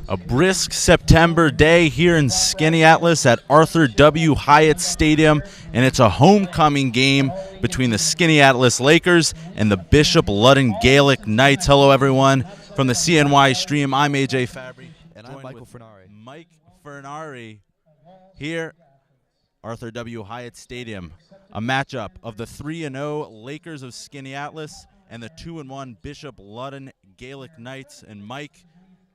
A brisk September day here in Skaneateles at Arthur W. Hyatt Stadium, and it's a homecoming game between the Skaneateles Lakers and the Bishop Ludden Gaelic Knights. Hello, everyone. From the CNY stream, I'm AJ Fabbri. And I'm Michael Furnari. Mike Furnari here, Arthur W. Hyatt Stadium. A matchup of the 3-0 Lakers of Skaneateles and the 2-1 Bishop Ludden Gaelic Knights. And Mike,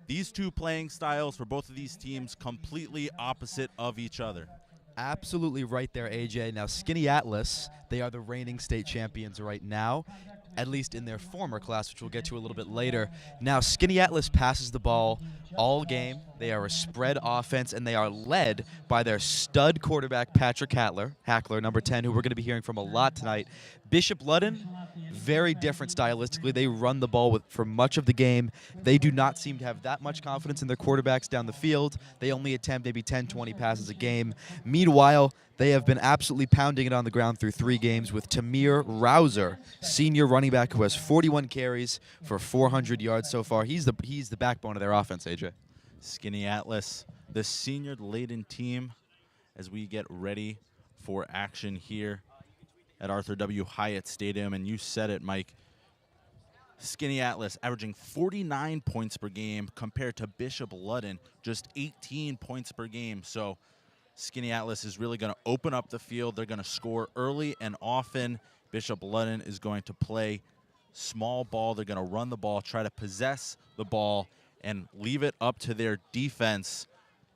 these two playing styles for both of these teams completely opposite of each other. Absolutely right there, AJ. Now, Skaneateles, they are the reigning state champions right now, at least in their former class, which we'll get to a little bit later. Now, Skaneateles passes the ball all game. They are a spread offense, and they are led by their stud quarterback, Patrick Hackler, number 10, who we're going to be hearing from a lot tonight. Bishop Ludden, very different stylistically. They run the ball for much of the game. They do not seem to have that much confidence in their quarterbacks down the field. They only attempt maybe 10, 20 passes a game. Meanwhile, they have been absolutely pounding it on the ground through 3 games with Tamir Rouser, senior running back who has 41 carries for 400 yards so far. He's the backbone of their offense, AJ. Skaneateles, the senior-laden team, as we get ready for action here at Arthur W. Hyatt Stadium. And you said it, Mike. Skaneateles averaging 49 points per game compared to Bishop Ludden, just 18 points per game. So Skaneateles is really going to open up the field. They're going to score early and often. Bishop Ludden is going to play small ball. They're going to run the ball, try to possess the ball, and leave it up to their defense.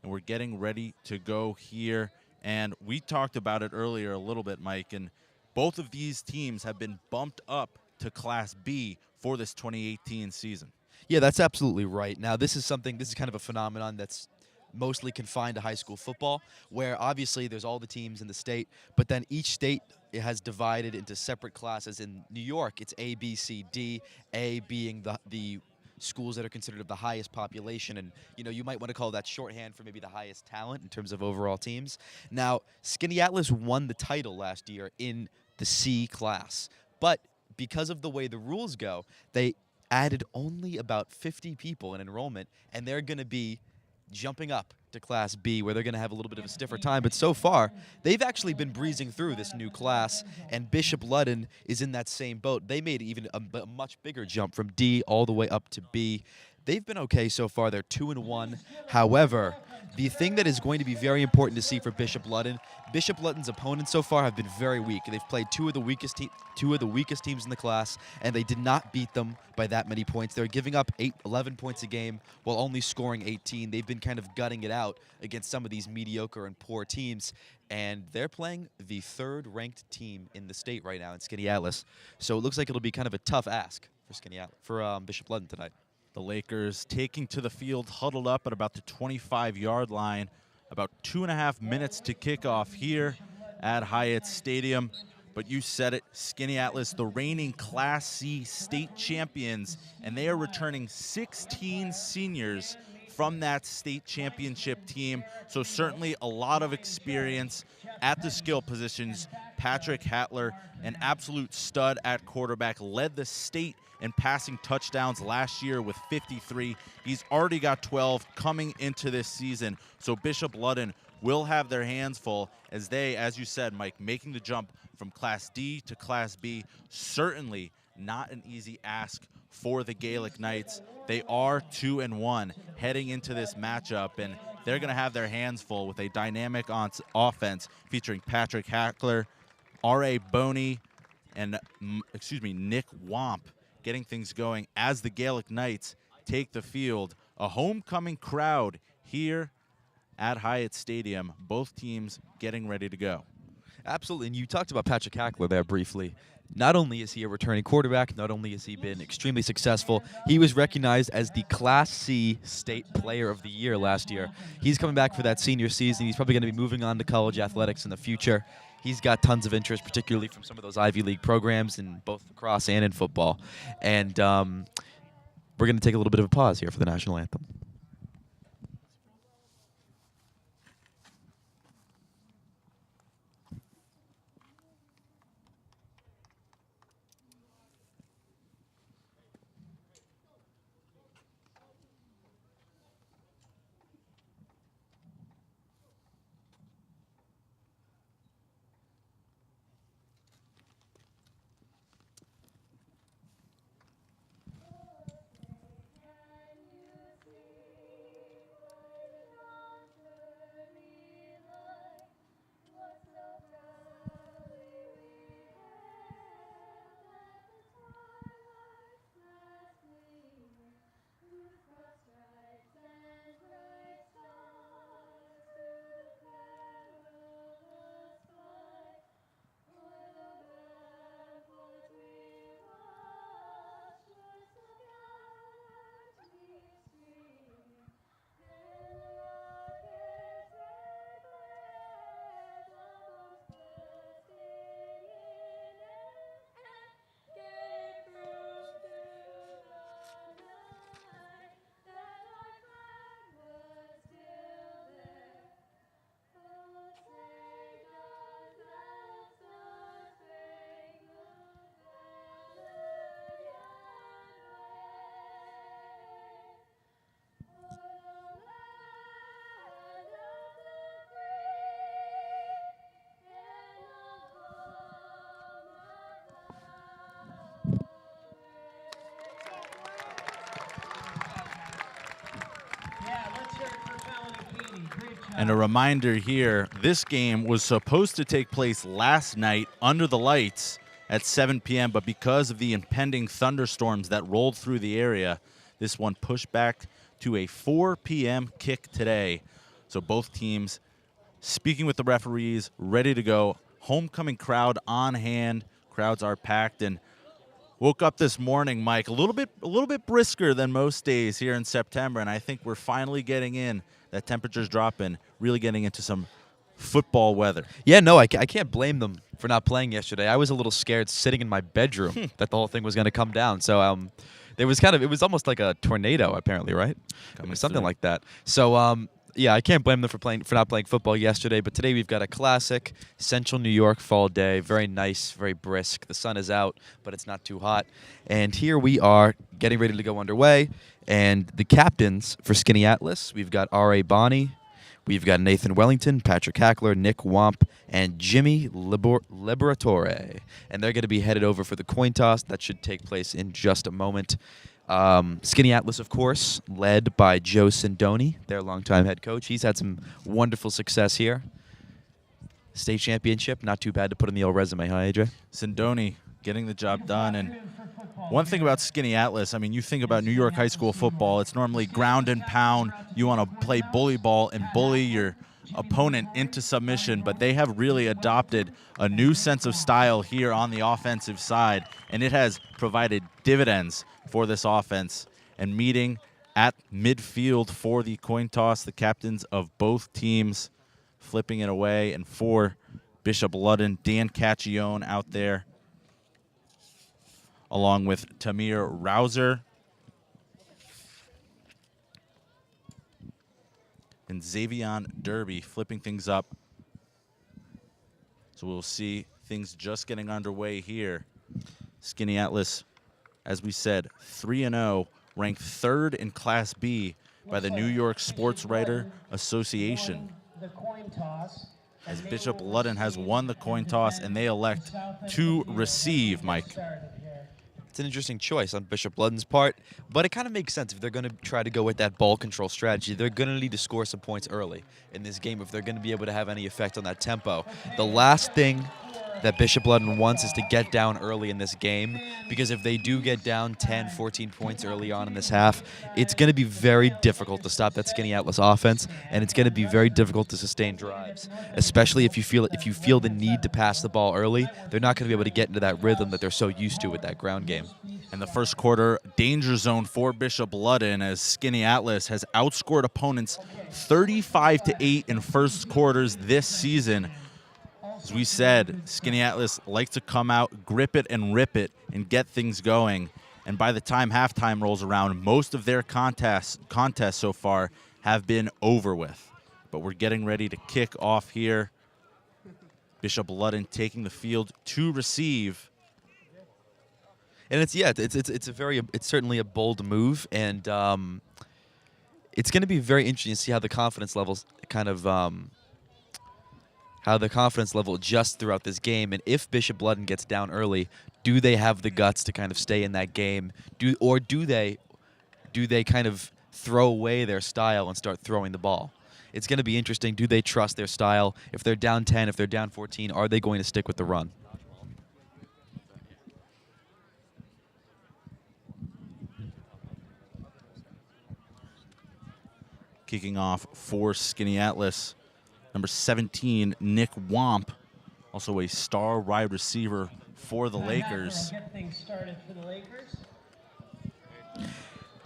And we're getting ready to go here. And we talked about it earlier a little bit, Mike, and both of these teams have been bumped up to Class B for this 2018 season. Yeah, that's absolutely right. Now, this is kind of a phenomenon that's mostly confined to high school football, where obviously there's all the teams in the state, but then each state has divided into separate classes. In New York, it's A, B, C, D, A being the schools that are considered of the highest population, and you might want to call that shorthand for maybe the highest talent in terms of overall teams. Now, Skaneateles won the title last year in the C class, but because of the way the rules go, they added only about 50 people in enrollment, and they're going to be jumping up to Class B, where they're going to have a little bit of a stiffer time. But so far, they've actually been breezing through this new class, and Bishop Ludden is in that same boat. They made even a much bigger jump from D all the way up to B. They've been okay so far. They're 2-1. However, the thing that is going to be very important to see for Bishop Ludden's opponents so far have been very weak. They've played two of the weakest teams in the class, and they did not beat them by that many points. They're giving up 11 points a game while only scoring 18. They've been kind of gutting it out against some of these mediocre and poor teams, and they're playing the 3rd-ranked team in the state right now in Skaneateles. So it looks like it'll be kind of a tough ask for Bishop Ludden tonight. The Lakers taking to the field, huddled up at about the 25-yard line. About 2.5 minutes to kick off here at Hyatt Stadium. But you said it, Skaneateles, the reigning Class C state champions, and they are returning 16 seniors from that state championship team. So certainly a lot of experience at the skill positions. Patrick Hackler, an absolute stud at quarterback, led the state in passing touchdowns last year with 53. He's already got 12 coming into this season. So Bishop Ludden will have their hands full as they, as you said, Mike, making the jump from Class D to Class B. Certainly not an easy ask for the Gaelic Knights. They are 2-1 heading into this matchup, and they're going to have their hands full with a dynamic offense featuring Patrick Hackler, R.A. Boney, and Nick Womp getting things going as the Gaelic Knights take the field. A homecoming crowd here at Hyatt Stadium. Both teams getting ready to go. Absolutely, and you talked about Patrick Hackler there briefly. Not only is he a returning quarterback, not only has he been extremely successful, he was recognized as the Class C State Player of the Year last year. He's coming back for that senior season. He's probably going to be moving on to college athletics in the future. He's got tons of interest, particularly from some of those Ivy League programs in both lacrosse and in football. And we're going to take a little bit of a pause here for the national anthem. And a reminder here, this game was supposed to take place last night under the lights at 7 p.m., but because of the impending thunderstorms that rolled through the area, this one pushed back to a 4 p.m. kick today. So both teams speaking with the referees, ready to go. Homecoming crowd on hand. Crowds are packed, and woke up this morning, Mike, a little bit brisker than most days here in September, and I think we're finally getting in. That temperature's dropping, really getting into some football weather. Yeah, no, I can't blame them for not playing yesterday. I was a little scared sitting in my bedroom that the whole thing was going to come down. So it was almost like a tornado, apparently, right? Something like that. So yeah, I can't blame them for not playing football yesterday. But today we've got a classic Central New York fall day. Very nice, very brisk. The sun is out, but it's not too hot. And here we are getting ready to go underway. And the captains for Skaneateles, we've got R.A. Bonney, we've got Nathan Wellington, Patrick Hackler, Nick Wamp, and Jimmy Liberatore. And they're going to be headed over for the coin toss. That should take place in just a moment. Skaneateles, of course, led by Joe Sindoni, their longtime head coach. He's had some wonderful success here. State championship, not too bad to put in the old resume, huh, AJ? Sindoni getting the job done. And one thing about Skaneateles, I mean, you think about New York high school football, it's normally ground and pound. You want to play bully ball and bully your opponent into submission, but they have really adopted a new sense of style here on the offensive side, and it has provided dividends for this offense. And meeting at midfield for the coin toss, the captains of both teams flipping it away, and for Bishop Ludden, Dan Cacchione out there, along with Tamir Rouser and Xavion Derby flipping things up. So we'll see things just getting underway here. Skaneateles, as we said, 3-0, ranked 3rd in Class B by the New York Sports Writer Association. As Bishop Ludden has won the coin toss, and they elect to receive, Mike. It's an interesting choice on Bishop Ludden's part, but it kind of makes sense if they're going to try to go with that ball control strategy. They're going to need to score some points early in this game if they're going to be able to have any effect on that tempo. The last thing that Bishop Ludden wants is to get down early in this game, because if they do get down 10, 14 points early on in this half, it's going to be very difficult to stop that Skaneateles offense, and it's going to be very difficult to sustain drives, especially if you feel the need to pass the ball early. They're not going to be able to get into that rhythm that they're so used to with that ground game. In the first quarter, danger zone for Bishop Ludden, as Skaneateles has outscored opponents 35-8 in first quarters this season. As we said, Skaneateles likes to come out, grip it and rip it, and get things going. And by the time halftime rolls around, most of their contests so far have been over with. But we're getting ready to kick off here. Bishop Ludden taking the field to receive. And it's certainly a bold move, and it's going to be very interesting to see how the confidence levels how the confidence level adjusts throughout this game, and if Bishop Ludden gets down early, do they have the guts to kind of stay in that game, or do they kind of throw away their style and start throwing the ball? It's going to be interesting. Do they trust their style? If they're down 10, if they're down 14, are they going to stick with the run? Kicking off for Skaneateles, number 17, Nick Wamp, also a star wide receiver for the Lakers.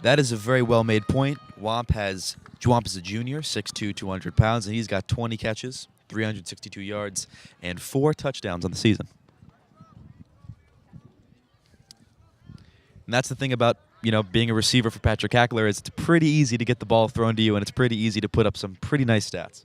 That is a very well-made point. Wamp is a junior, 6'2", 200 pounds, and he's got 20 catches, 362 yards, and 4 touchdowns on the season. And that's the thing about being a receiver for Patrick Hackler, is it's pretty easy to get the ball thrown to you, and it's pretty easy to put up some pretty nice stats.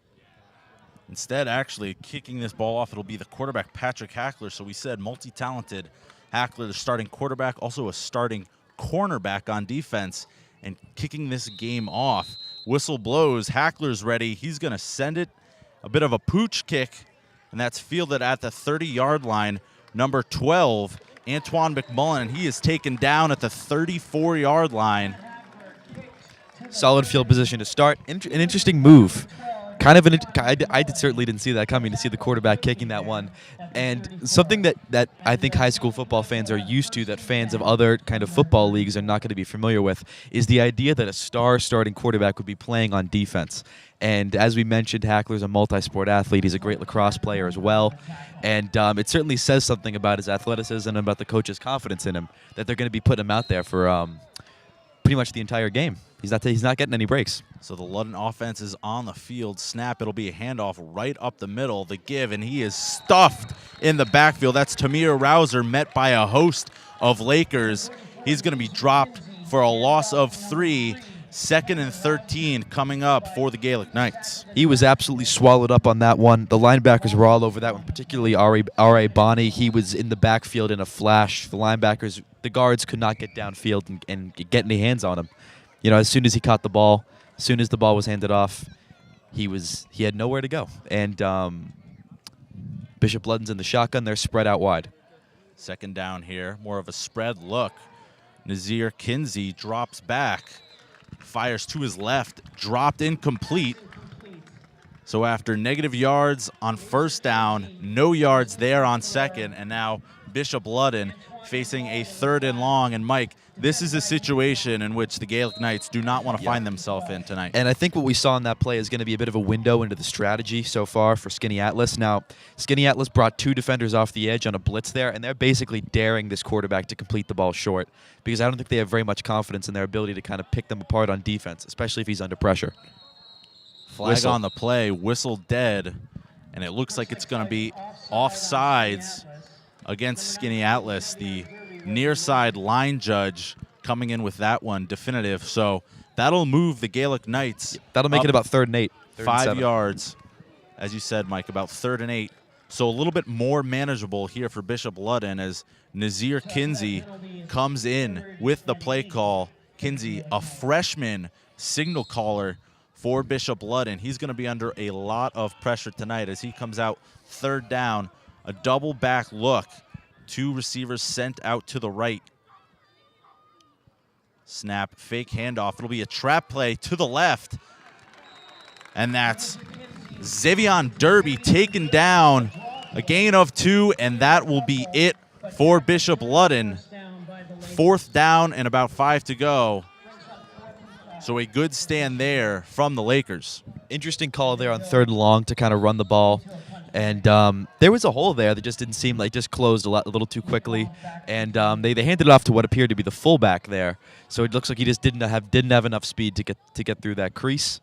Instead, actually, kicking this ball off, it'll be the quarterback, Patrick Hackler. So we said multi-talented. Hackler, the starting quarterback, also a starting cornerback on defense. And kicking this game off, whistle blows, Hackler's ready. He's going to send it, a bit of a pooch kick, and that's fielded at the 30-yard line. Number 12, Antoine McMullen, and he is taken down at the 34-yard line. Solid field position to start. An interesting move. kind of I certainly didn't see that coming, to see the quarterback kicking that one. And something that I think high school football fans are used to, that fans of other kind of football leagues are not going to be familiar with, is the idea that a star starting quarterback would be playing on defense. And as we mentioned, Hackler's a multi-sport athlete. He's a great lacrosse player as well. And it certainly says something about his athleticism and about the coach's confidence in him, that they're going to be putting him out there for pretty much the entire game. He's not getting any breaks. So the Ludden offense is on the field. Snap, it'll be a handoff right up the middle. The give, and he is stuffed in the backfield. That's Tamir Rouser, met by a host of Lakers. He's going to be dropped for a loss of 3. 2nd and 13 coming up for the Gaelic Knights. He was absolutely swallowed up on that one. The linebackers were all over that one, particularly R.A. Bonney. He was in the backfield in a flash. The guards could not get downfield and get any hands on him. You know, as soon as he caught the ball, as soon as the ball was handed off, he had nowhere to go. And Bishop Ludden's in the shotgun. They're spread out wide. 2nd down here, more of a spread look. Nazir Kinsey drops back, fires to his left, dropped incomplete. So after negative yards on 1st down, no yards there on 2nd, and now Bishop Ludden facing a 3rd and long. And Mike, this is a situation in which the Gaelic Knights do not want to find themselves in tonight. And I think what we saw in that play is going to be a bit of a window into the strategy so far for Skaneateles. Now, Skaneateles brought 2 defenders off the edge on a blitz there, and they're basically daring this quarterback to complete the ball short, because I don't think they have very much confidence in their ability to kind of pick them apart on defense, especially if he's under pressure. Flag on the play, whistle dead, and it looks like it's going to be offsides against Skaneateles. The near side line judge coming in with that one, definitive. So that'll move the Gaelic Knights. That'll make it about 3rd and 8. 5 yards, as you said, Mike, about 3rd and 8. So a little bit more manageable here for Bishop Ludden as Nazir Kinsey comes in with the play call. Kinsey, a freshman signal caller for Bishop Ludden. He's going to be under a lot of pressure tonight as he comes out 3rd down, a double back look. 2 receivers sent out to the right. Snap, fake handoff. It'll be a trap play to the left. And that's Xavion Derby taken down. A gain of 2, and that will be it for Bishop Ludden. 4th down and about 5 to go. So a good stand there from the Lakers. Interesting call there on 3rd and long to kind of run the ball. And there was a hole there that just didn't seem like, just closed a little too quickly. And they handed it off to what appeared to be the fullback there. So it looks like he just didn't have enough speed to get through that crease.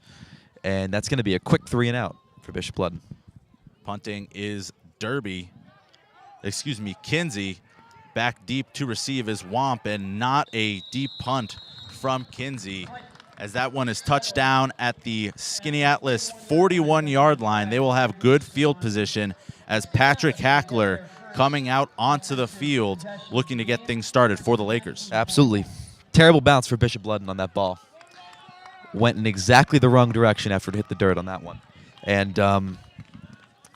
And that's going to be a quick 3 and out for Bishop Ludden. Punting is Kinsey. Back deep to receive is Womp, and not a deep punt from Kinsey, as that one is touchdown at the Skaneateles 41-yard line. They will have good field position as Patrick Hackler coming out onto the field looking to get things started for the Lakers. Absolutely. Terrible bounce for Bishop Ludden on that ball. Went in exactly the wrong direction after it hit the dirt on that one. And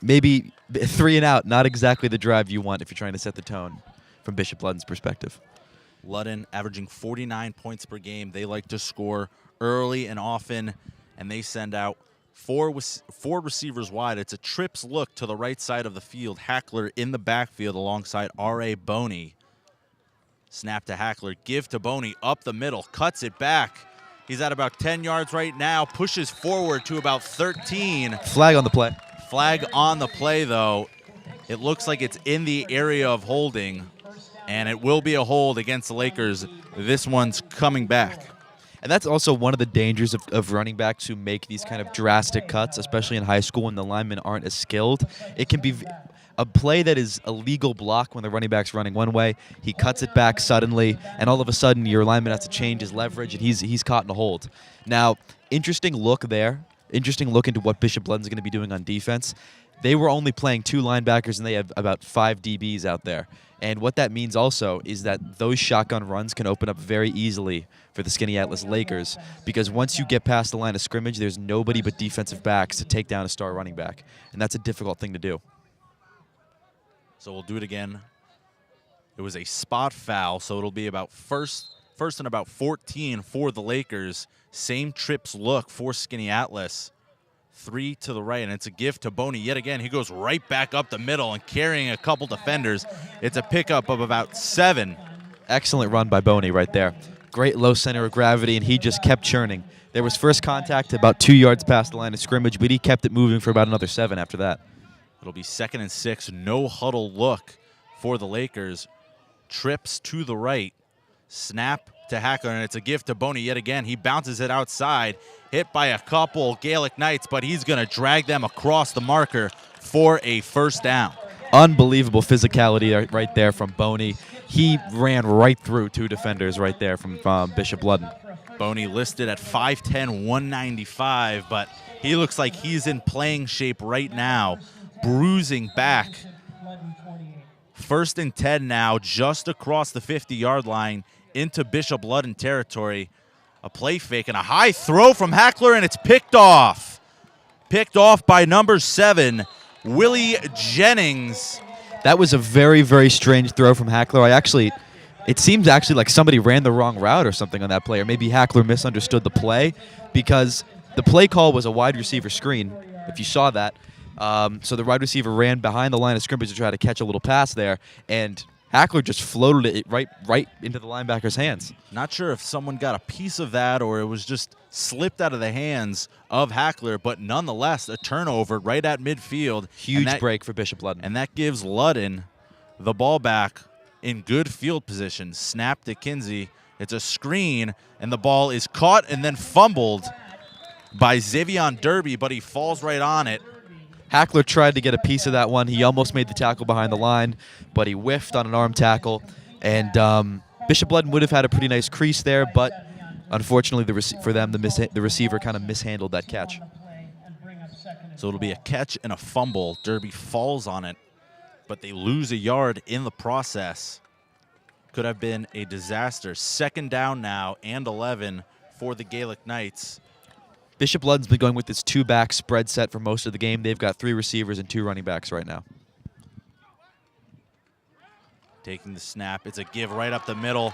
maybe 3 and out, not exactly the drive you want if you're trying to set the tone from Bishop Ludden's perspective. Ludden averaging 49 points per game. They like to score early and often, and they send out four receivers wide. It's a trips look to the right side of the field. Hackler in the backfield alongside R.A. Boney. Snap to Hackler, give to Boney, up the middle, cuts it back. He's at about 10 yards right now, pushes forward to about 13. Flag on the play. Flag on the play, though. It looks like it's in the area of holding, and it will be a hold against the Lakers. This one's coming back. And that's also one of the dangers of running backs who make these kind of drastic cuts, especially in high school when the linemen aren't as skilled. It can be a play that is a legal block when the running back's running one way. He cuts it back suddenly, and all of a sudden your lineman has to change his leverage, and he's caught in a hold. Now, interesting look there. Interesting look into what Bishop Ludden's going to be doing on defense. They were only playing 2 linebackers, and they have about 5 DBs out there. And what that means also is that those shotgun runs can open up very easily for the Skaneateles Lakers, because once you get past the line of scrimmage, there's nobody but defensive backs to take down a star running back, and that's a difficult thing to do. So we'll do it again. It was a spot foul, so it'll be about first and about 14 for the Lakers. Same trips look for Skaneateles. 3 to the right, and it's a give to Boney yet again. He goes right back up the middle and carrying a couple defenders. It's a pickup of about 7. Excellent run by Boney right there. Great low center of gravity, and he just kept churning. There was first contact about 2 yards past the line of scrimmage, but he kept it moving for about another 7 after that. It'll be 2nd and 6, no huddle look for the Lakers. Trips to the right, snap to Hackler, and it's a gift to Boney yet again. He bounces it outside, hit by a couple Gaelic Knights, but he's going to drag them across the marker for a first down. Unbelievable physicality right there from Boney. He ran right through 2 defenders right there from Bishop Ludden. Boney listed at 5'10", 195, but he looks like he's in playing shape right now, bruising back. 1st and 10 now, just across the 50-yard line into Bishop Ludden territory. A play fake and a high throw from Hackler, and it's picked off. Picked off by number 7, Willie Jennings. That was a very, very strange throw from Hackler. It seems actually like somebody ran the wrong route or something on that play, or maybe Hackler misunderstood the play, because the play call was a wide receiver screen, if you saw that. So the wide receiver ran behind the line of scrimmage to try to catch a little pass there, and Hackler just floated it right into the linebacker's hands. Not sure if someone got a piece of that or it was just slipped out of the hands of Hackler, but nonetheless, a turnover right at midfield. Huge break for Bishop Ludden. And that gives Ludden the ball back in good field position. Snap to Kinsey. It's a screen, and the ball is caught and then fumbled by Xavion Derby, but he falls right on it. Hackler tried to get a piece of that one. He almost made the tackle behind the line, but he whiffed on an arm tackle. And Bishop Ludden would have had a pretty nice crease there, but unfortunately for them, the receiver kind of mishandled that catch. So it'll be a catch and a fumble. Derby falls on it, but they lose a yard in the process. Could have been a disaster. 2nd down now and 11 for the Gaelic Knights. Bishop Ludden's been going with this 2-back spread set for most of the game. They've got 3 receivers and 2 running backs right now. Taking the snap. It's a give right up the middle.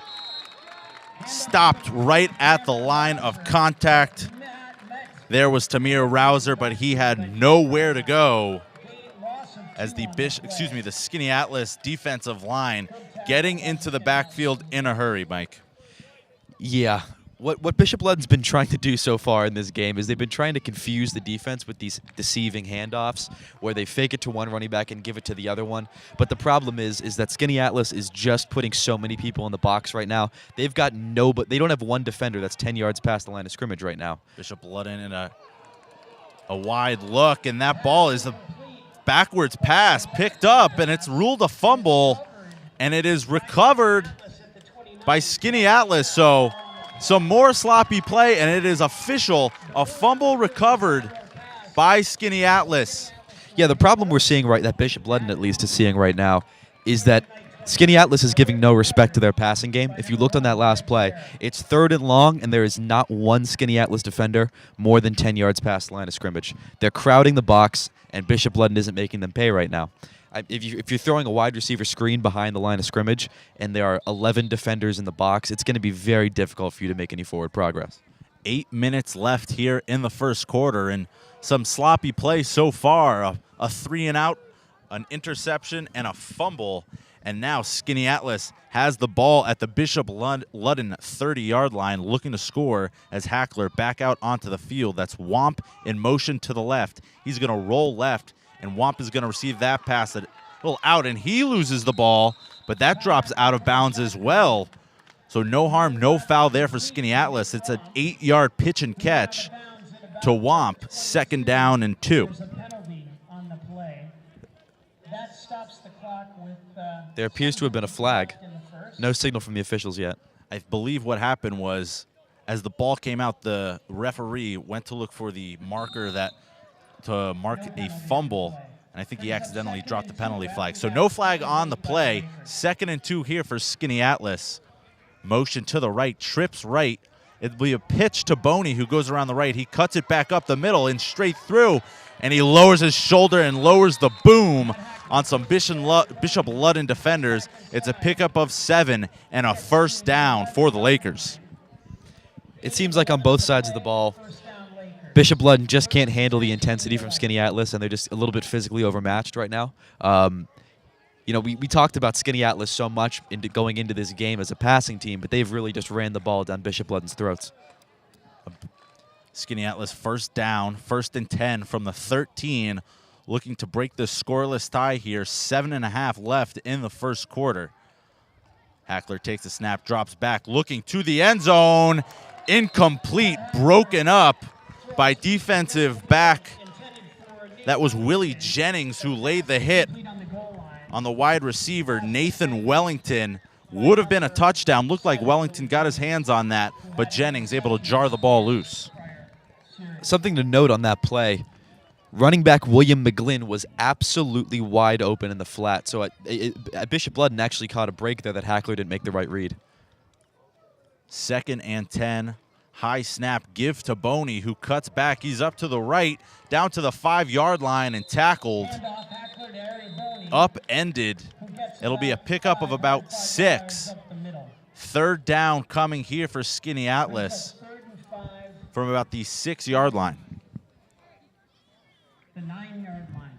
Stopped right at the line of contact. There was Tamir Rouser, but he had nowhere to go as the Skaneateles defensive line getting into the backfield in a hurry, Mike. Yeah. What Bishop Ludden's been trying to do so far in this game is they've been trying to confuse the defense with these deceiving handoffs where they fake it to one running back and give it to the other one. But the problem is that Skaneateles is just putting so many people in the box right now. They've got they don't have one defender that's 10 yards past the line of scrimmage right now. Bishop Ludden in a wide look, and that ball is a backwards pass picked up, and it's ruled a fumble, and it is recovered by Skaneateles. So some more sloppy play, and it is official. A fumble recovered by Skaneateles. Yeah, the problem we're seeing that Bishop Ludden at least is seeing right now is that Skaneateles is giving no respect to their passing game. If you looked on that last play, it's 3rd and long, and there is not one Skaneateles defender more than 10 yards past the line of scrimmage. They're crowding the box, and Bishop Ludden isn't making them pay right now. If you're throwing a wide receiver screen behind the line of scrimmage and there are 11 defenders in the box, it's going to be very difficult for you to make any forward progress. 8 minutes left here in the first quarter, and some sloppy play so far. A 3-and-out, an interception, and a fumble. And now Skaneateles has the ball at the Bishop Ludden 30-yard line, looking to score as Hackler back out onto the field. That's Womp in motion to the left. He's going to roll left, and Womp is going to receive that pass a little out, and he loses the ball, but that drops out of bounds as well. So no harm, no foul there for Skaneateles. It's an 8-yard pitch and catch to Womp, 2nd down and 2. There appears to have been a flag. No signal from the officials yet. I believe what happened was, as the ball came out, the referee went to look for the marker to mark a fumble, and I think he accidentally dropped the penalty flag. So no flag on the play. 2nd and 2 here for Skaneateles. Motion to the right, trips right. It'll be a pitch to Boney, who goes around the right. He cuts it back up the middle and straight through, and he lowers his shoulder and lowers the boom on some Bishop Ludden defenders. It's a pickup of 7 and a first down for the Lakers. It seems like on both sides of the ball, Bishop Ludden just can't handle the intensity from Skaneateles, and they're just a little bit physically overmatched right now. You know, we talked about Skaneateles so much going into this game as a passing team, but they've really just ran the ball down Bishop Ludden's throats. Skaneateles first down, 1st and 10 from the 13, looking to break the scoreless tie here. 7.5 left in the first quarter. Hackler takes a snap, drops back, looking to the end zone. Incomplete, broken up by defensive back. That was Willie Jennings who laid the hit on the wide receiver, Nathan Wellington. Would have been a touchdown. Looked like Wellington got his hands on that, but Jennings able to jar the ball loose. Something to note on that play, running back William McGlynn was absolutely wide open in the flat. So Bishop Ludden actually caught a break there that Hackler didn't make the right read. 2nd and 10. High snap, give to Boney, who cuts back. He's up to the right, down to the 5-yard line and tackled. Upended. It'll be a pickup of about 6. 3rd down coming here for Skaneateles from about the 6-yard line. The 9-yard line.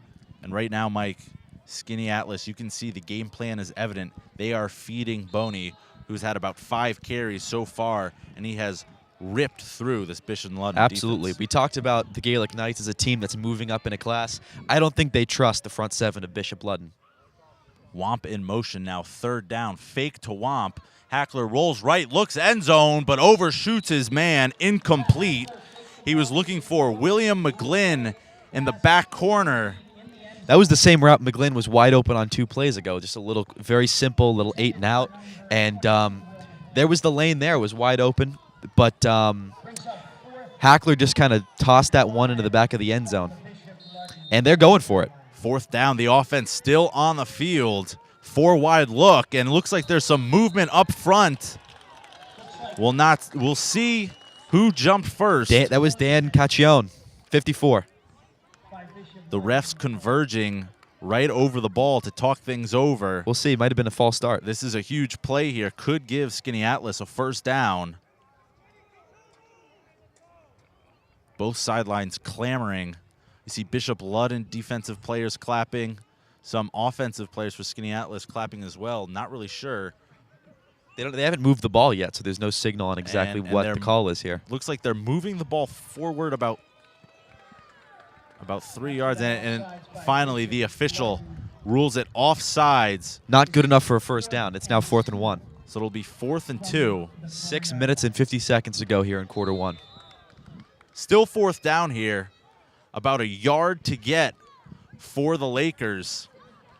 And right now, Mike, Skaneateles, you can see the game plan is evident. They are feeding Boney, who's had about 5 carries so far, and he has ripped through this Bishop Ludden Absolutely. defense. We talked about the Gaelic Knights as a team that's moving up in a class. I don't think they trust the front 7 of Bishop Ludden. Womp in motion now, 3rd down, fake to Womp. Hackler rolls right, looks end zone, but overshoots his man, incomplete. He was looking for William McGlynn in the back corner. That was the same route McGlynn was wide open on 2 plays ago. Just a little, very simple, little 8 and out. And there was the lane there, it was wide open. But Hackler just kind of tossed that one into the back of the end zone. And they're going for it. 4th down, the offense still on the field. 4-wide look, and looks like there's some movement up front. We'll see who jumped first. That was Dan Caccione, 54. The refs converging right over the ball to talk things over. We'll see. Might have been a false start. This is a huge play here. Could give Skaneateles a 1st down. Both sidelines clamoring. You see Bishop Ludden defensive players clapping. Some offensive players for Skaneateles clapping as well. Not really sure. They haven't moved the ball yet, so there's no signal on exactly what the call is here. Looks like they're moving the ball forward about 3 yards, and finally the official rules it offsides. Not good enough for a 1st down. It's now 4th and 1. So it'll be 4th and 2. 6 minutes and 50 seconds to go here in quarter 1. Still 4th down here. About a yard to get for the Lakers.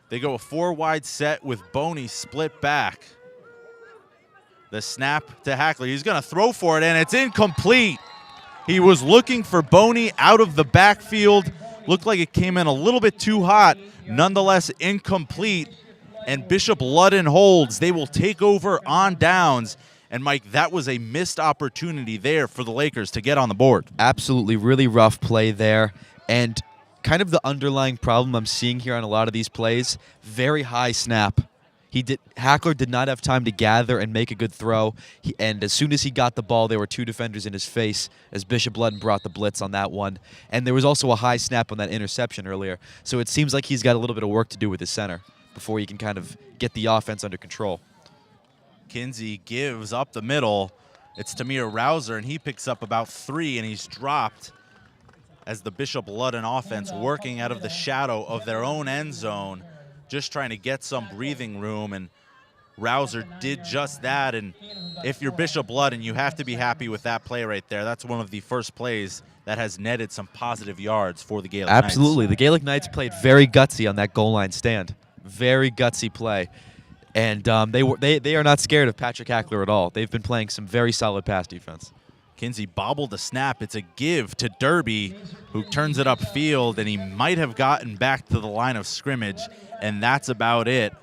They go a 4-wide set with Boney split back. The snap to Hackler. He's going to throw for it, and it's incomplete. He was looking for Boney out of the backfield. Looked like it came in a little bit too hot. Nonetheless, incomplete. And Bishop Ludden holds. They will take over on downs. And, Mike, that was a missed opportunity there for the Lakers to get on the board. Absolutely, really rough play there. And kind of the underlying problem I'm seeing here on a lot of these plays, very high snap. Hackler did not have time to gather and make a good throw. And as soon as he got the ball, there were 2 defenders in his face as Bishop Ludden brought the blitz on that one. And there was also a high snap on that interception earlier. So it seems like he's got a little bit of work to do with his center before he can kind of get the offense under control. Kinsey gives up the middle. It's Tamir Rouser, and he picks up about 3, and he's dropped as the Bishop Ludden offense working out of the shadow of their own end zone, just trying to get some breathing room, and Rouser did just that. And if you're Bishop Ludden, you have to be happy with that play right there. That's one of the first plays that has netted some positive yards for the Gaelic Knights. Absolutely. The Gaelic Knights played very gutsy on that goal line stand. Very gutsy play. And they are not scared of Patrick Hackler at all. They've been playing some very solid pass defense. Kinsey bobbled the snap. It's a give to Derby, who turns it upfield, and he might have gotten back to the line of scrimmage, and that's about it.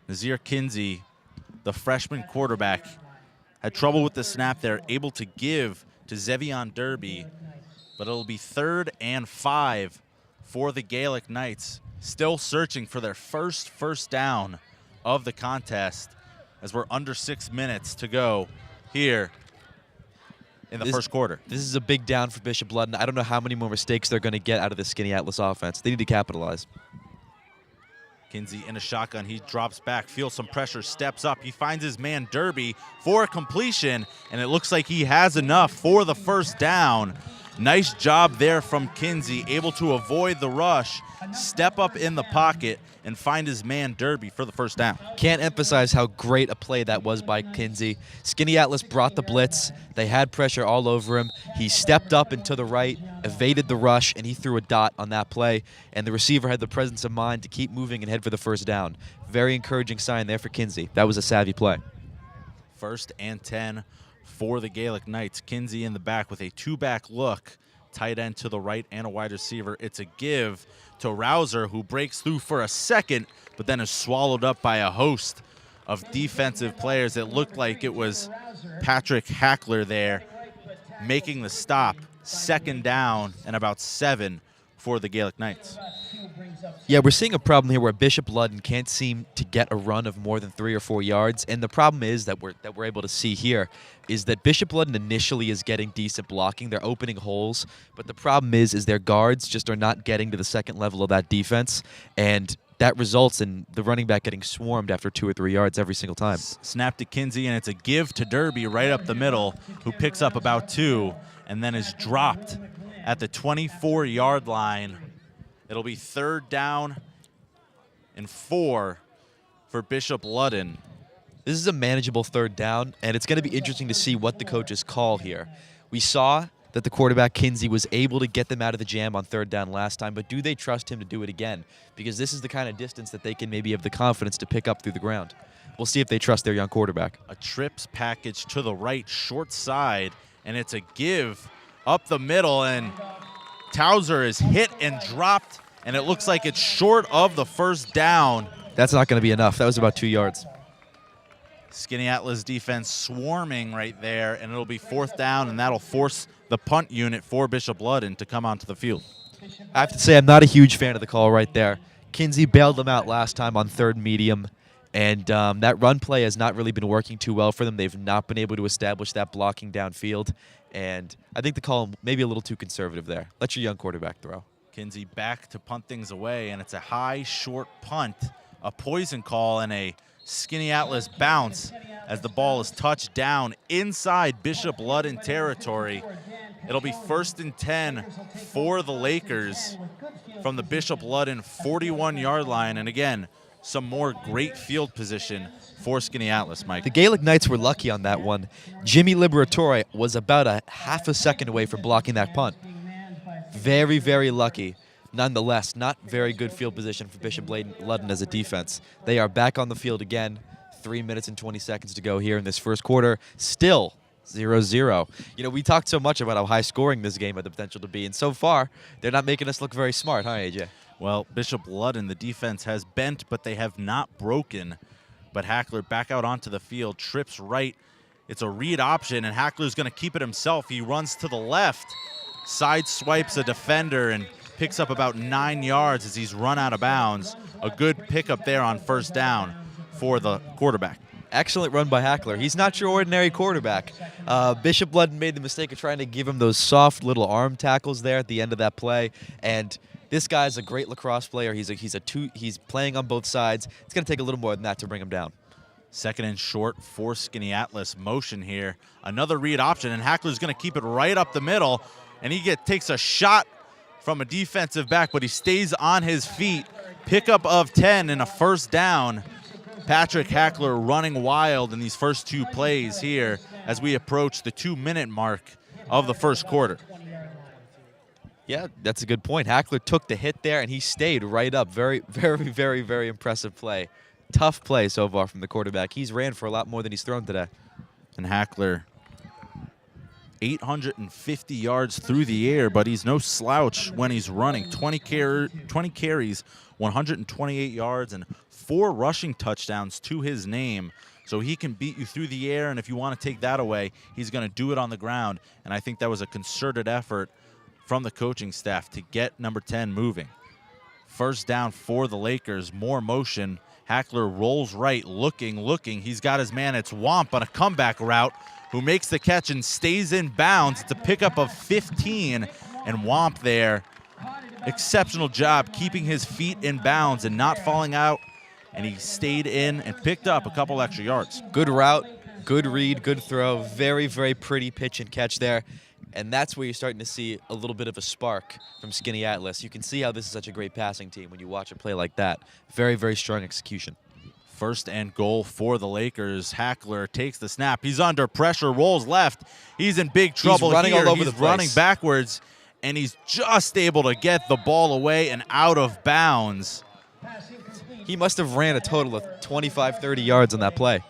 Nazir Kinsey, the freshman quarterback, had trouble with the snap there, able to give to Zevion Derby, but it'll be 3rd and 5 for the Gaelic Knights, still searching for their first down of the contest as we're under 6 minutes to go here in the first quarter. This is a big down for Bishop Ludden. I don't know how many more mistakes they're going to get out of the Skaneateles offense. They need to capitalize. Kinsey in a shotgun. He drops back, feels some pressure, steps up. He finds his man Derby for a completion, and it looks like he has enough for the first down. Nice job there from Kinsey, able to avoid the rush, step up in the pocket, and find his man Derby for the first down. Can't emphasize how great a play that was by Kinsey. Skaneateles brought the blitz. They had pressure all over him. He stepped up and to the right, evaded the rush, and he threw a dot on that play. And the receiver had the presence of mind to keep moving and head for the first down. Very encouraging sign there for Kinsey. That was a savvy play. 1st and 10 for the Gaelic Knights. Kinsey in the back with a two-back look. Tight end to the right and a wide receiver. It's a give to Rouser, who breaks through for a second, but then is swallowed up by a host of defensive players. It looked like it was Patrick Hackler there making the stop. 2nd down and about 7 for the Gaelic Knights. Yeah, we're seeing a problem here where Bishop Ludden can't seem to get a run of more than 3 or 4 yards, and the problem is that we're able to see here is that Bishop Ludden initially is getting decent blocking. They're opening holes, but the problem is their guards just are not getting to the second level of that defense, and that results in the running back getting swarmed after 2 or 3 yards every single time. Snap to Kinsey, and it's a give to Derby right up the middle, who picks up about 2 and then is dropped at the 24-yard line. It'll be 3rd down and 4 for Bishop Ludden. This is a manageable 3rd down, and it's going to be interesting to see what the coaches call here. We saw that the quarterback, Kinsey, was able to get them out of the jam on 3rd down last time, but do they trust him to do it again? Because this is the kind of distance that they can maybe have the confidence to pick up through the ground. We'll see if they trust their young quarterback. A trips package to the right, short side, and it's a give up the middle, and Towser is hit and dropped, and it looks like it's short of the first down. That's not going to be enough. That was about 2 yards. Skaneateles defense swarming right there, and it'll be 4th down, and that'll force the punt unit for Bishop Ludden to come onto the field. I have to say I'm not a huge fan of the call right there. Kinsey bailed them out last time on 3rd medium, and that run play has not really been working too well for them. They've not been able to establish that blocking downfield, and I think the call may be a little too conservative there. Let your young quarterback throw. Kinsey back to punt things away, and it's a high, short punt, a poison call, and a Skaneateles bounce as the ball is touched down inside Bishop Ludden territory. It'll be 1st and 10 for the Lakers from the Bishop Ludden 41-yard line. And again, some more great field position for Skaneateles, Mike. The Gaelic Knights were lucky on that one. Jimmy Liberatore was about a half a second away from blocking that punt. Very, very lucky. Nonetheless, not very good field position for Bishop Ludden as a defense. They are back on the field again. 3 minutes and 20 seconds to go here in this first quarter. Still 0-0. You know, we talked so much about how high scoring this game had the potential to be, and so far, they're not making us look very smart, huh, AJ? Well, Bishop Ludden, the defense has bent, but they have not broken. But Hackler back out onto the field, trips right. It's a read option, and Hackler's going to keep it himself. He runs to the left, side swipes a defender, and picks up about 9 yards as he's run out of bounds. A good pickup there on 1st down for the quarterback. Excellent run by Hackler. He's not your ordinary quarterback. Bishop Ludden made the mistake of trying to give him those soft little arm tackles there at the end of that play, and this guy's a great lacrosse player. He's playing on both sides. It's going to take a little more than that to bring him down. 2nd and short for Skaneateles. Motion here. Another read option, and Hackler's going to keep it right up the middle, and he takes a shot from a defensive back, but he stays on his feet. Pickup of 10 and a 1st down. Patrick Hackler running wild in these first 2 plays here as we approach the 2-minute mark of the first quarter. Yeah, that's a good point. Hackler took the hit there, and he stayed right up. Very, very, very, very impressive play. Tough play so far from the quarterback. He's ran for a lot more than he's thrown today. And Hackler, 850 yards through the air, but he's no slouch when he's running. 20 carries, 128 yards, and 4 rushing touchdowns to his name. So he can beat you through the air, and if you want to take that away, he's going to do it on the ground. And I think that was a concerted effort from the coaching staff to get number 10 moving. 1st down for the Lakers, more motion, Hackler rolls right, looking. He's got his man. It's Womp on a comeback route who makes the catch and stays in bounds. It's a pickup of 15, and Womp there. Exceptional job keeping his feet in bounds and not falling out, and he stayed in and picked up a couple extra yards. Good route, good read, good throw. Very, very pretty pitch and catch there. And that's where you're starting to see a little bit of a spark from Skaneateles. You can see how this is such a great passing team when you watch a play like that. Very, very strong execution. First and goal for the Lakers. Hackler takes the snap. He's under pressure, rolls left. He's in big trouble. He's running here. all over He's the place. running backwards, and he's just able to get the ball away and out of bounds. He must have ran a total of 25, 30 yards on that play.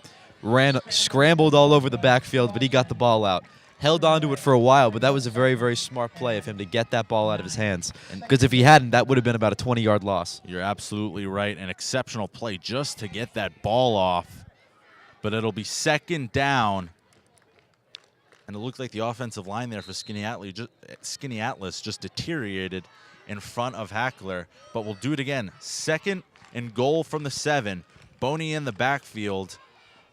Scrambled all over the backfield, but he got the ball out. Held on to it for a while, but that was a very, very smart play of him to get that ball out of his hands. Because if he hadn't, that would have been about a 20-yard loss. You're absolutely right. An exceptional play just to get that ball off. But it'll be second down. And it looked like the offensive line there for Skaneateles just deteriorated in front of Hackler. But we'll do it again. Second and goal from the 7. Boney in the backfield.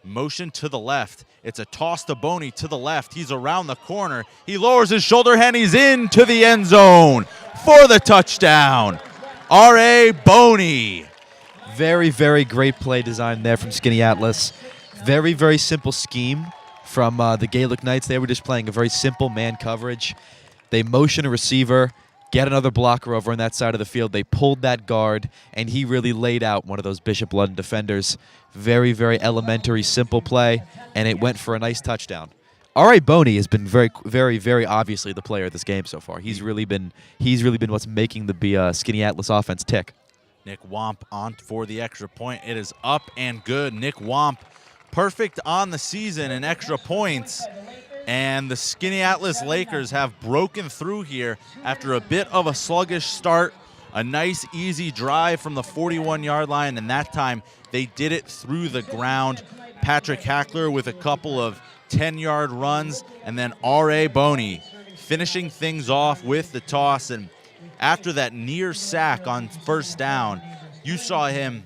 Motion to the left. It's a toss to Boney to the left. He's around the corner. He lowers his shoulder and he's into the end zone for the touchdown. R.A. Boney. Very, very great play design there from Skaneateles. Very, very simple scheme from the Gaelic Knights. They were just playing a very simple man coverage. They motion a receiver, get another blocker over on that side of the field. They pulled that guard, and he really laid out one of those Bishop Ludden defenders. Very, very elementary, simple play, and it went for a nice touchdown. R.A. Boney has been very, very, very obviously the player of this game so far. He's really been what's making the Skaneateles offense tick. Nick Womp on for the extra point. It is up and good. Nick Womp, perfect on the season in extra points. And the Skaneateles Lakers have broken through here after a bit of a sluggish start. A nice, easy drive from the 41-yard line, and that time they did it through the ground. Patrick Hackler with a couple of 10-yard runs, and then R.A. Boney finishing things off with the toss. And after that near sack on first down, you saw him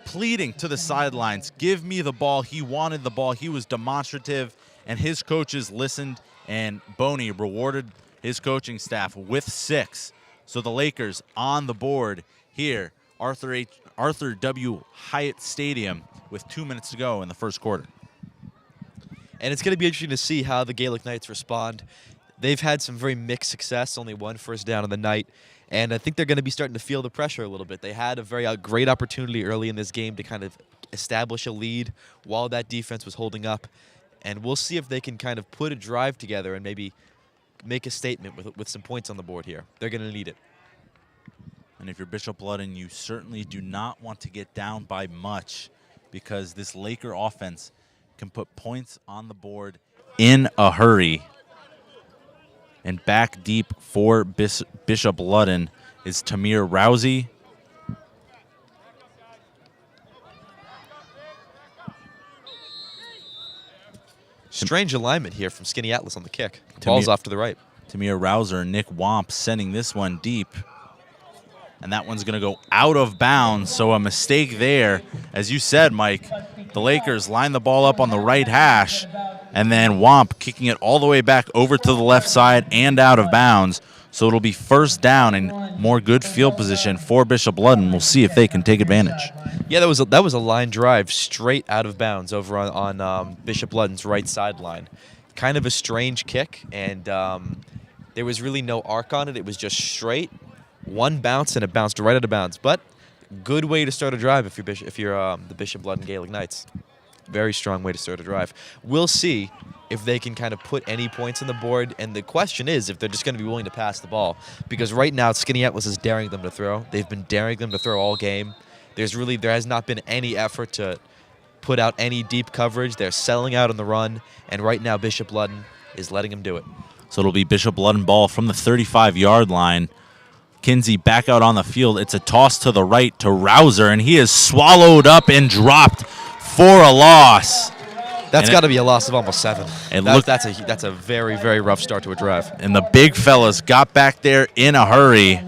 pleading to the sidelines, give me the ball. He wanted the ball. He was demonstrative, and his coaches listened, and Boney rewarded his coaching staff with 6. So the Lakers on the board here, Arthur W. Hyatt Stadium, with 2 minutes to go in the first quarter. And it's going to be interesting to see how the Gaelic Knights respond. They've had some very mixed success, only one first down of the night, and I think they're going to be starting to feel the pressure a little bit. They had a very great opportunity early in this game to kind of establish a lead while that defense was holding up, and we'll see if they can kind of put a drive together and maybe make a statement with some points on the board here. They're going to need it. And if you're Bishop Ludden, you certainly do not want to get down by much, because this Laker offense can put points on the board in a hurry. And back deep for Bishop Ludden is Tamir Rousey. Strange alignment here from Skaneateles on the kick. Ball's off to the right. Tamir Rouser and Nick Womp sending this one deep. And that one's going to go out of bounds, so a mistake there. As you said, Mike, the Lakers line the ball up on the right hash, and then Womp kicking it all the way back over to the left side and out of bounds. So it'll be first down and more good field position for Bishop Ludden. We'll see if they can take advantage. Yeah, that was a line drive straight out of bounds over on Bishop Ludden's right sideline. Kind of a strange kick, and there was really no arc on it. It was just straight. One bounce, and it bounced right out of bounds. But good way to start a drive if you're the Bishop Ludden Gaelic Knights. Very strong way to start a drive. We'll see if they can kind of put any points on the board. And the question is if they're just going to be willing to pass the ball. Because right now, Skaneateles is daring them to throw. They've been daring them to throw all game. There has not been any effort to put out any deep coverage. They're selling out on the run. And right now, Bishop Ludden is letting them do it. So it'll be Bishop Ludden ball from the 35-yard line. Kinsey back out on the field. It's a toss to the right to Rouser, and he is swallowed up and dropped for a loss. That's got to be a loss of almost 7. That's a very, very rough start to a drive. And the big fellas got back there in a hurry.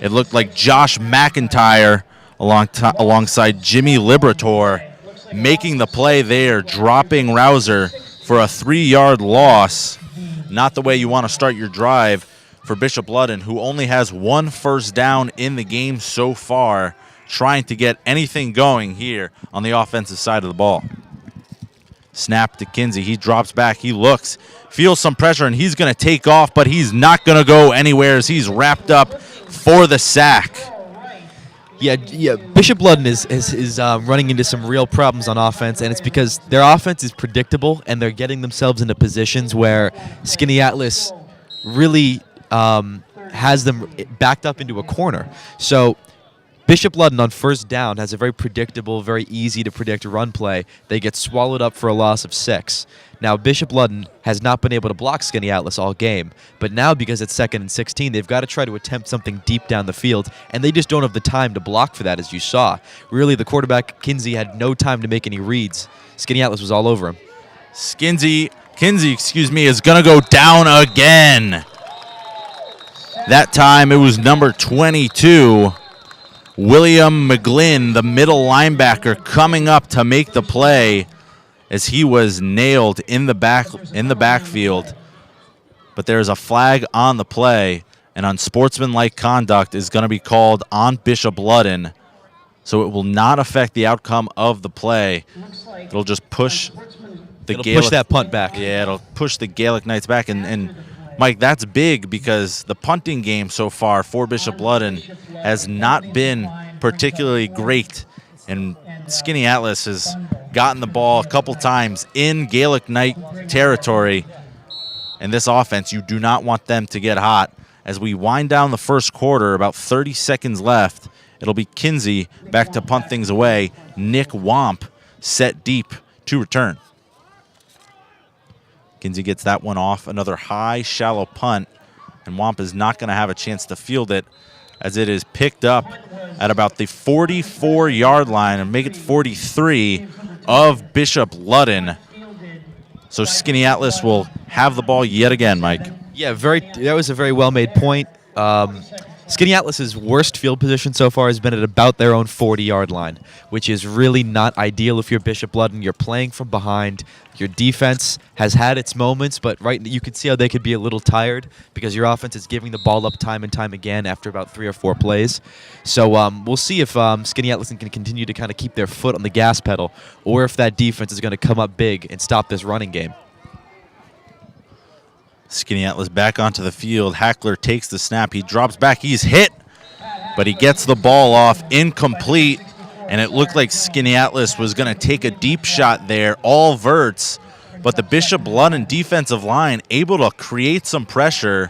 It looked like Josh McIntyre alongside Jimmy Liberator, making the play there, dropping Rouser for a 3-yard loss. Not the way you want to start your drive for Bishop Ludden, who only has 1 first down in the game so far, trying to get anything going here on the offensive side of the ball. Snap to Kinsey. He drops back. He looks, feels some pressure, and he's going to take off, but he's not going to go anywhere as he's wrapped up for the sack. Yeah. Bishop Ludden is running into some real problems on offense, and it's because their offense is predictable, and they're getting themselves into positions where Skaneateles really has them backed up into a corner. So Bishop Ludden on first down has a very predictable, very easy to predict run play. They get swallowed up for a loss of 6. Now, Bishop Ludden has not been able to block Skaneateles all game, but now because it's 2nd and 16, they've got to try to attempt something deep down the field, and they just don't have the time to block for that, as you saw. Really, the quarterback, Kinsey, had no time to make any reads. Skaneateles was all over him. Kinsey, is going to go down again. That time it was number 22, William McGlynn, the middle linebacker, coming up to make the play as he was nailed in the backfield. But there's a flag on the play, and unsportsmanlike conduct is going to be called on Bishop Ludden. So it will not affect the outcome of the play. It'll just push push that punt back. Yeah, it'll push the Gaelic Knights back. And Mike, that's big because the punting game so far for Bishop Ludden has not been particularly great. And Skaneateles has gotten the ball a couple times in Gaelic Knight territory. And this offense, you do not want them to get hot. As we wind down the first quarter, about 30 seconds left, it'll be Kinsey back to punt things away. Nick Womp set deep to return. Kinsey gets that one off. Another high, shallow punt. And Womp is not going to have a chance to field it as it is picked up at about the 44-yard line, and make it 43 of Bishop Ludden. So Skaneateles will have the ball yet again, Mike. Yeah, that was a very well-made point. Skaneateles' worst field position so far has been at about their own 40-yard line, which is really not ideal if you're Bishop Ludden. You're playing from behind. Your defense has had its moments, but you can see how they could be a little tired because your offense is giving the ball up time and time again after about 3 or 4 plays. So we'll see if Skaneateles can continue to kind of keep their foot on the gas pedal, or if that defense is going to come up big and stop this running game. Skaneateles back onto the field. Hackler takes the snap. He drops back. He's hit, but he gets the ball off incomplete. And it looked like Skaneateles was going to take a deep shot there, all verts. But the Bishop Ludden defensive line able to create some pressure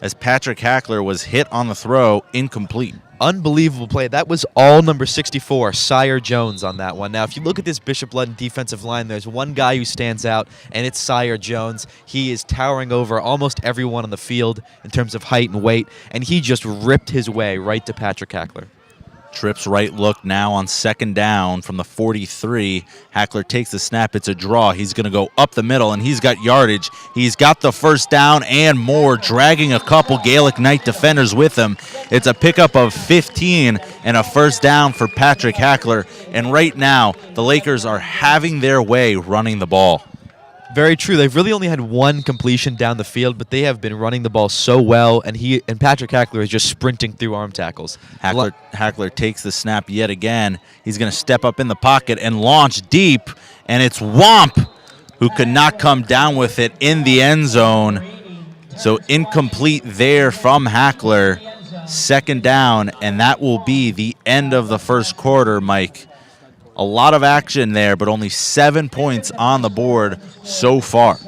as Patrick Hackler was hit on the throw, incomplete. Unbelievable play. That was all number 64, Sire Jones, on that one. Now, if you look at this Bishop Ludden defensive line, there's one guy who stands out, and it's Sire Jones. He is towering over almost everyone on the field in terms of height and weight, and he just ripped his way right to Patrick Hackler. Trips right look now on 2nd down from the 43. Hackler takes the snap. It's a draw. He's going to go up the middle, and he's got yardage. He's got the first down and more, dragging a couple Gaelic Knight defenders with him. It's a pickup of 15 and a first down for Patrick Hackler. And right now, the Lakers are having their way running the ball. Very true. They've really only had 1 completion down the field, but they have been running the ball so well, and Patrick Hackler is just sprinting through arm tackles. Hackler takes the snap yet again. He's going to step up in the pocket and launch deep, and it's Womp who could not come down with it in the end zone. So incomplete there from Hackler. 2nd down, and that will be the end of the first quarter, Mike. A lot of action there, but only 7 points on the board so far.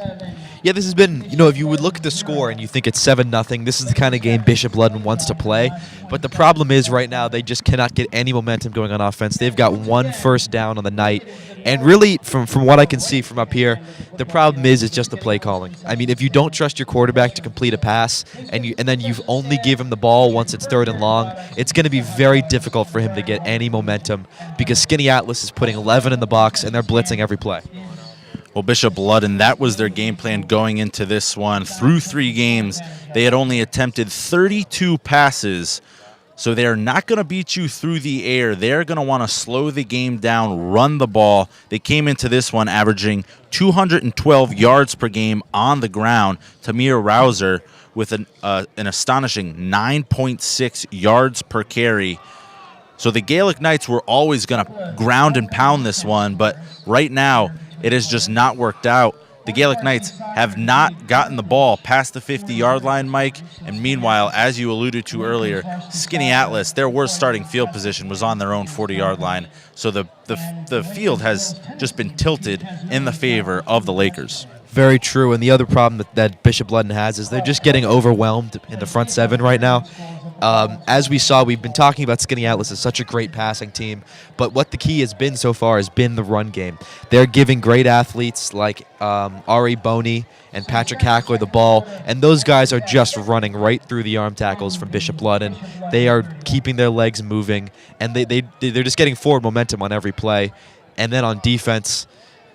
Yeah, this has been, if you would look at the score and you think it's 7-0, this is the kind of game Bishop Ludden wants to play. But the problem is right now they just cannot get any momentum going on offense. They've got 1 first down on the night. And really, from what I can see from up here, the problem is just the play calling. I mean, if you don't trust your quarterback to complete a pass and then you only give him the ball once it's 3rd and long, it's going to be very difficult for him to get any momentum because Skaneateles is putting 11 in the box and they're blitzing every play. Well, Bishop Ludden, that was their game plan going into this one. Through 3 games, they had only attempted 32 passes. So they're not going to beat you through the air. They're going to want to slow the game down, run the ball. They came into this one averaging 212 yards per game on the ground. Tamir Rouser with an astonishing 9.6 yards per carry. So the Gaelic Knights were always going to ground and pound this one, but right now it has just not worked out. The Gaelic Knights have not gotten the ball past the 50-yard line, Mike. And meanwhile, as you alluded to earlier, Skaneateles, their worst starting field position was on their own 40-yard line. So the field has just been tilted in the favor of the Lakers. Very true. And the other problem that Bishop Ludden has is they're just getting overwhelmed in the front seven right now. As we saw, we've been talking about Skaneateles as such a great passing team, but what the key has been so far has been the run game. They're giving great athletes like Ari Boney and Patrick Hackler the ball, and those guys are just running right through the arm tackles from Bishop Ludden. They are keeping their legs moving, and they're just getting forward momentum on every play. And then on defense,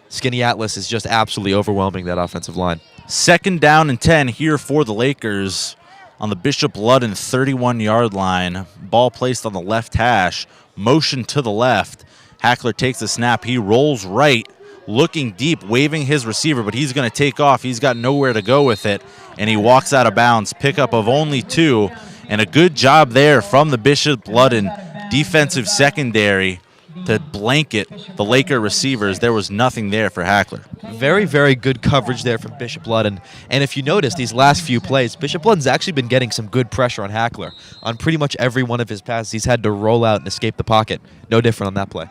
Skaneateles is just absolutely overwhelming that offensive line. 2nd down and 10 here for the Lakers on the Bishop Ludden 31-yard line. Ball placed on the left hash. Motion to the left. Hackler takes the snap. He rolls right, looking deep, waving his receiver, but he's going to take off. He's got nowhere to go with it, and he walks out of bounds. Pickup of only 2, and a good job there from the Bishop Ludden defensive secondary to blanket the Laker receivers. There was nothing there for Hackler. Very, very good coverage there from Bishop Ludden. And if you notice, these last few plays, Bishop Ludden's actually been getting some good pressure on Hackler. On pretty much every one of his passes, he's had to roll out and escape the pocket. No different on that play.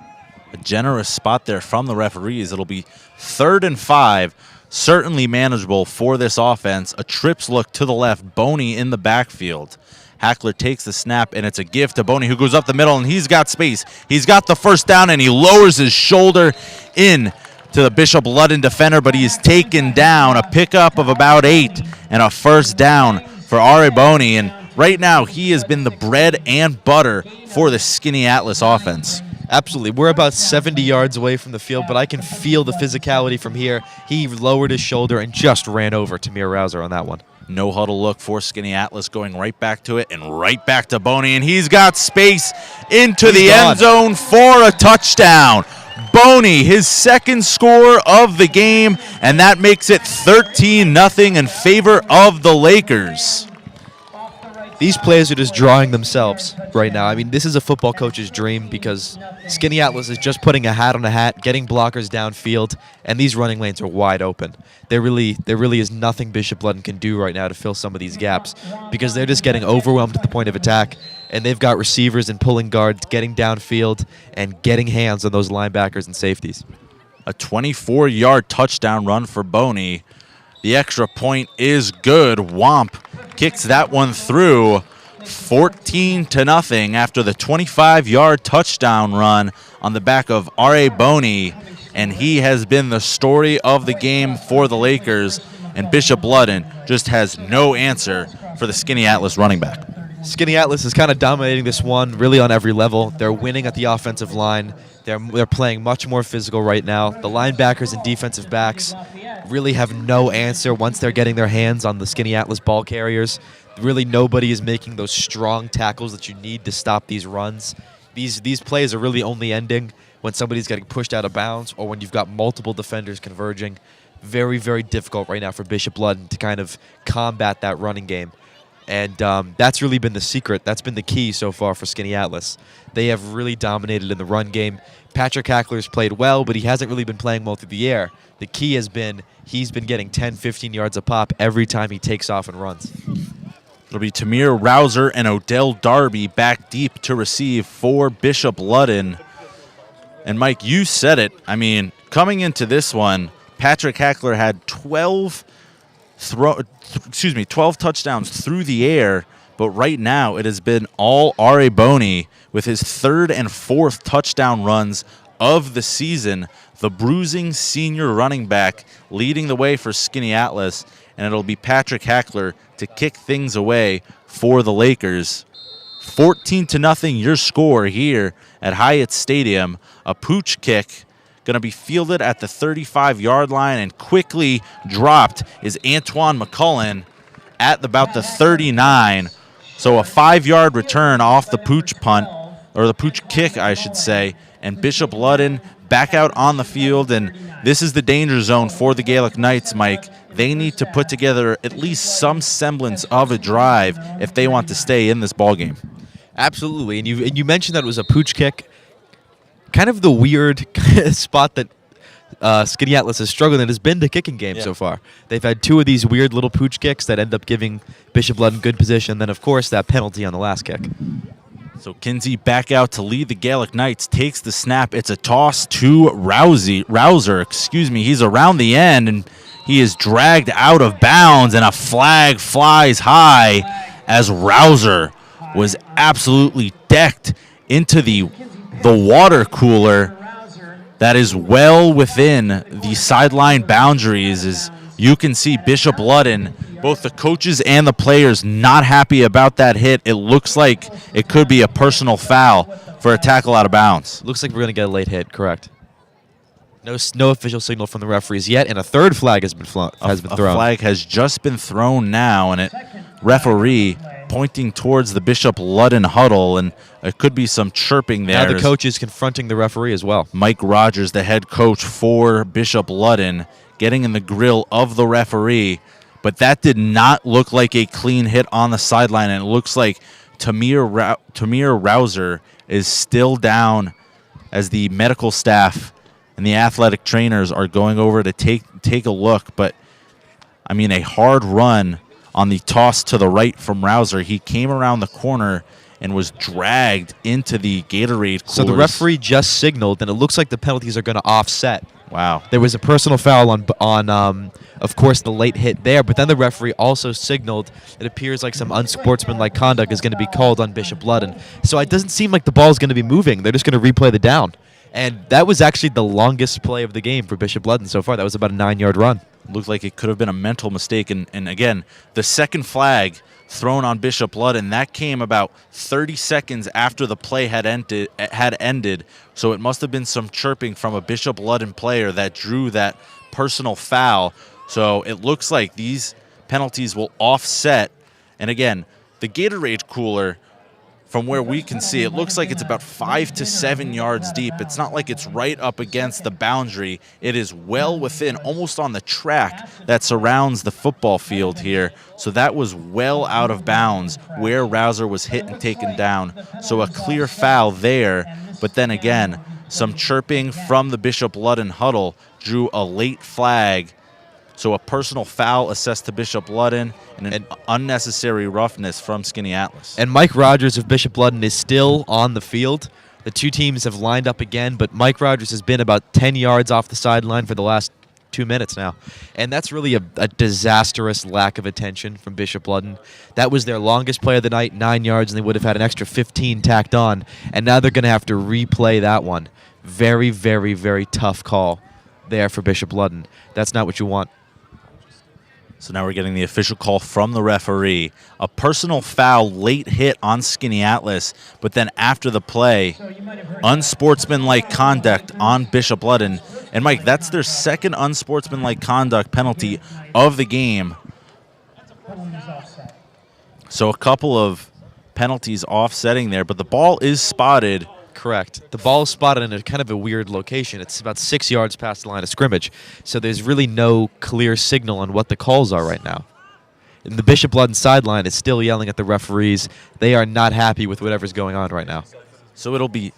A generous spot there from the referees. It'll be 3rd and 5. Certainly manageable for this offense. A trips look to the left. Boney in the backfield. Hackler takes the snap, and it's a give to Boney, who goes up the middle, and he's got space. He's got the 1st down, and he lowers his shoulder in to the Bishop Ludden defender, but he's taken down. A pickup of about 8 and a 1st down for Ari Boney. And right now, he has been the bread and butter for the Skaneateles offense. Absolutely. We're about 70 yards away from the field, but I can feel the physicality from here. He lowered his shoulder and just ran over Tamir Rouser on that one. No huddle look for Skaneateles, going right back to it and right back to Boney, and he's got space into the end zone for a touchdown. Boney, his 2nd score of the game, and that makes it 13-0 in favor of the Lakers. These players are just drawing themselves right now. I mean, this is a football coach's dream because Skaneateles is just putting a hat on a hat, getting blockers downfield, and these running lanes are wide open. There really is nothing Bishop Ludden can do right now to fill some of these gaps because they're just getting overwhelmed at the point of attack, and they've got receivers and pulling guards getting downfield and getting hands on those linebackers and safeties. A 24-yard touchdown run for Boney. The extra point is good. Womp kicks that one through. 14-0 after the 25-yard touchdown run on the back of R.A. Boney. And he has been the story of the game for the Lakers. And Bishop Ludden just has no answer for the Skaneateles running back. Skaneateles is kind of dominating this one really on every level. They're winning at the offensive line. They're playing much more physical right now. The linebackers and defensive backs really have no answer once they're getting their hands on the Skaneateles ball carriers. Really nobody is making those strong tackles that you need to stop these runs. These plays are really only ending when somebody's getting pushed out of bounds or when you've got multiple defenders converging. Very, very difficult right now for Bishop Ludden to kind of combat that running game. And that's really been the secret. That's been the key so far for Skaneateles. They have really dominated in the run game. Patrick Hackler's played well, but he hasn't really been playing well through the air. The key has been he's been getting 10, 15 yards a pop every time he takes off and runs. It'll be Tamir Rouser and Odell Darby back deep to receive for Bishop Ludden. And Mike, you said it. I mean, coming into this one, Patrick Hackler had 12 touchdowns through the air, but right now it has been all R.A. Boney with his 3rd and 4th touchdown runs of the season. The bruising senior running back leading the way for Skaneateles, and it'll be Patrick Hackler to kick things away for the Lakers. 14-0 your score here at Hyatt Stadium. A pooch kick going to be fielded at the 35-yard line, and quickly dropped is Antoine McCullen at about the 39. So a 5-yard return off the pooch punt, or the pooch kick, I should say, and Bishop Ludden back out on the field, and this is the danger zone for the Gaelic Knights, Mike. They need to put together at least some semblance of a drive if they want to stay in this ballgame. Absolutely, and you mentioned that it was a pooch kick. Kind of the weird spot that Skaneateles has struggled in has been the kicking game so far. They've had 2 of these weird little pooch kicks that end up giving Bishop Ludden good position. Then, of course, that penalty on the last kick. So Kinsey back out to lead the Gaelic Knights, takes the snap. It's a toss to Rouser. He's around the end, and he is dragged out of bounds, and a flag flies high as Rouser was absolutely decked into the water cooler that is well within the sideline boundaries. As you can see, Bishop Ludden, both the coaches and the players, not happy about that hit. It looks like it could be a personal foul for a tackle out of bounds. Looks like we're going to get a late hit, correct. No official signal from the referees yet, and a third flag has been thrown. A flag has just been thrown now, and referee pointing towards the Bishop Ludden huddle, and it could be some chirping there. Now the coach is confronting the referee as well. Mike Rogers, the head coach for Bishop Ludden, getting in the grill of the referee, but that did not look like a clean hit on the sideline, and it looks like Tamir Rouser is still down as the medical staff and the athletic trainers are going over to take a look. But, I mean, a hard run on the toss to the right from Rouser. He came around the corner and was dragged into the Gatorade coolers. So the referee just signaled, and it looks like the penalties are going to offset. Wow. There was a personal foul on of course, the late hit there, but then the referee also signaled it appears like some unsportsmanlike conduct is going to be called on Bishop Ludden. So it doesn't seem like the ball is going to be moving. They're just going to replay the down. And that was actually the longest play of the game for Bishop Ludden so far. That was about a 9-yard run. Looked like it could have been a mental mistake. And again, the second flag thrown on Bishop Ludden, that came about 30 seconds after the play had ended. So it must have been some chirping from a Bishop Ludden player that drew that personal foul. So it looks like these penalties will offset. And again, the Gatorade cooler, from where we can see, it looks like it's about 5 to 7 yards deep. It's not like it's right up against the boundary. It is well within, almost on the track that surrounds the football field here. So that was well out of bounds where Rouser was hit and taken down. So a clear foul there. But then again, some chirping from the Bishop Ludden huddle drew a late flag. So a personal foul assessed to Bishop Ludden and an unnecessary roughness from Skaneateles. And Mike Rogers of Bishop Ludden is still on the field. The two teams have lined up again, but Mike Rogers has been about 10 yards off the sideline for the last 2 minutes now. And that's really a disastrous lack of attention from Bishop Ludden. That was their longest play of the night, 9 yards, and they would have had an extra 15 tacked on. And now they're going to have to replay that one. Very, very, very tough call there for Bishop Ludden. That's not what you want. So now we're getting the official call from the referee. A personal foul, late hit on Skaneateles, but then after the play, unsportsmanlike conduct on Bishop Ludden. And Mike, that's their second unsportsmanlike conduct penalty of the game. So a couple of penalties offsetting there, but the ball is spotted. Correct. The ball is spotted in a kind of a weird location. It's about 6 yards past the line of scrimmage. So there's really no clear signal on what the calls are right now. And the Bishop Ludden sideline is still yelling at the referees. They are not happy with whatever's going on right now. So it'll be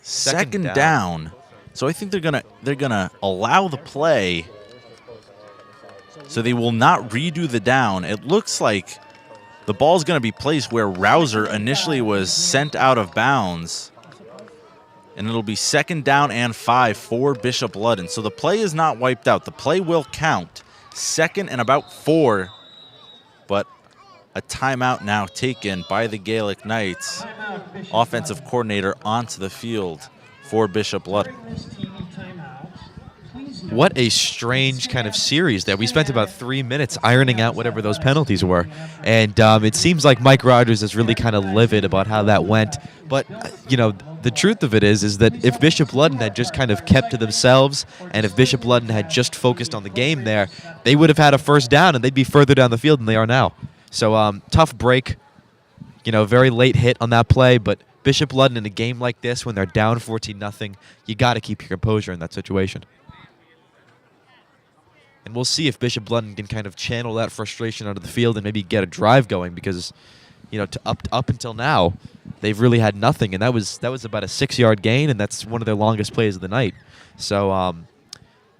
second down. So I think they're gonna allow the play. So they will not redo the down. It looks like the ball's gonna be placed where Rouser initially was sent out of bounds. And it'll be 2nd down and 5 for Bishop Ludden. So the play is not wiped out. The play will count. 2nd and about 4. But a timeout now taken by the Gaelic Knights. Offensive coordinator onto the field for Bishop Ludden. What a strange kind of series there. We spent about 3 minutes ironing out whatever those penalties were. And it seems like Mike Rogers is really kind of livid about how that went. But, you know, the truth of it is that if Bishop Ludden had just kind of kept to themselves and if Bishop Ludden had just focused on the game there, they would have had a 1st down and they'd be further down the field than they are now. So tough break very late hit on that play, but Bishop Ludden in a game like this, when they're down 14-0, you got to keep your composure in that situation. And we'll see if Bishop Ludden can kind of channel that frustration onto the field and maybe get a drive going, because up until now, they've really had nothing, and that was about a 6-yard gain, and that's one of their longest plays of the night. So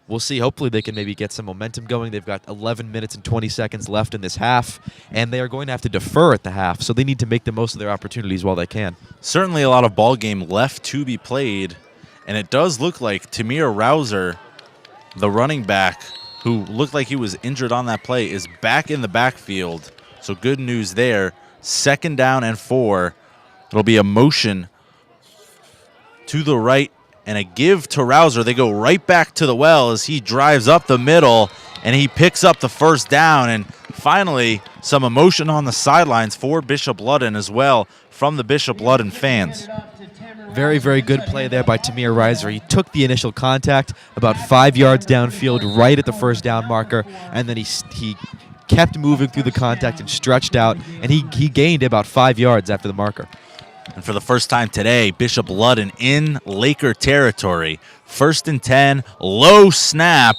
we'll see. Hopefully they can maybe get some momentum going. They've got 11 minutes and 20 seconds left in this half, and they are going to have to defer at the half, so they need to make the most of their opportunities while they can. Certainly a lot of ball game left to be played, and it does look like Tamir Rouser, the running back, who looked like he was injured on that play, is back in the backfield. So good news there. 2nd down and 4. It'll be a motion to the right and a give to Rouser. They go right back to the well as he drives up the middle, and he picks up the 1st down. And finally, some emotion on the sidelines for Bishop Ludden as well from the Bishop Ludden fans. Very, very good play there by Tamir Rouser. He took the initial contact about 5 yards downfield right at the 1st down marker, and then he kept moving through the contact and stretched out, and he gained about 5 yards after the marker. And for the first time today, Bishop Ludden in Laker territory. 1st and 10, low snap,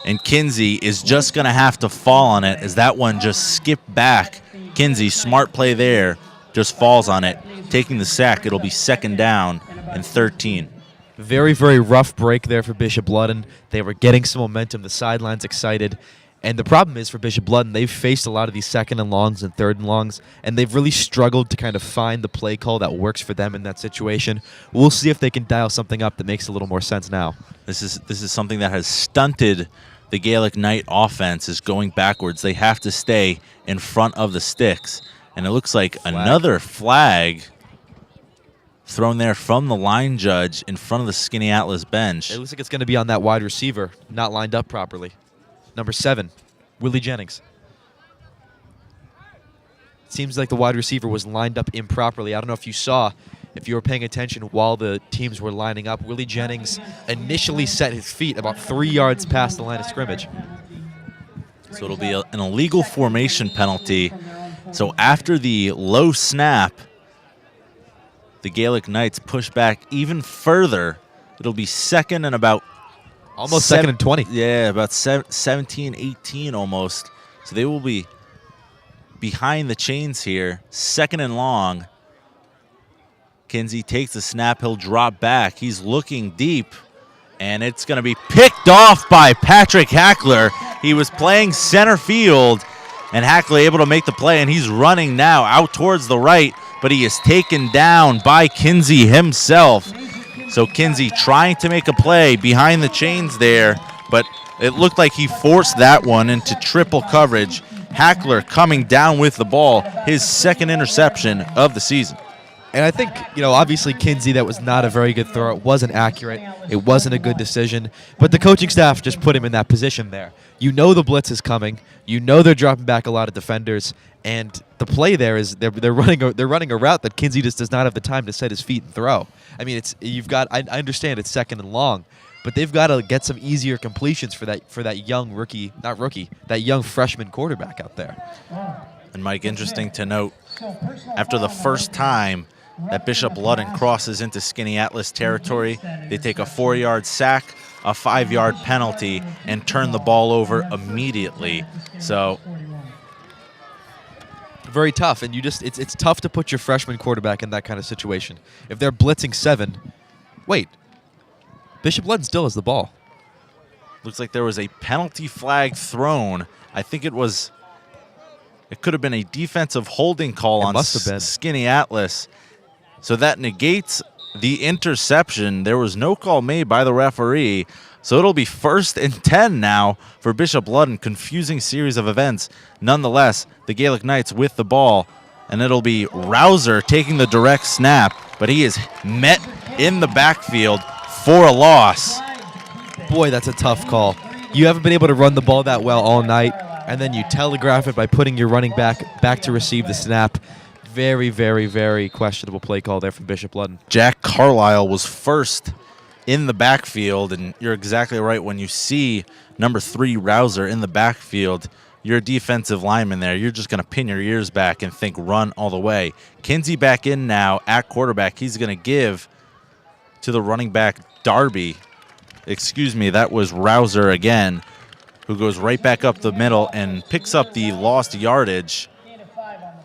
and Kinsey is just going to have to fall on it as that one just skipped back. Kinsey, smart play there, just falls on it, taking the sack. It'll be 2nd down and 13. Very, very rough break there for Bishop Ludden. They were getting some momentum, the sidelines excited. And the problem is for Bishop Ludden, they've faced a lot of these 2nd and longs and 3rd and longs, and they've really struggled to kind of find the play call that works for them in that situation. We'll see if they can dial something up that makes a little more sense now. This is something that has stunted the Gaelic Knight offense, is going backwards. They have to stay in front of the sticks. And it looks like another flag thrown there from the line judge in front of the Skaneateles bench. It looks like it's going to be on that wide receiver, not lined up properly. Number 7, Willie Jennings. It seems like the wide receiver was lined up improperly. I don't know if you were paying attention while the teams were lining up. Willie Jennings initially set his feet about 3 yards past the line of scrimmage. So it'll be an illegal formation penalty. So after the low snap, the Gaelic Knights push back even further. It'll be 2nd and about almost 2nd and 20. Yeah, about 17, 18 almost. So they will be behind the chains here. 2nd and long. Kinsey takes the snap. He'll drop back. He's looking deep. And it's going to be picked off by Patrick Hackler. He was playing center field. And Hackler able to make the play. And he's running now out towards the right. But he is taken down by Kinsey himself. So Kinsey trying to make a play behind the chains there, but it looked like he forced that one into triple coverage. Hackler coming down with the ball, his 2nd interception of the season. And I think, obviously Kinsey, that was not a very good throw. It wasn't accurate. It wasn't a good decision. But the coaching staff just put him in that position there. You know the blitz is coming. You know they're dropping back a lot of defenders. And the play there is they're running a route that Kinsey just does not have the time to set his feet and throw. I mean, I understand it's 2nd and long, but they've got to get some easier completions for that young that young freshman quarterback out there. And Mike, interesting to note, after the first time that Bishop Ludden crosses into Skaneateles territory, they take a 4-yard sack, a 5-yard penalty, and turn the ball over immediately. So very tough, and it's tough to put your freshman quarterback in that kind of situation. If they're blitzing 7, wait, Bishop Ludden still has the ball. Looks like there was a penalty flag thrown. I think it could have been a defensive holding call on Skaneateles. So that negates the interception. There was no call made by the referee. So it'll be 1st and 10 now for Bishop Ludden. Confusing series of events. Nonetheless, the Gaelic Knights with the ball. And it'll be Rouser taking the direct snap. But he is met in the backfield for a loss. Boy, that's a tough call. You haven't been able to run the ball that well all night. And then you telegraph it by putting your running back to receive the snap. Very, very, very questionable play call there from Bishop Ludden. Jack Carlisle was first in the backfield, and you're exactly right. When you see number 3 Rouser in the backfield, you're a defensive lineman there. You're just going to pin your ears back and think run all the way. Kinsey back in now at quarterback. He's going to give to the running back, Darby. Excuse me, that was Rouser again, who goes right back up the middle and picks up the lost yardage.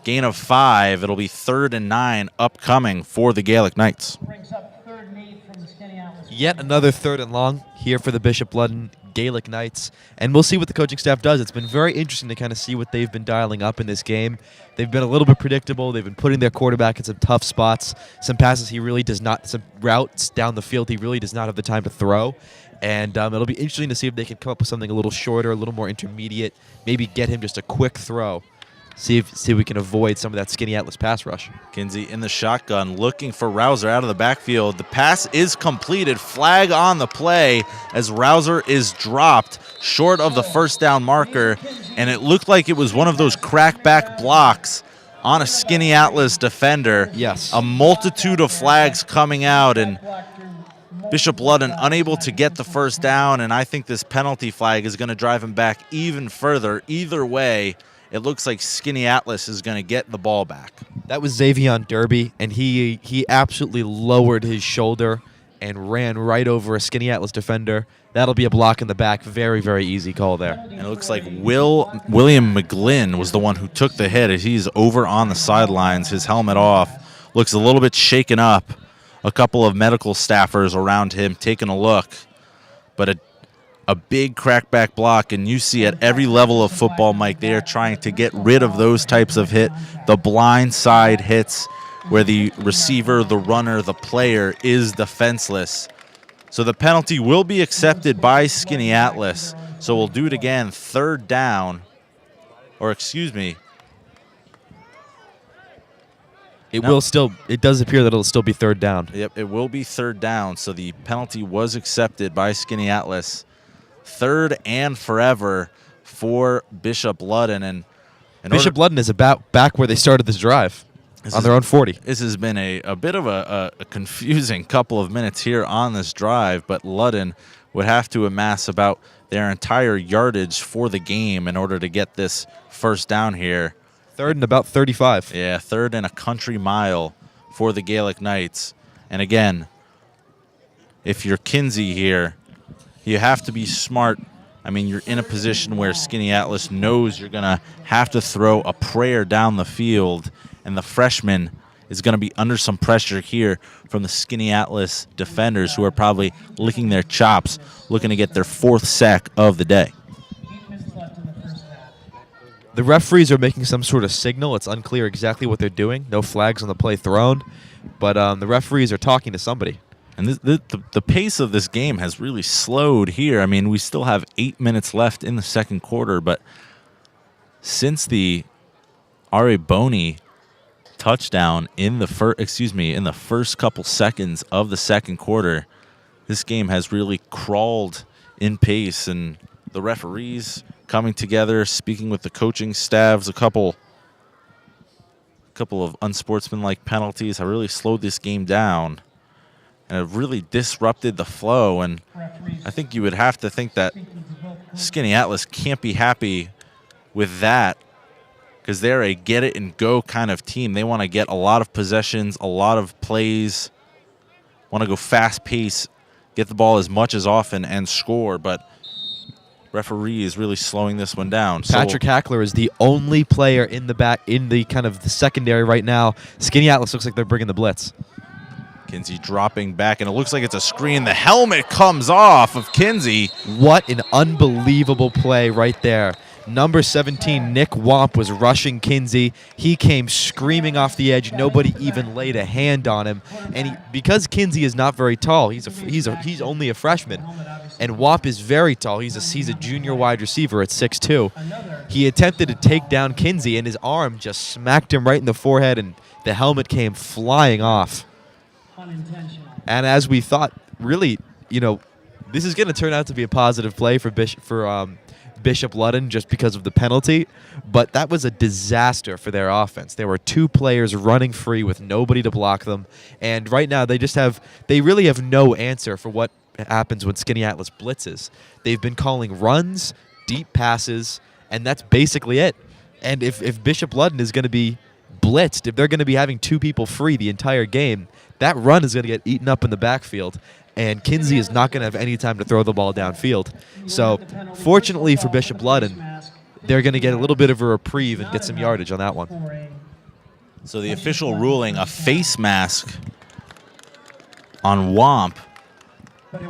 Gain of 5. It'll be 3rd and 9 upcoming for the Gaelic Knights. Yet another 3rd and long here for the Bishop Ludden Gaelic Knights, and we'll see what the coaching staff does. It's been very interesting to kind of see what they've been dialing up in this game. They've been a little bit predictable. They've been putting their quarterback in some tough spots. Some passes he really does not, some routes down the field he really does not have the time to throw. And it'll be interesting to see if they can come up with something a little shorter, a little more intermediate, maybe get him just a quick throw. See if we can avoid some of that Skaneateles pass rush. Kinsey in the shotgun, looking for Rouser out of the backfield. The pass is completed. Flag on the play as Rouser is dropped short of the first down marker, and it looked like it was one of those crackback blocks on a Skaneateles defender. Yes. A multitude of flags coming out, and Bishop Ludden unable to get the first down, and I think this penalty flag is going to drive him back even further. Either way, it looks like Skaneateles is going to get the ball back. That was Xavion Derby, and he absolutely lowered his shoulder and ran right over a Skaneateles defender. That'll be a block in the back. Very, very easy call there. And it looks like William McGlynn was the one who took the hit as he's over on the sidelines, his helmet off. Looks a little bit shaken up. A couple of medical staffers around him taking a look. But a big crackback block, and you see at every level of football, Mike, they are trying to get rid of those types of hit, the blind side hits where the receiver, the runner, the player is defenseless. So the penalty will be accepted by Skaneateles. So we'll do it again, 3rd down, or excuse me. It does appear that it'll still be 3rd down. Yep, it will be 3rd down. So the penalty was accepted by Skaneateles. 3rd and forever for Bishop Ludden. And Bishop Ludden is about back where they started this drive, on their own 40. This has been a bit of a confusing couple of minutes here on this drive, but Ludden would have to amass about their entire yardage for the game in order to get this first down here. 3rd and about 35. Yeah, 3rd and a country mile for the Gaelic Knights. And again, if you're Kinsey here, you have to be smart. I mean, you're in a position where Skaneateles knows you're going to have to throw a prayer down the field, and the freshman is going to be under some pressure here from the Skaneateles defenders, who are probably licking their chops, looking to get their 4th sack of the day. The referees are making some sort of signal. It's unclear exactly what they're doing. No flags on the play thrown, but the referees are talking to somebody. And the pace of this game has really slowed here. I mean, we still have 8 minutes left in the second quarter, but since the R.A. Boney touchdown in the first couple seconds of the second quarter, this game has really crawled in pace, and the referees coming together, speaking with the coaching staffs, a couple of unsportsmanlike penalties have really slowed this game down and have really disrupted the flow. And I think you would have to think that Skaneateles can't be happy with that, because they're a get-it-and-go kind of team. They want to get a lot of possessions, a lot of plays, want to go fast-paced, get the ball as much as often, and score. But referee is really slowing this one down. Patrick Hackler is the only player in the back, in the kind of the secondary right now. Skaneateles looks like they're bringing the blitz. Kinsey dropping back, and it looks like it's a screen. The helmet comes off of Kinsey. What an unbelievable play right there. Number 17, Nick Womp, was rushing Kinsey. He came screaming off the edge. Nobody even laid a hand on him. And because Kinsey is not very tall, he's only a freshman, and Womp is very tall. He's a junior wide receiver at 6'2". He attempted to take down Kinsey, and his arm just smacked him right in the forehead, and the helmet came flying off. And as we thought, really, this is going to turn out to be a positive play for Bishop Ludden just because of the penalty, but that was a disaster for their offense. There were 2 players running free with nobody to block them, and right now they really have no answer for what happens when Skaneateles blitzes. They've been calling runs, deep passes, and that's basically it. And if Bishop Ludden is going to be blitzed, if they're going to be having 2 people free the entire game, that run is going to get eaten up in the backfield, and Kinsey is not going to have any time to throw the ball downfield. So fortunately for Bishop Ludden, they're going to get a little bit of a reprieve and get some yardage on that one. So the official ruling, a face mask on Womp.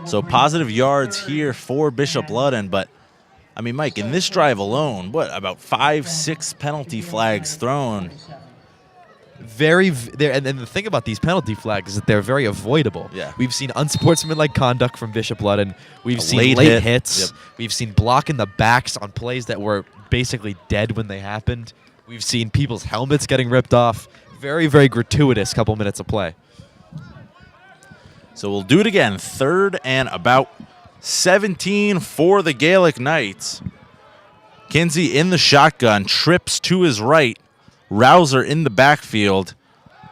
So positive yards here for Bishop Ludden, but I mean, Mike, in this drive alone, what, about 5-6 penalty flags thrown? And the thing about these penalty flags is that they're very avoidable. Yeah. We've seen unsportsmanlike conduct from Bishop Ludden. We've seen late late hit. hits. Yep. We've seen blocking the backs on plays that were basically dead when they happened. We've seen people's helmets getting ripped off. Very, very gratuitous couple minutes of play. So we'll do it again. 3rd and about 17 for the Gaelic Knights. Kinsey in the shotgun, trips to his right. Rouser in the backfield.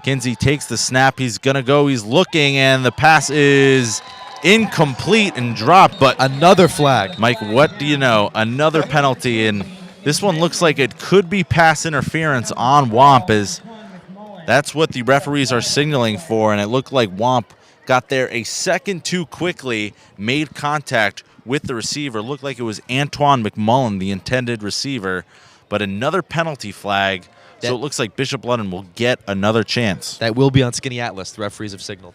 Kinsey takes the snap. He's going to go. He's looking, and the pass is incomplete and dropped. But another flag. Mike, what do you know? Another penalty, and this one looks like it could be pass interference on Womp, as that's what the referees are signaling for, and it looked like Womp got there a second too quickly, made contact with the receiver. Looked like it was Antoine McMullen, the intended receiver, but another penalty flag. So it looks like Bishop Ludden will get another chance. That will be on Skaneateles. The referees have signaled.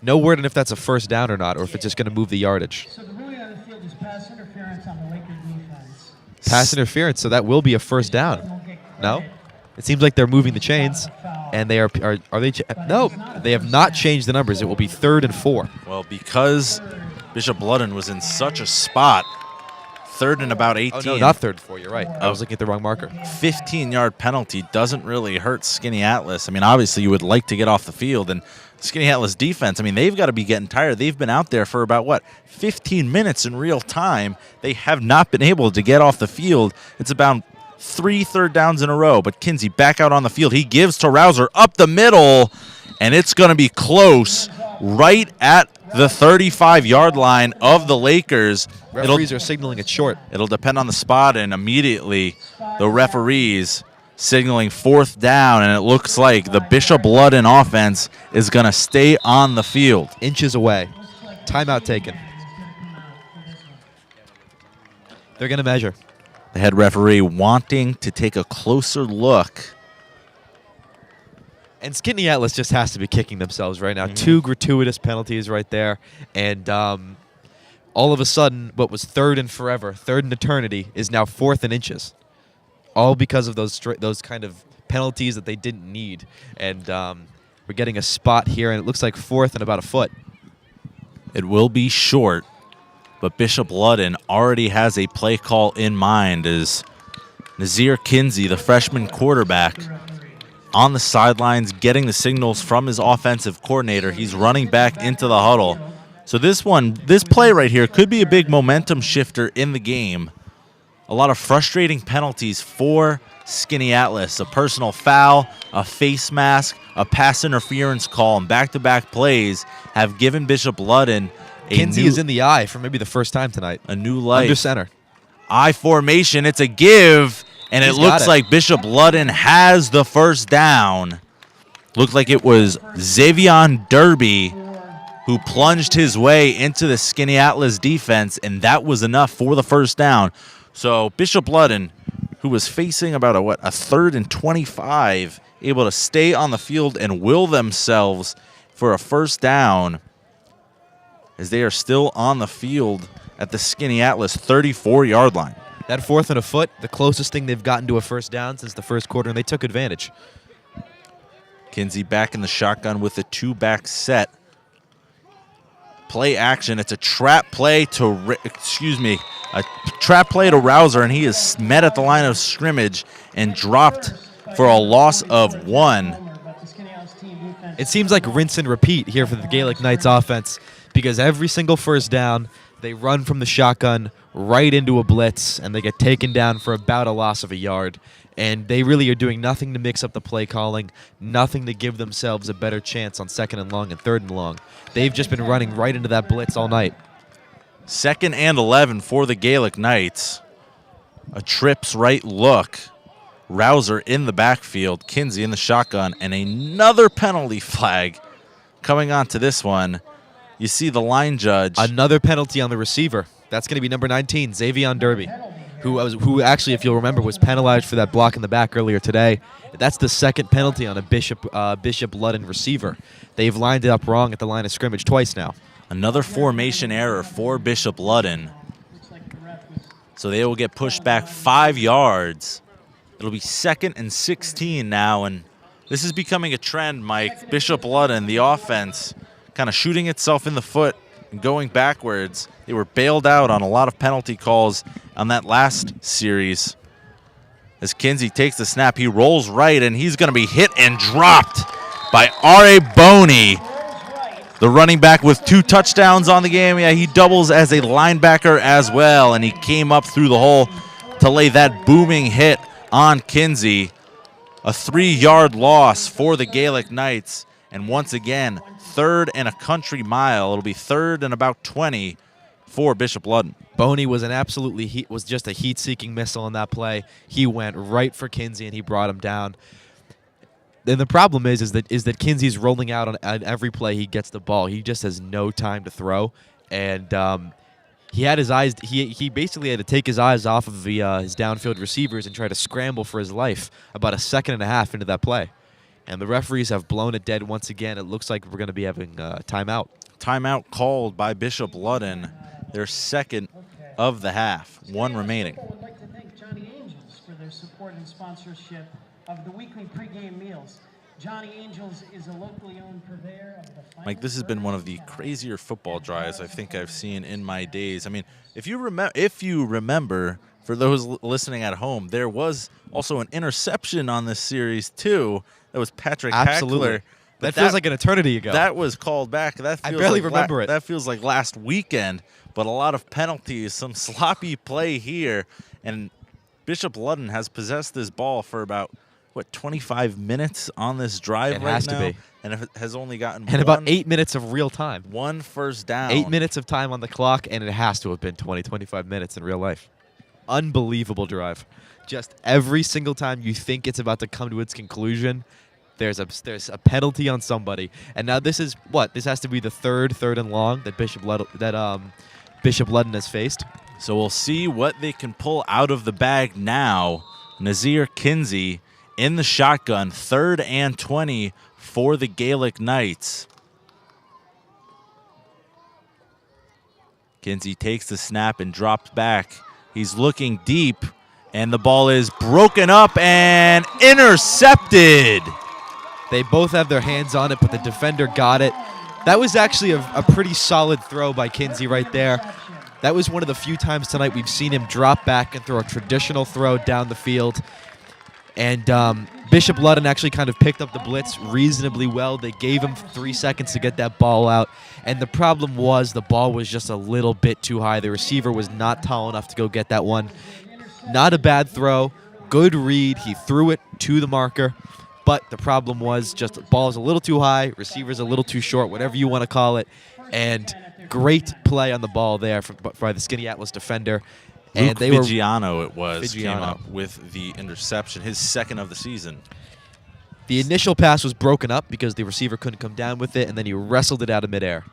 No word on if that's a first down or not, or if it's just going to move the yardage. So the ruling on the field is pass interference on the Lakers defense. Pass interference, so that will be a first down. No? It seems like they're moving the chains, and they are they? No, they have not changed the numbers. It will be 3rd and 4. Well, because Bishop Ludden was in such a spot, 3rd and about 18. Oh, no, not 3rd and 4. You're right. I was looking at the wrong marker. 15-yard penalty doesn't really hurt Skaneateles. I mean, obviously you would like to get off the field, and Skaneateles defense, I mean, they've got to be getting tired. They've been out there for about, 15 minutes in real time. They have not been able to get off the field. It's about 3 third downs in a row, but Kinsey back out on the field. He gives to Rouser up the middle, and it's going to be close right at the 35-yard line of the Lakers. Referees are signaling it short. It'll depend on the spot, and immediately the referees signaling 4th down, and it looks like the Bishop Ludden offense is going to stay on the field. Inches away. Timeout taken. They're going to measure. The head referee wanting to take a closer look. And Skaneateles just has to be kicking themselves right now. 2 gratuitous penalties right there. And all of a sudden, what was 3rd and forever, 3rd and eternity, is now 4th and inches. All because of those kind of penalties that they didn't need. And we're getting a spot here, and it looks like 4th and about a foot. It will be short, but Bishop Ludden already has a play call in mind as Nazir Kinsey, the freshman quarterback, on the sidelines getting the signals from his offensive coordinator. He's running back into the huddle. So this play right here could be a big momentum shifter in the game. A lot of frustrating penalties for Skaneateles. A personal foul, a face mask, a pass interference call, and back-to-back plays have given Bishop Ludden Kinsey is in the eye for maybe the first time tonight. A new life. Under center. I formation. It's a give, and it looks like Bishop Ludden has the first down. Looked like it was Xavion Derby who plunged his way into the Skaneateles defense, and that was enough for the first down. So Bishop Ludden, who was facing about a 3rd and 25, able to stay on the field and will themselves for a first down, as they are still on the field at the Skaneateles 34-yard line. That 4th and a foot, the closest thing they've gotten to a first down since the first quarter, and they took advantage. Kinsey back in the shotgun with a 2-back set. Play action. It's a trap play to, a trap play to Rouser, and he is met at the line of scrimmage and dropped for a loss of 1. It seems like rinse and repeat here for the Gaelic Knights offense, because every single first down, they run from the shotgun right into a blitz, and they get taken down for about a loss of a yard. And they really are doing nothing to mix up the play calling, nothing to give themselves a better chance on 2nd and long and 3rd and long. They've just been running right into that blitz all night. 2nd and 11 for the Gaelic Knights. A trips right look. Rouser in the backfield, Kinsey in the shotgun, and another penalty flag coming on to this one. You see the line judge. Another penalty on the receiver. That's going to be number 19, Xavion Derby, who actually, if you'll remember, was penalized for that block in the back earlier today. That's the 2nd penalty on a Bishop Ludden receiver. They've lined it up wrong at the line of scrimmage twice now. Another formation error for Bishop Ludden. So they will get pushed back 5 yards. It'll be 2nd and 16 now, and this is becoming a trend, Mike. Bishop Ludden, the offense, kind of shooting itself in the foot and going backwards. They were bailed out on a lot of penalty calls on that last series. As Kinsey takes the snap, he rolls right, and he's going to be hit and dropped by R.A. Boney, the running back with 2 touchdowns on the game. Yeah, he doubles as a linebacker as well, and he came up through the hole to lay that booming hit on Kinsey. A 3-yard loss for the Gaelic Knights. And once again, 3rd and a country mile. It'll be 3rd and about 20 for Bishop Ludden. Boney was was just a heat-seeking missile on that play. He went right for Kinsey and he brought him down. And the problem is that Kinsey's rolling out on every play he gets the ball. He just has no time to throw, and he had his eyes. He basically had to take his eyes off of his downfield receivers and try to scramble for his life about a 1.5 seconds into that play. And the referees have blown it dead once again. It looks like we're going to be having timeout. Timeout called by Bishop Ludden. Their 2nd of the half. 1 remaining. I would like to thank Johnny Angels for their support and sponsorship of the weekly pregame meals. Johnny Angels is a locally owned purveyor of the finest. Mike, this has been one of the crazier football drives I think I've seen in my days. I mean, if you remember, for those listening at home, there was also an interception on this series too. That was Patrick Hackler. That feels like an eternity ago. That was called back. That feels I barely remember it. That feels like last weekend, but a lot of penalties, some sloppy play here, and Bishop Ludden has possessed this ball for about 25 minutes on this drive it right has now, to be. And it has only gotten about 8 minutes of real time. 1 first down. 8 minutes of time on the clock, and it has to have been 25 minutes in real life. Unbelievable drive. Just every single time you think it's about to come to its conclusion, there's a penalty on somebody. And now this is what? This has to be the third and long that Bishop Ludden has faced. So we'll see what they can pull out of the bag now. Nazir Kinsey in the shotgun, 3rd and 20 for the Gaelic Knights. Kinsey takes the snap and drops back. He's looking deep, and the ball is broken up and intercepted. They both have their hands on it, but the defender got it. That was actually a pretty solid throw by Kinsey right there. That was one of the few times tonight we've seen him drop back and throw a traditional throw down the field. And Bishop Ludden actually kind of picked up the blitz reasonably well. They gave him 3 seconds to get that ball out. And the problem was the ball was just a little bit too high. The receiver was not tall enough to go get that one. Not a bad throw. Good read. He threw it to the marker. But the problem was just the ball is a little too high, receiver's a little too short, whatever you want to call it. And great play on the ball there by the Skaneateles defender. And Figiano came up with the interception, his 2nd of the season. The initial pass was broken up because the receiver couldn't come down with it, and then he wrestled it out of midair.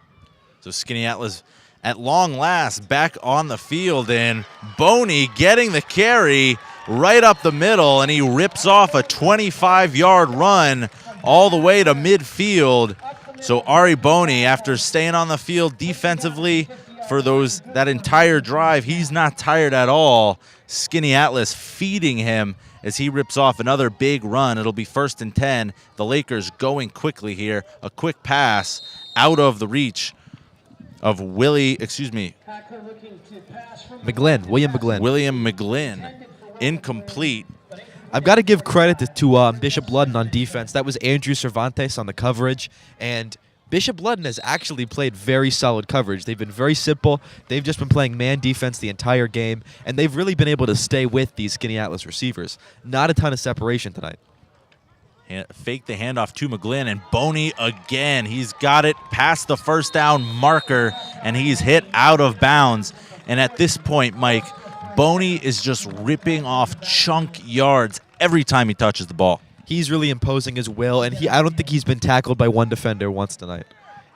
So Skaneateles, at long last, back on the field, and Boney getting the carry right up the middle, and he rips off a 25-yard run all the way to midfield. So Ari Boney, after staying on the field defensively for that entire drive, he's not tired at all. Skaneateles feeding him as he rips off another big run. It'll be 1st and 10. The Lakers going quickly here. A quick pass out of the reach of William McGlynn. Incomplete. I've got to give credit to Bishop Ludden on defense. That was Andrew Cervantes on the coverage, and Bishop Ludden has actually played very solid coverage. They've been very simple. They've just been playing man defense the entire game, and they've really been able to stay with these Skaneateles receivers. Not a ton of separation tonight. Fake the handoff to McGlynn, and Boney again. He's got it past the first down marker, and he's hit out of bounds. And at this point, Mike, Boney is just ripping off chunk yards every time he touches the ball. He's really imposing his will, and I don't think he's been tackled by one defender once tonight.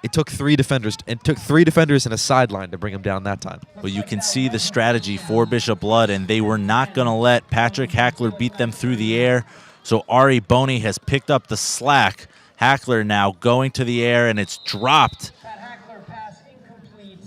It took three defenders and a sideline to bring him down that time. But you can see the strategy for Bishop Ludden. They were not going to let Patrick Hackler beat them through the air. So Ari Boney has picked up the slack. Hackler now going to the air, and it's dropped.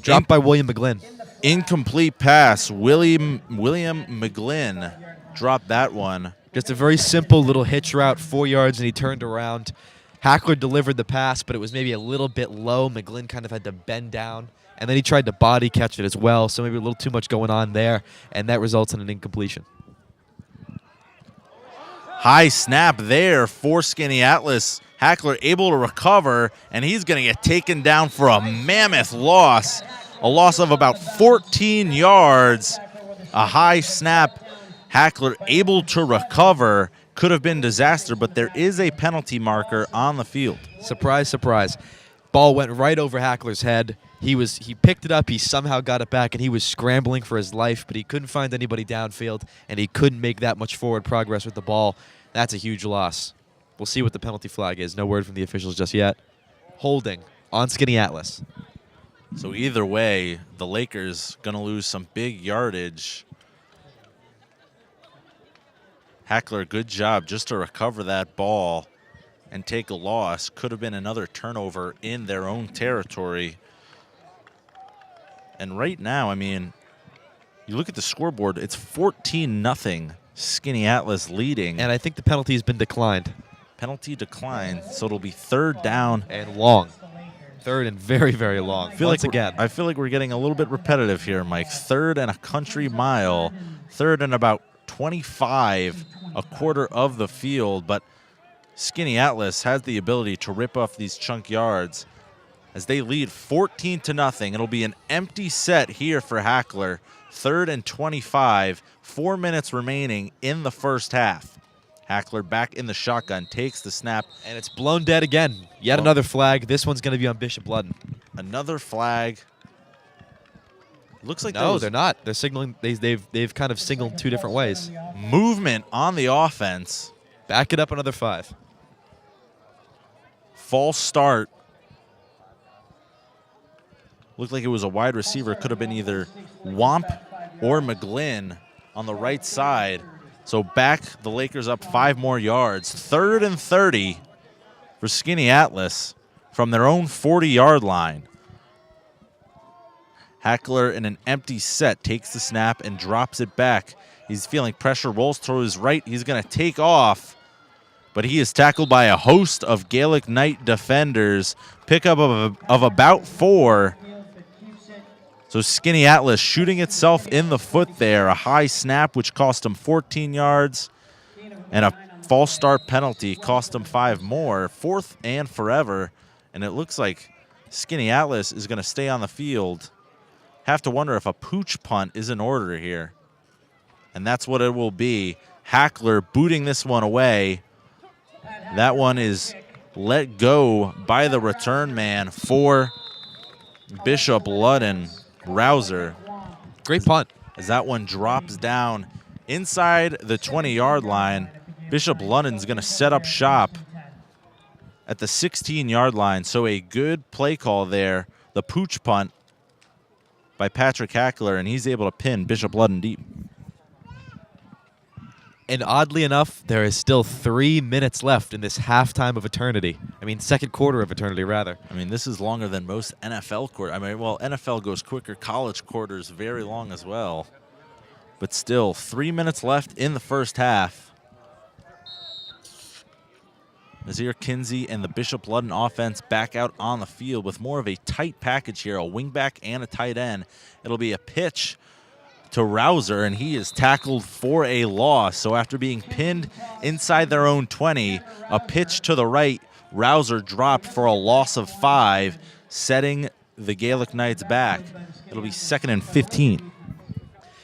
Dropped by William McGlynn. Incomplete pass. William McGlynn dropped that one. Just a very simple little hitch route, 4 yards, and he turned around. Hackler delivered the pass, but it was maybe a little bit low. McGlynn kind of had to bend down, and then he tried to body catch it as well, so maybe a little too much going on there, and that results in an incompletion. High snap there for Skaneateles. Hackler able to recover, and he's going to get taken down for a mammoth loss. A loss of about 14 yards. A high snap. Hackler able to recover. Could have been disaster, but there is a penalty marker on the field. Surprise, surprise. Ball went right over Hackler's head. He picked it up, he somehow got it back, and he was scrambling for his life, but he couldn't find anybody downfield, and he couldn't make that much forward progress with the ball. That's a huge loss. We'll see what the penalty flag is. No word from the officials just yet. Holding on Skaneateles. So either way, the Lakers going to lose some big yardage. Hackler, good job just to recover that ball and take a loss. Could have been another turnover in their own territory. And right now, I mean, you look at the scoreboard, it's 14-0, Skaneateles leading. And I think the penalty has been declined. Penalty declined, so it'll be third down. And long. Third and very, very long. I feel like we're getting a little bit repetitive here, Mike. Third and a country mile. Third and about 25, a quarter of the field. But Skaneateles has the ability to rip off these chunk yards as they lead 14-0. It'll be an empty set here for Hackler. Third and 25, 4 minutes remaining in the first half. Hackler back in the shotgun, takes the snap. And it's blown dead again. Yet another flag. This one's going to be on Bishop Ludden. Another flag. Looks like no, they're not. They're signaling. They've kind of signaled two different ways. Movement on the offense. Back it up another 5. False start. Looked like it was a wide receiver. Could have been either Womp or McGlynn on the right side. So back the Lakers up 5 more yards. 3rd and 30 for Skaneateles from their own 40-yard line. Hackler in an empty set takes the snap and drops it back. He's feeling pressure, rolls to his right. He's going to take off, but he is tackled by a host of Gaelic Knight defenders. Pickup of about 4. So Skaneateles shooting itself in the foot there. A high snap, which cost him 14 yards. And a false start penalty cost him 5 more. 4th and forever. And it looks like Skaneateles is going to stay on the field. Have to wonder if a pooch punt is in order here. And that's what it will be. Hackler booting this one away. That one is let go by the return man for Bishop Ludden. Rouser. Great punt. As that one drops down inside the 20-yard line, Bishop Ludden's going to set up shop at the 16-yard line. So a good play call there. The pooch punt by Patrick Hackler, and he's able to pin Bishop Ludden deep. And oddly enough, there is still 3 minutes left in this halftime of eternity. I mean, second quarter of eternity, rather. I mean, this is longer than most NFL quarters. I mean, well, NFL goes quicker. College quarters very long as well. But still, 3 minutes left in the first half. Nazir Kinsey and the Bishop Ludden offense back out on the field with more of a tight package here, a wingback and a tight end. It'll be a pitch to Rouser, and he is tackled for a loss. So after being pinned inside their own 20, a pitch to the right, Rouser dropped for a loss of 5, setting the Gaelic Knights back. It'll be 2nd and 15.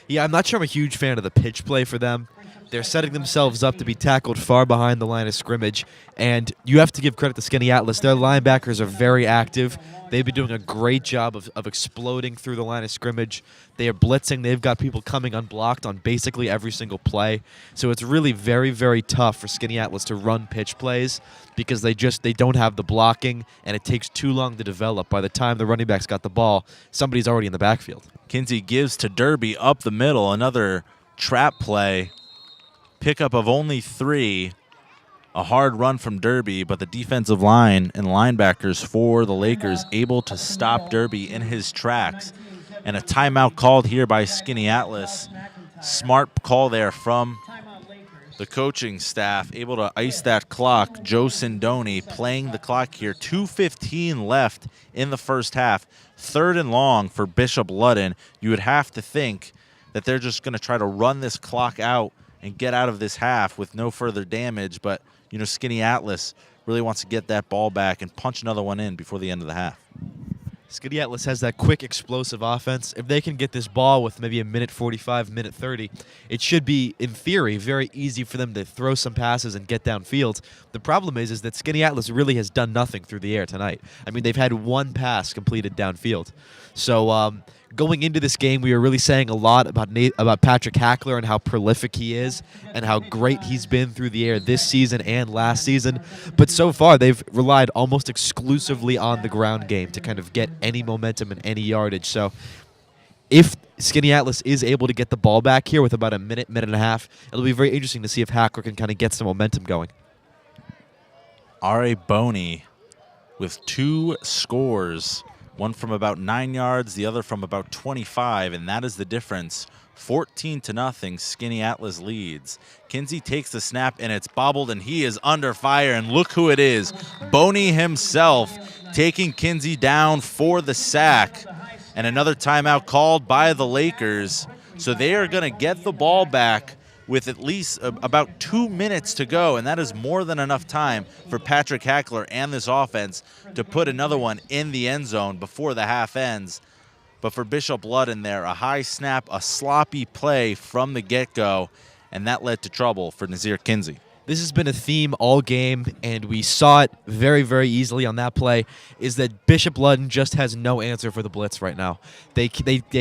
Yeah, I'm not sure I'm a huge fan of the pitch play for them. They're setting themselves up to be tackled far behind the line of scrimmage, and you have to give credit to Skaneateles. Their linebackers are very active. They've been doing a great job of exploding through the line of scrimmage. They are blitzing. They've got people coming unblocked on basically every single play. So it's really very, very tough for Skaneateles to run pitch plays because they don't have the blocking, and it takes too long to develop. By the time the running backs got the ball, somebody's already in the backfield. Kinsey gives to Derby up the middle. Another trap play. Pickup of only 3. A hard run from Derby, but the defensive line and linebackers for the Lakers able to stop Derby in his tracks. And a timeout called here by Skaneateles. Smart call there from the coaching staff, able to ice that clock. Joe Sindoni playing the clock here. 2:15 left in the first half. 3rd and long for Bishop Ludden. You would have to think that they're just going to try to run this clock out and get out of this half with no further damage. But, you know, Skaneateles really wants to get that ball back and punch another one in before the end of the half. Skaneateles has that quick, explosive offense. If they can get this ball with maybe a minute 45, minute 30, it should be, in theory, very easy for them to throw some passes and get downfield. The problem is that Skaneateles really has done nothing through the air tonight. I mean, they've had 1 pass completed downfield. So going into this game, we were really saying a lot about Patrick Hackler and how prolific he is and how great he's been through the air this season and last season. But so far, they've relied almost exclusively on the ground game to kind of get any momentum and any yardage. So if Skaneateles is able to get the ball back here with about a minute and a half, it'll be very interesting to see if Hackler can kind of get some momentum going. R.A. Boney with 2 scores. One from about 9 yards, the other from about 25, and that is the difference. 14-0, Skaneateles leads. Kinsey takes the snap, and it's bobbled, and he is under fire, and look who it is. Boney himself taking Kinsey down for the sack. And another timeout called by the Lakers. So they are going to get the ball back with at least about 2 minutes to go, and that is more than enough time for Patrick Hackler and this offense to put another one in the end zone before the half ends. But for Bishop Ludden there, a high snap, a sloppy play from the get-go, and that led to trouble for Nazir Kinsey. This has been a theme all game, and we saw it very, very easily on that play, is that Bishop Ludden just has no answer for the blitz right now. They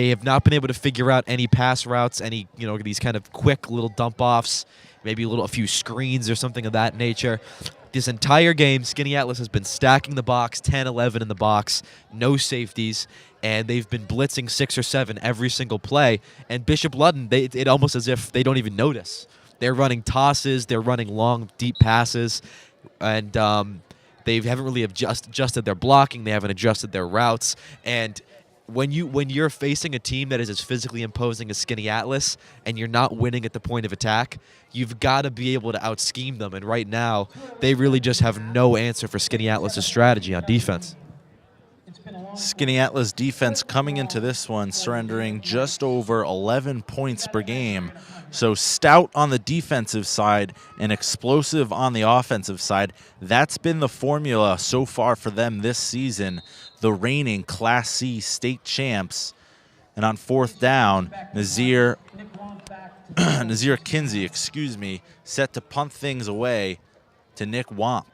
have not been able to figure out any pass routes, any, you know, these kind of quick little dump-offs, maybe a few screens or something of that nature. This entire game, Skaneateles has been stacking the box, 10, 11 in the box, no safeties, and they've been blitzing 6 or 7 every single play. And Bishop Ludden, it almost as if they don't even notice. They're running tosses, they're running long, deep passes, and they haven't really adjusted their blocking. They haven't adjusted their routes. And when you're facing a team that is as physically imposing as Skaneateles and you're not winning at the point of attack, you've got to be able to out-scheme them. And right now, they really just have no answer for Skaneateles' strategy on defense. Skaneateles defense coming into this one surrendering just over 11 points per game. So stout on the defensive side and explosive on the offensive side. That's been the formula so far for them this season. The reigning Class C state champs. And on 4th down, Nazir Kinsey, set to punt things away to Nick Womp.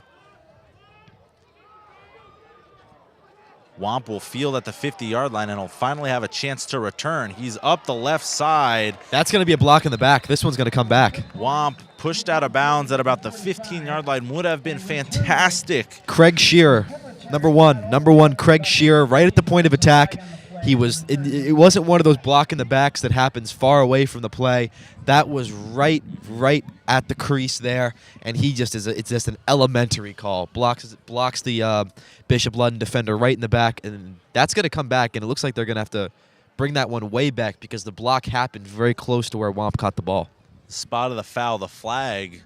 Womp will field at the 50-yard line, and he'll finally have a chance to return. He's up the left side. That's going to be a block in the back. This one's going to come back. Womp pushed out of bounds at about the 15-yard line. Would have been fantastic. Craig Shearer, number one, Craig Shearer, right at the point of attack. It wasn't one of those block in the backs that happens far away from the play. That was right at the crease there, and it's just an elementary call. Blocks the Bishop Ludden defender right in the back, and that's going to come back, and it looks like they're going to have to bring that one way back because the block happened very close to where Womp caught the ball. Spot of the foul. The flag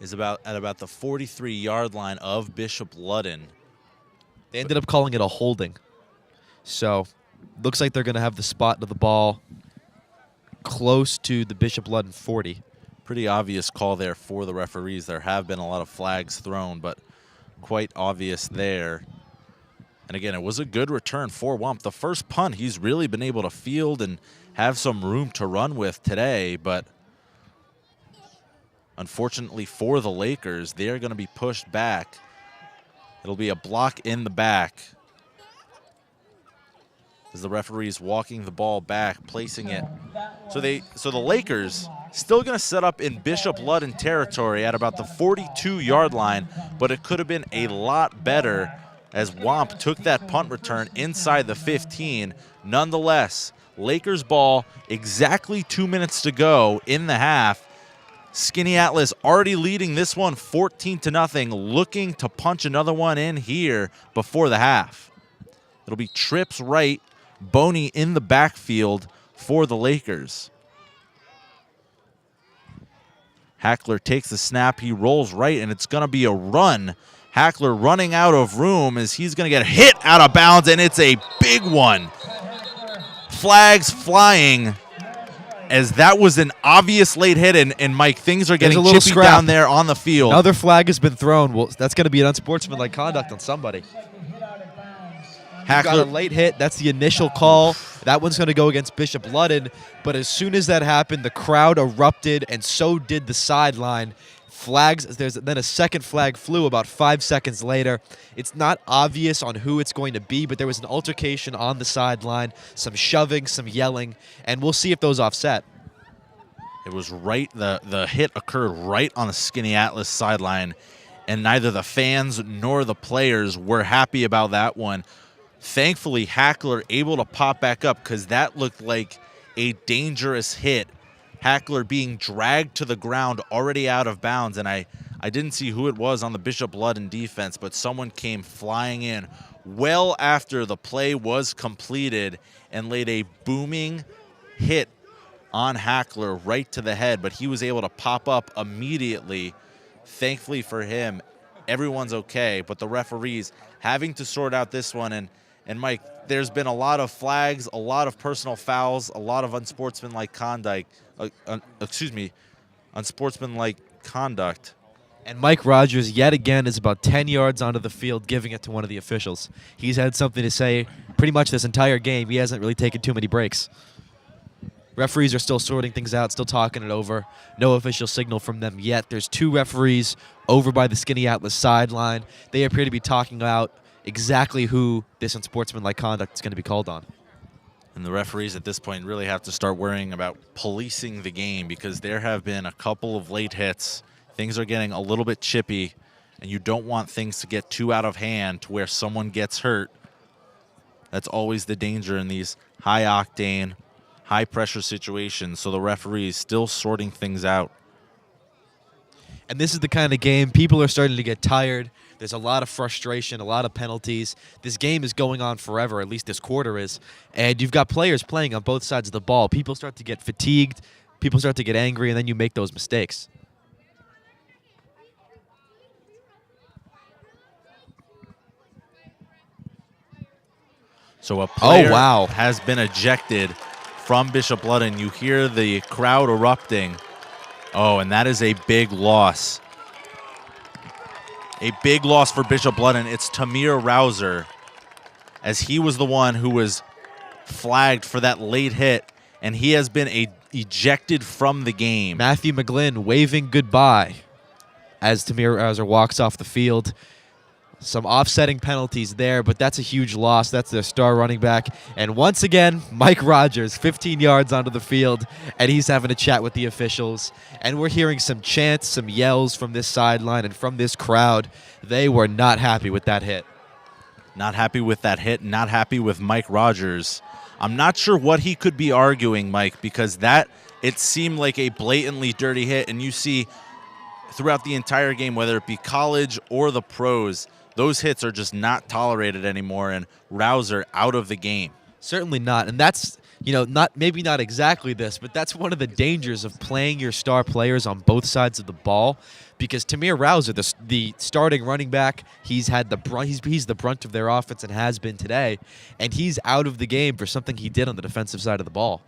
is at about the 43-yard line of Bishop Ludden. They ended up calling it a holding. So, looks like they're going to have the spot of the ball close to the Bishop Ludden 40. Pretty obvious call there for the referees. There have been a lot of flags thrown, but quite obvious there. And again, it was a good return for Womp. The first punt he's really been able to field and have some room to run with today, but Unfortunately for the Lakers, they're going to be pushed back. It'll be a block in the back as the referee's walking the ball back, placing it. So the Lakers still going to set up in Bishop Ludden territory at about the 42-yard line, but it could have been a lot better as Womp took that punt return inside the 15. Nonetheless, Lakers ball, exactly 2 minutes to go in the half. Skaneateles already leading this one 14-0, looking to punch another one in here before the half. It'll be trips right, Boney in the backfield for the Lakers. Hackler takes the snap, he rolls right, and it's going to be a run. Hackler running out of room as he's going to get hit out of bounds, and it's a big one. Flags flying as that was an obvious late hit, and Mike, things are getting chippy down there on the field. Another flag has been thrown. Well, that's going to be an unsportsmanlike conduct on somebody. Hackler, got a late hit. That's the initial call. That one's going to go against Bishop Ludden. But as soon as that happened, the crowd erupted, and so did the sideline. Flags. Then a second flag flew about 5 seconds later. It's not obvious on who it's going to be, but there was an altercation on the sideline, some shoving, some yelling, and we'll see if those offset. It was right. The hit occurred right on the Skaneateles sideline, and neither the fans nor the players were happy about that one. Thankfully, Hackler able to pop back up because that looked like a dangerous hit. Hackler being dragged to the ground already out of bounds, and I didn't see who it was on the Bishop Ludden defense, but someone came flying in well after the play was completed and laid a booming hit on Hackler right to the head, but he was able to pop up immediately. Thankfully for him, everyone's okay, but the referees having to sort out this one. And Mike, there's been a lot of flags, a lot of personal fouls, a lot of unsportsmanlike conduct. Unsportsmanlike conduct. And Mike Rogers, yet again, is about 10 yards onto the field, giving it to one of the officials. He's had something to say pretty much this entire game. He hasn't really taken too many breaks. Referees are still sorting things out, still talking it over. No official signal from them yet. There's two referees over by the Skaneateles sideline. They appear to be talking out exactly who this unsportsmanlike conduct is going to be called on. And the referees at this point really have to start worrying about policing the game because there have been a couple of late hits. Things are getting a little bit chippy, and you don't want things to get too out of hand to where someone gets hurt. That's always the danger in these high-octane, high-pressure situations, so the referee is still sorting things out. And this is the kind of game people are starting to get tired. There's a lot of frustration, a lot of penalties. This game is going on forever, at least this quarter is. And you've got players playing on both sides of the ball. People start to get fatigued. People start to get angry, and then you make those mistakes. So a player wow. has been ejected from Bishop Ludden. You hear the crowd erupting. Oh, and that is a big loss. A big loss for Bishop Ludden. It's Tamir Rouser, as he was the one who was flagged for that late hit, and he has been ejected from the game. Matthew McGlynn waving goodbye as Tamir Rouser walks off the field. Some offsetting penalties there, but that's a huge loss. That's their star running back. And once again, Mike Rogers, 15 yards onto the field, and he's having a chat with the officials. And we're hearing some chants, some yells from this sideline and from this crowd. They were not happy with that hit. Not happy with that hit, not happy with Mike Rogers. I'm not sure what he could be arguing, Mike, because it seemed like a blatantly dirty hit, and you see throughout the entire game, whether it be college or the pros, those hits are just not tolerated anymore, and Rouser out of the game. Certainly not, and that's, maybe not exactly this, but that's one of the dangers of playing your star players on both sides of the ball, because Tamir Rouser, the starting running back, he's the brunt of their offense and has been today, and he's out of the game for something he did on the defensive side of the ball.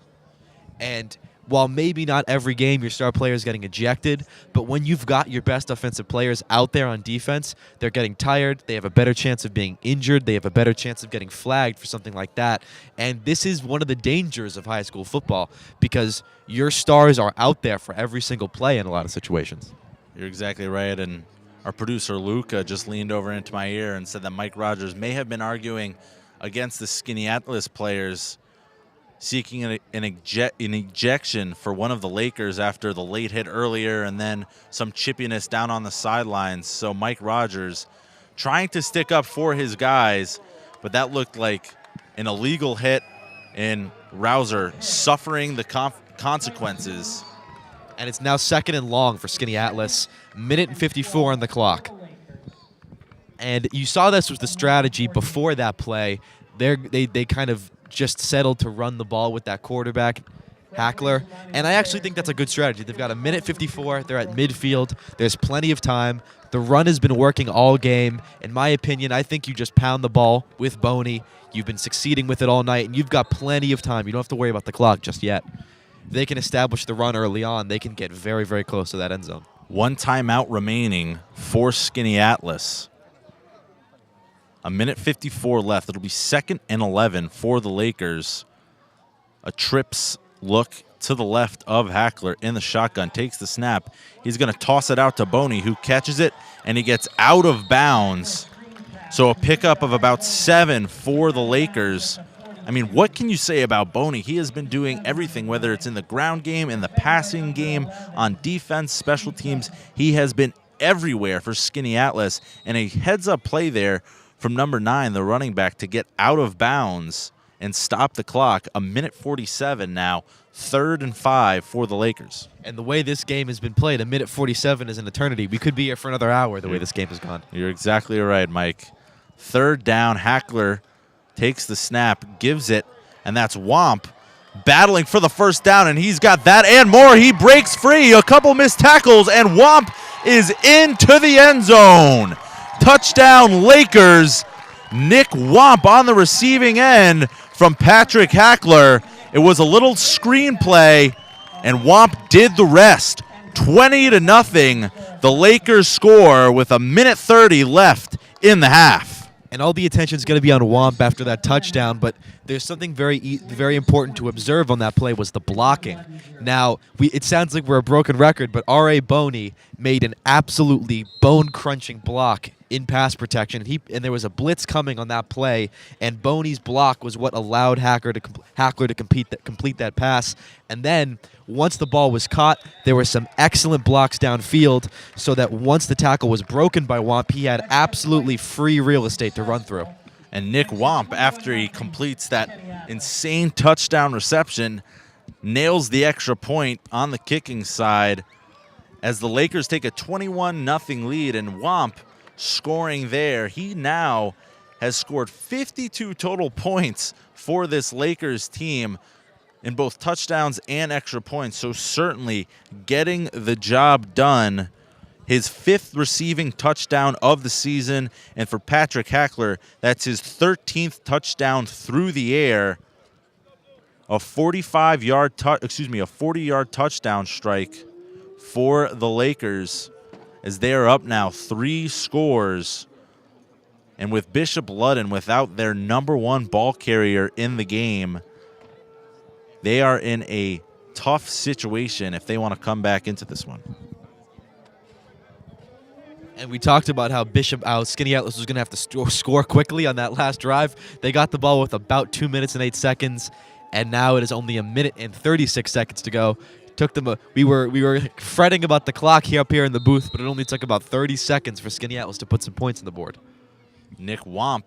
And while maybe not every game your star player is getting ejected, but when you've got your best offensive players out there on defense, they're getting tired, they have a better chance of being injured, they have a better chance of getting flagged for something like that. And this is one of the dangers of high school football, because your stars are out there for every single play in a lot of situations. You're exactly right, and our producer Luca just leaned over into my ear and said that Mike Rogers may have been arguing against the Skaneateles players seeking an ejection for one of the Lakers after the late hit earlier and then some chippiness down on the sidelines. So Mike Rogers trying to stick up for his guys, but that looked like an illegal hit, and Rouser suffering the consequences. And it's now 2nd and long for Skaneateles. Minute and 54 on the clock. And you saw this was the strategy before that play. They kind of just settled to run the ball with that quarterback, Hackler. And I actually think that's a good strategy. They've got a minute 54. They're at midfield. There's plenty of time. The run has been working all game. In my opinion, I think you just pound the ball with Boney. You've been succeeding with it all night, and you've got plenty of time. You don't have to worry about the clock just yet. If they can establish the run early on, they can get very, very close to that end zone. One timeout remaining for Skaneateles. A minute 54 left. It'll be 2nd and 11 for the Lakers. A trips look to the left of Hackler in the shotgun. Takes the snap. He's going to toss it out to Boney, who catches it, and he gets out of bounds. So a pickup of about 7 for the Lakers. I mean, what can you say about Boney? He has been doing everything, whether it's in the ground game, in the passing game, on defense, special teams. He has been everywhere for Skaneateles, and a heads-up play there from number 9, the running back, to get out of bounds and stop the clock. A minute 47 now, 3rd and 5 for the Lakers. And the way this game has been played, a minute 47 is an eternity. We could be here for another hour the way this game has gone. You're exactly right, Mike. 3rd down, Hackler takes the snap, gives it, and that's Womp battling for the 1st down, and he's got that and more. He breaks free, a couple missed tackles, and Womp is into the end zone. Touchdown, Lakers. Nick Womp on the receiving end from Patrick Hackler. It was a little screenplay, and Womp did the rest. 20-0. The Lakers score with a minute 30 left in the half. And all the attention is going to be on Womp after that touchdown, but there's something very important to observe on that play was the blocking. Now, it sounds like we're a broken record, but R.A. Boney made an absolutely bone-crunching block in pass protection, and there was a blitz coming on that play, and Boney's block was what allowed Hackler to complete that pass. And then once the ball was caught, there were some excellent blocks downfield, so that once the tackle was broken by Womp, he had absolutely free real estate to run through. And Nick Womp, after he completes that insane touchdown reception, nails the extra point on the kicking side as the Lakers take a 21-0 lead, and Womp scoring there. He now has scored 52 total points for this Lakers team in both touchdowns and extra points, so certainly getting the job done. His 5th receiving touchdown of the season, and for Patrick Hackler, that's his 13th touchdown through the air. A 40-yard touchdown strike for the Lakers, as they are up now 3 scores. And with Bishop Ludden without their number 1 ball carrier in the game, they are in a tough situation if they want to come back into this one. And we talked about how Skaneateles was going to have to score quickly on that last drive. They got the ball with about 2 minutes and 8 seconds, and now it is only a minute and 36 seconds to go. Took them. We were fretting about the clock up here in the booth, but it only took about 30 seconds for Skaneateles to put some points on the board. Nick Womp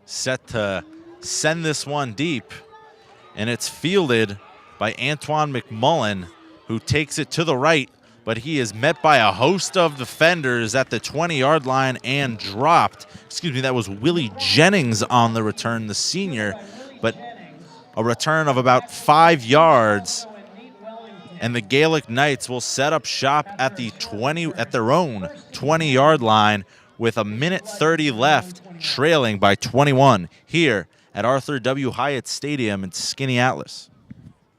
set to send this one deep, and it's fielded by Antoine McMullen, who takes it to the right, but he is met by a host of defenders at the 20-yard line and dropped. Excuse me, that was Willie Jennings on the return, the senior, but a return of about 5 yards. And the Gaelic Knights will set up shop at their own 20-yard line with a minute 30 left, trailing by 21 here at Arthur W. Hyatt Stadium in Skaneateles.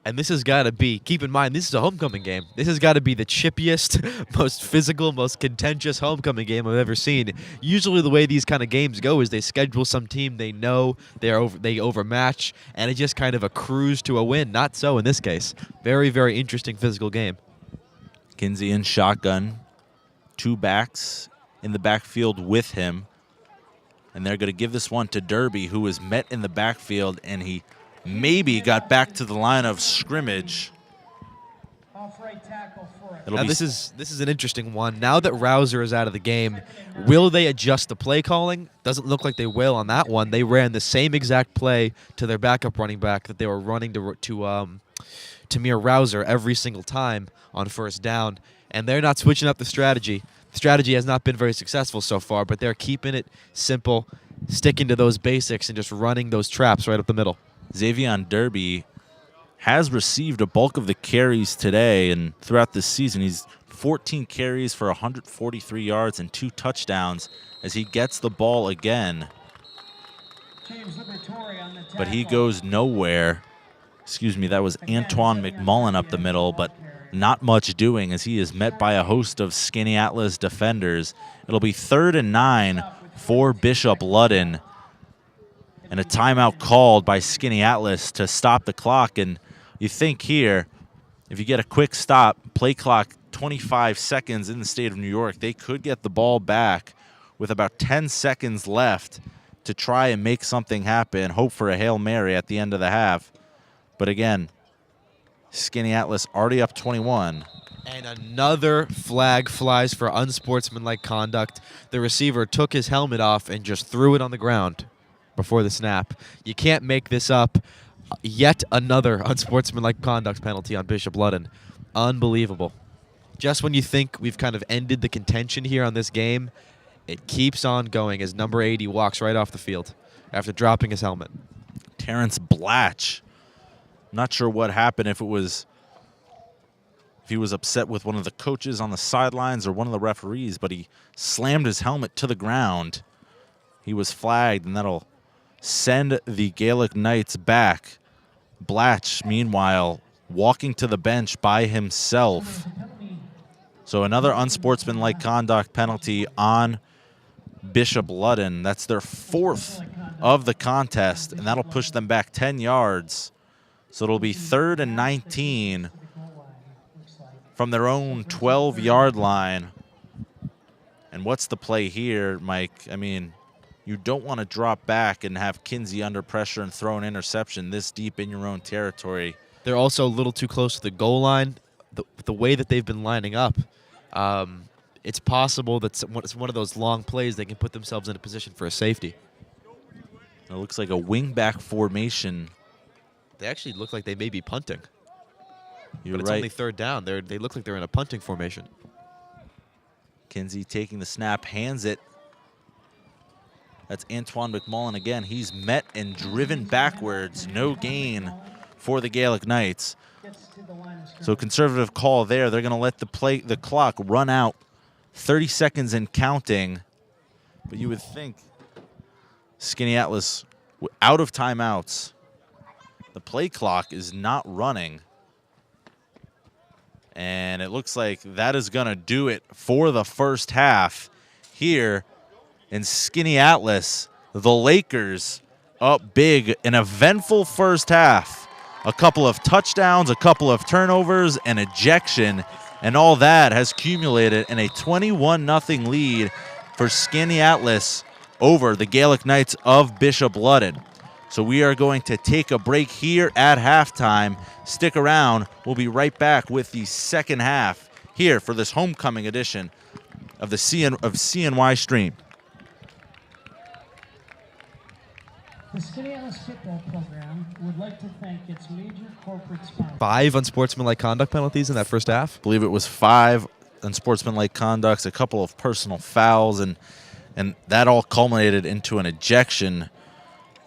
And this has got to be, keep in mind, this is a homecoming game. This has got to be the chippiest, most physical, most contentious homecoming game I've ever seen. Usually the way these kind of games go is they schedule some team they know they overmatch, and it just kind of accrues to a win. Not so in this case. Very, very interesting physical game. Kinsey in shotgun. 2 backs in the backfield with him. And they're going to give this one to Derby, who was met in the backfield, and he maybe got back to the line of scrimmage. Now this is an interesting one. Now that Rouser is out of the game, will they adjust the play calling? Doesn't look like they will on that one. They ran the same exact play to their backup running back that they were running to Tamir Rouser every single time on first down, and they're not switching up the strategy. The strategy has not been very successful so far, but they're keeping it simple, sticking to those basics, and just running those traps right up the middle. Xavion Derby has received a bulk of the carries today, and throughout this season, he's 14 carries for 143 yards and 2 touchdowns as he gets the ball again. But he goes nowhere. Excuse me, that was Antoine McMullen up the middle, but not much doing as he is met by a host of Skaneateles defenders. It'll be 3rd and 9 for Bishop Ludden, and a timeout called by Skaneateles to stop the clock. And you think here, if you get a quick stop, play clock 25 seconds in the state of New York, they could get the ball back with about 10 seconds left to try and make something happen, hope for a Hail Mary at the end of the half. But again, Skaneateles already up 21. And another flag flies for unsportsmanlike conduct. The receiver took his helmet off and just threw it on the ground before the snap. You can't make this up. Yet another unsportsmanlike conduct penalty on Bishop Ludden. Unbelievable. Just when you think we've kind of ended the contention here on this game, it keeps on going as number 80 walks right off the field after dropping his helmet. Terrence Blatch. Not sure what happened, if he was upset with one of the coaches on the sidelines or one of the referees, but he slammed his helmet to the ground. He was flagged, and that'll send the Gaelic Knights back. Blatch, meanwhile, walking to the bench by himself. So another unsportsmanlike conduct penalty on Bishop Ludden. That's their 4th of the contest, and that'll push them back 10 yards. So it'll be 3rd and 19 from their own 12-yard line. And what's the play here, Mike? I mean, you don't want to drop back and have Kinsey under pressure and throw an interception this deep in your own territory. They're also a little too close to the goal line. The way that they've been lining up, it's possible that it's one of those long plays they can put themselves in a position for a safety. It looks like a wing-back formation. They actually look like they may be punting. You're but it's right. only 3rd down. They look like they're in a punting formation. Kinsey taking the snap, hands it. That's Antoine McMullen again. He's met and driven backwards. No gain for the Gaelic Knights. So conservative call there. They're going to let the clock run out. 30 seconds and counting. But you would think Skaneateles out of timeouts. The play clock is not running. And it looks like that is going to do it for the first half here in Skaneateles. The Lakers up big, an eventful first half. A couple of touchdowns, a couple of turnovers, an ejection, and all that has accumulated in a 21-0 lead for Skaneateles over the Gaelic Knights of Bishop Ludden. So we are going to take a break here at halftime. Stick around. We'll be right back with the second half here for this homecoming edition of the CNY Stream. The Skaneateles football program would like to thank its major corporate sponsors. 5 unsportsmanlike conduct penalties in that first half? I believe it was 5 unsportsmanlike conducts, a couple of personal fouls, and that all culminated into an ejection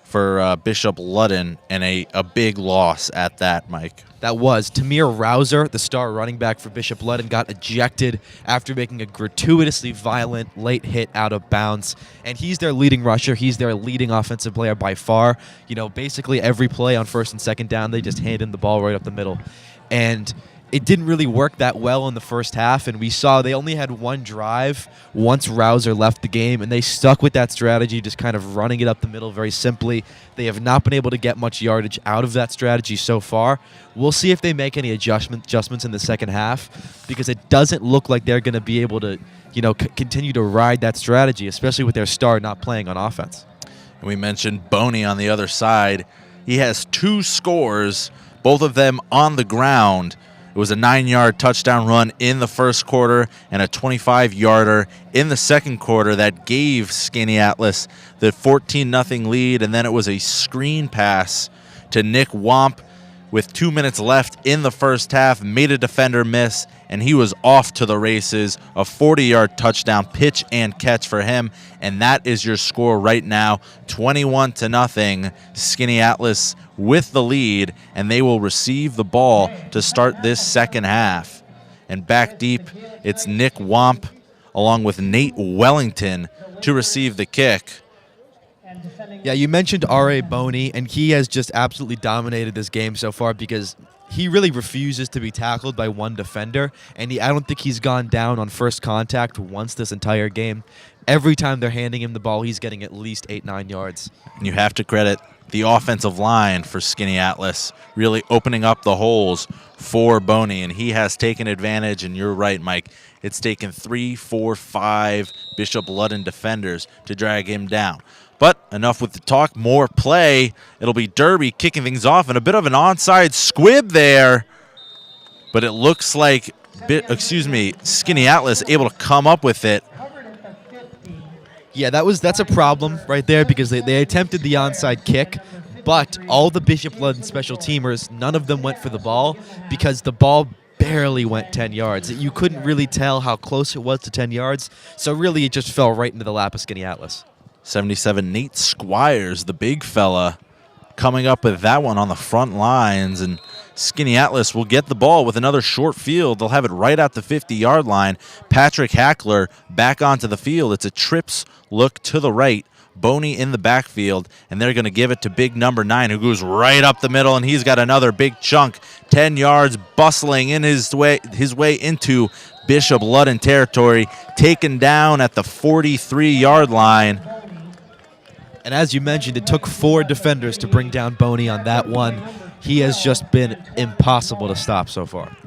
for Bishop Ludden, and a big loss at that, Mike. That was. Tamir Rouser, the star running back for Bishop Ludden, got ejected after making a gratuitously violent late hit out of bounds. And he's their leading rusher. He's their leading offensive player by far. You know, basically every play on 1st and 2nd down, they just hand him the ball right up the middle. And it didn't really work that well in the first half, and we saw they only had one drive once Rouser left the game, and they stuck with that strategy, just kind of running it up the middle very simply. They have not been able to get much yardage out of that strategy so far. We'll see if they make any adjustments in the second half, because it doesn't look like they're going to be able to, continue to ride that strategy, especially with their star not playing on offense. We mentioned Boney on the other side. He has 2 scores, both of them on the ground. It was a 9-yard touchdown run in the first quarter and a 25-yarder in the second quarter that gave Skaneateles the 14-0 lead, and then it was a screen pass to Nick Wamp with 2 minutes left in the first half, made a defender miss, and he was off to the races. A 40-yard touchdown pitch and catch for him, and that is your score right now, 21-0. Skaneateles with the lead, and they will receive the ball to start this second half. And back deep, it's Nick Wamp along with Nate Wellington to receive the kick. Yeah, you mentioned R.A. Boney, and he has just absolutely dominated this game so far because he really refuses to be tackled by one defender, and I don't think he's gone down on first contact once this entire game. Every time they're handing him the ball, he's getting at least 8-9 yards. And you have to credit the offensive line for Skaneateles really opening up the holes for Boney, and he has taken advantage, and you're right, Mike. It's taken 3, 4, 5 Bishop Ludden defenders to drag him down. But enough with the talk, more play. It'll be Derby kicking things off, and a bit of an onside squib there. But it looks like, Skaneateles able to come up with it. Yeah, that's a problem right there because they attempted the onside kick, but all the Bishop Ludden special teamers, none of them went for the ball because the ball barely went 10 yards. You couldn't really tell how close it was to 10 yards, so really it just fell right into the lap of Skaneateles. 77 Nate Squires, the big fella, coming up with that one on the front lines, and Skaneateles will get the ball with another short field. They'll have it right at the 50-yard line. Patrick Hackler back onto the field. It's a trips look to the right. Boney in the backfield, and they're going to give it to big number 9, who goes right up the middle, and he's got another big chunk, 10 yards, bustling in his way into Bishop Ludden territory, taken down at the 43-yard line. And as you mentioned, it took 4 defenders to bring down Boney on that one. He has just been impossible to stop so far.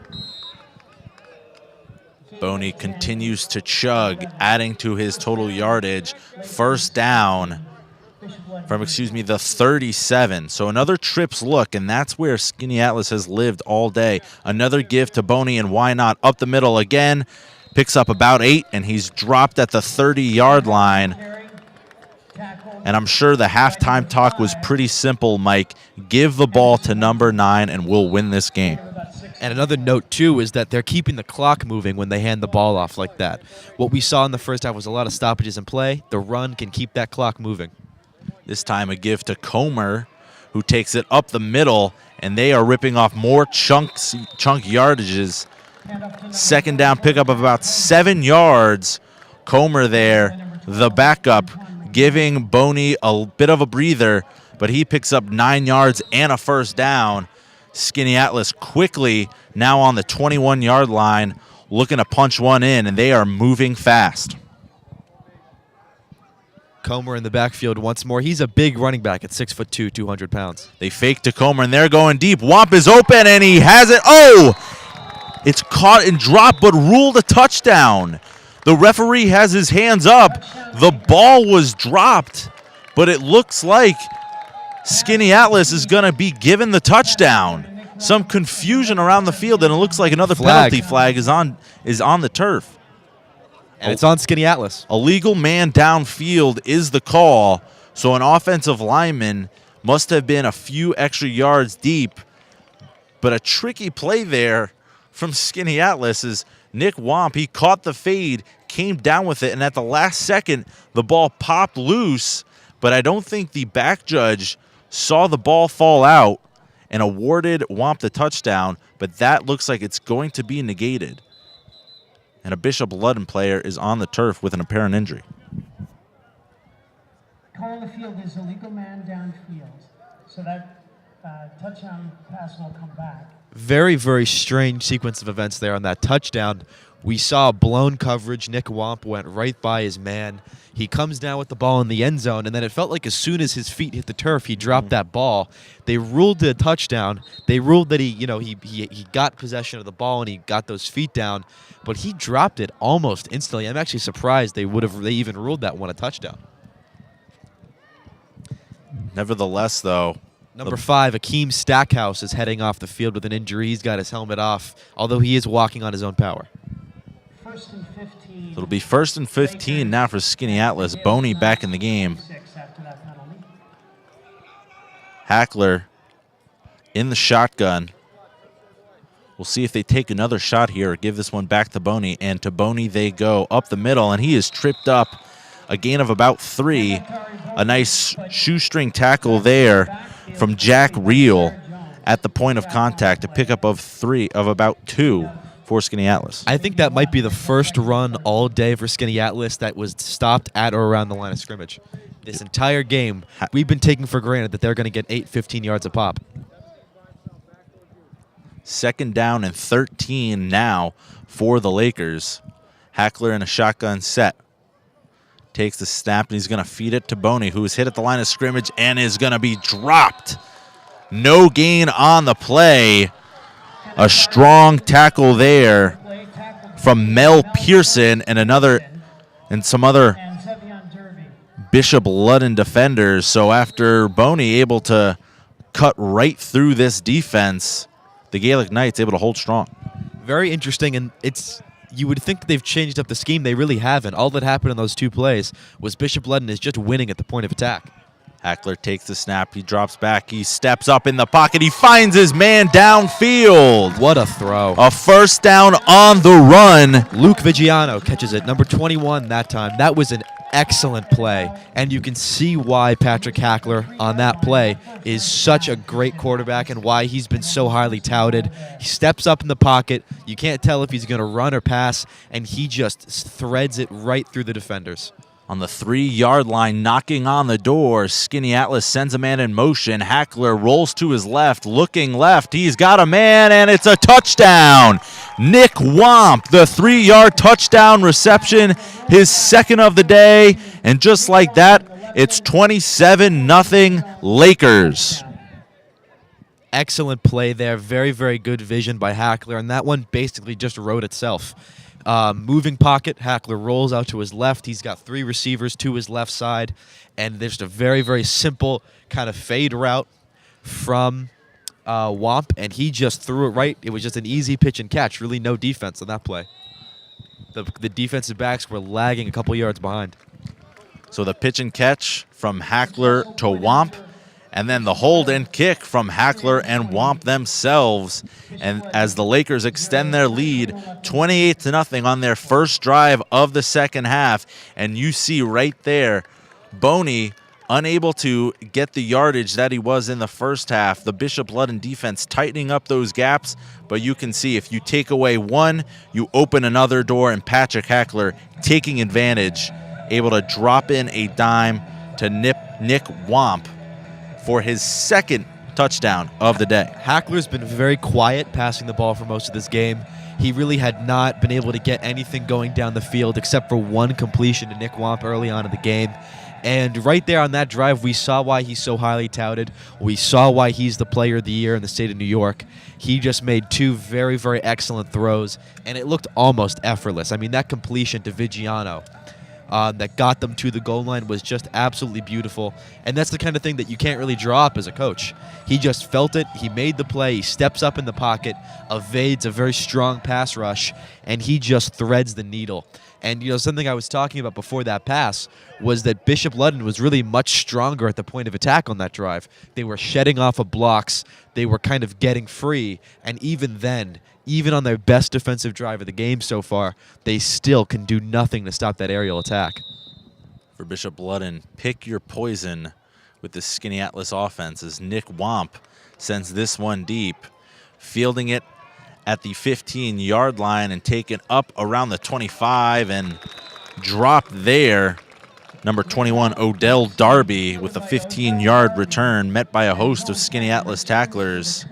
Boney continues to chug, adding to his total yardage. First down from, the 37. So another trips look, and that's where Skaneateles has lived all day. Another give to Boney, and why not? Up the middle again. Picks up about 8, and he's dropped at the 30-yard line. And I'm sure the halftime talk was pretty simple, Mike. Give the ball to number 9, and we'll win this game. And another note, too, is that they're keeping the clock moving when they hand the ball off like that. What we saw in the first half was a lot of stoppages in play. The run can keep that clock moving. This time a give to Comer, who takes it up the middle, and they are ripping off more chunk yardages. Second down pickup of about 7 yards. Comer there, the backup, giving Boney a bit of a breather, but he picks up 9 yards and a first down. Skaneateles quickly now on the 21-yard line, looking to punch one in, and they are moving fast. Comer in the backfield once more. He's a big running back at 6'2", 200 pounds. They fake to Comer, and they're going deep. Wamp is open, and he has it. Oh! It's caught and dropped, but ruled a touchdown. The referee has his hands up. The ball was dropped, but it looks like Skaneateles is going to be given the touchdown. Some confusion around the field, and it looks like another penalty flag is on the turf. And it's on Skaneateles. A legal man downfield is the call, so an offensive lineman must have been a few extra yards deep, but a tricky play there from Skaneateles is Nick Wamp. He caught the fade, came down with it, and at the last second, the ball popped loose, but I don't think the back judge saw the ball fall out and awarded Wamp the touchdown, but that looks like it's going to be negated. And a Bishop Ludden player is on the turf with an apparent injury. Call on the field is a legal man downfield. So that touchdown pass will come back. Very, very strange sequence of events there on that touchdown. We saw blown coverage. Nick Wamp went right by his man. He comes down with the ball in the end zone, and then it felt like as soon as his feet hit the turf, he dropped that ball. They ruled it a touchdown. They ruled that he got possession of the ball and he got those feet down, but he dropped it almost instantly. I'm actually surprised they even ruled that one a touchdown. Nevertheless, though, Number 5, Akeem Stackhouse is heading off the field with an injury. He's got his helmet off, although he is walking on his own power. First and 15. It'll be 1st and 15 now for Skaneateles. Boney back in the game. Hackler in the shotgun. We'll see if they take another shot here or give this one back to Boney. And to Boney they go up the middle, and he is tripped up. A gain of about 3. A nice shoestring tackle there from Jack Reel at the point of contact. A pickup of about 2 for Skaneateles. I think that might be the first run all day for Skaneateles that was stopped at or around the line of scrimmage. This entire game, we've been taking for granted that they're going to get 15 yards a pop. 2nd down and 13 now for the Lakers. Hackler in a shotgun set. Takes the snap, and he's going to feed it to Boney, who is hit at the line of scrimmage and is going to be dropped. No gain on the play. A strong tackle there from Mel Pearson and some other Bishop Ludden defenders. So after Boney able to cut right through this defense, the Gaelic Knights able to hold strong. Very interesting, and you would think that they've changed up the scheme. They really haven't. All that happened in those 2 plays was Bishop Ludden is just winning at the point of attack. Hackler takes the snap. He drops back. He steps up in the pocket. He finds his man downfield. What a throw. A 1st down on the run. Luke Vigiano catches it, number 21 that time. That was an excellent play, and you can see why Patrick Hackler on that play is such a great quarterback and why he's been so highly touted. He steps up in the pocket. You can't tell if he's going to run or pass, and he just threads it right through the defenders. On the 3-yard line, knocking on the door, Skaneateles sends a man in motion. Hackler rolls to his left, looking left. He's got a man, and it's a touchdown. Nick Wamp, the 3-yard touchdown reception, his 2nd of the day. And just like that, it's 27-0 Lakers. Excellent play there. Very, very good vision by Hackler, and that one basically just wrote itself. Moving pocket, Hackler rolls out to his left. He's got 3 receivers to his left side, and there's a very, very simple kind of fade route from Wamp, and he just threw it right. It was just an easy pitch and catch. Really no defense on that play. The defensive backs were lagging a couple yards behind. So the pitch and catch from Hackler to Wamp, and then the hold and kick from Hackler and Wamp themselves. And as the Lakers extend their lead 28-0 on their first drive of the 2nd half. And you see right there, Boney unable to get the yardage that he was in the first half. The Bishop Ludden defense tightening up those gaps. But you can see if you take away one, you open another door, and Patrick Hackler taking advantage, able to drop in a dime to Nick Wamp for his 2nd touchdown of the day. Hackler's been very quiet passing the ball for most of this game. He really had not been able to get anything going down the field except for one completion to Nick Wamp early on in the game. And right there on that drive, we saw why he's so highly touted. We saw why he's the player of the year in the state of New York. He just made 2 very, very excellent throws, and it looked almost effortless. I mean, that completion to Vigiano that got them to the goal line was just absolutely beautiful. And that's the kind of thing that you can't really draw up as a coach. He just felt it. He made the play. He steps up in the pocket, evades a very strong pass rush, and he just threads the needle. And, something I was talking about before that pass was that Bishop Ludden was really much stronger at the point of attack on that drive. They were shedding off of blocks. They were kind of getting free. And even then, even on their best defensive drive of the game so far, they still can do nothing to stop that aerial attack. For Bishop Ludden, pick your poison with the Skaneateles offense as Nick Wamp sends this one deep, fielding it at the 15-yard line and taken up around the 25 and dropped there Number 21, Odell Darby, with a 15-yard return, met by a host of Skaneateles tacklers.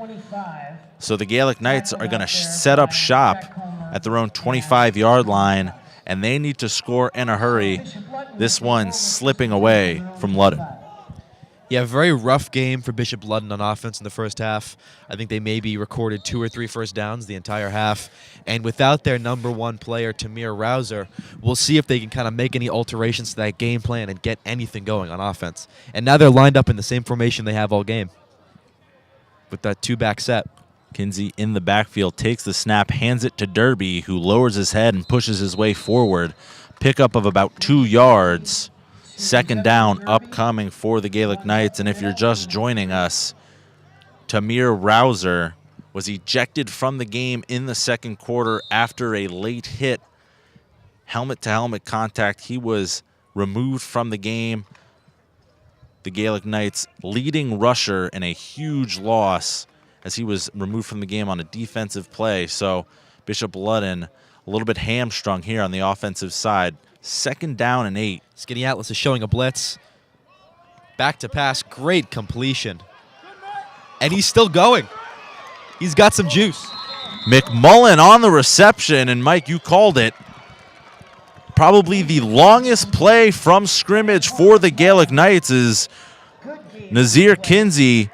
So the Gaelic Knights are going to set up shop at their own 25-yard line, and they need to score in a hurry. This one slipping away from Ludden. Yeah, very rough game for Bishop Ludden on offense in the first half. I think they maybe recorded 2 or 3 first downs the entire half. And without their number 1 player, Tamir Rouser, we'll see if they can kind of make any alterations to that game plan and get anything going on offense. And now they're lined up in the same formation they have all game with that 2-back set. Kinsey in the backfield takes the snap, hands it to Derby, who lowers his head and pushes his way forward. Pickup of about 2 yards. Second down upcoming for the Gaelic Knights. And if you're just joining us, Tamir Rouser was ejected from the game in the second quarter after a late hit. Helmet-to-helmet contact. He was removed from the game. The Gaelic Knights leading rusher in a huge loss as he was removed from the game on a defensive play. So Bishop Ludden a little bit hamstrung here on the offensive side. Second down and 8. Skaneateles is showing a blitz. Back to pass. Great completion. And he's still going. He's got some juice. McMullen on the reception, and Mike, you called it. Probably the longest play from scrimmage for the Gaelic Knights is Nazir Kinsey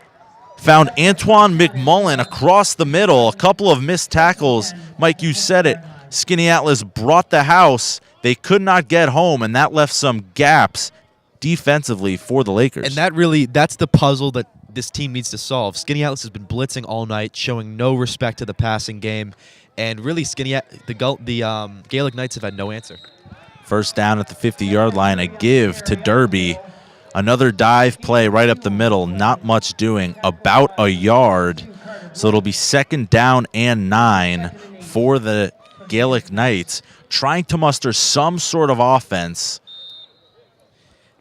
found Antoine McMullen across the middle. A couple of missed tackles. Mike, you said it. Skaneateles brought the house. They could not get home, and that left some gaps defensively for the Lakers. And that's the puzzle that this team needs to solve. Skaneateles has been blitzing all night, showing no respect to the passing game, and really the Gaelic Knights have had no answer. First down at the 50-yard line, a give to Derby. Another dive play right up the middle, not much doing, about a yard. So it'll be second down and 9 for the Gaelic Knights, trying to muster some sort of offense.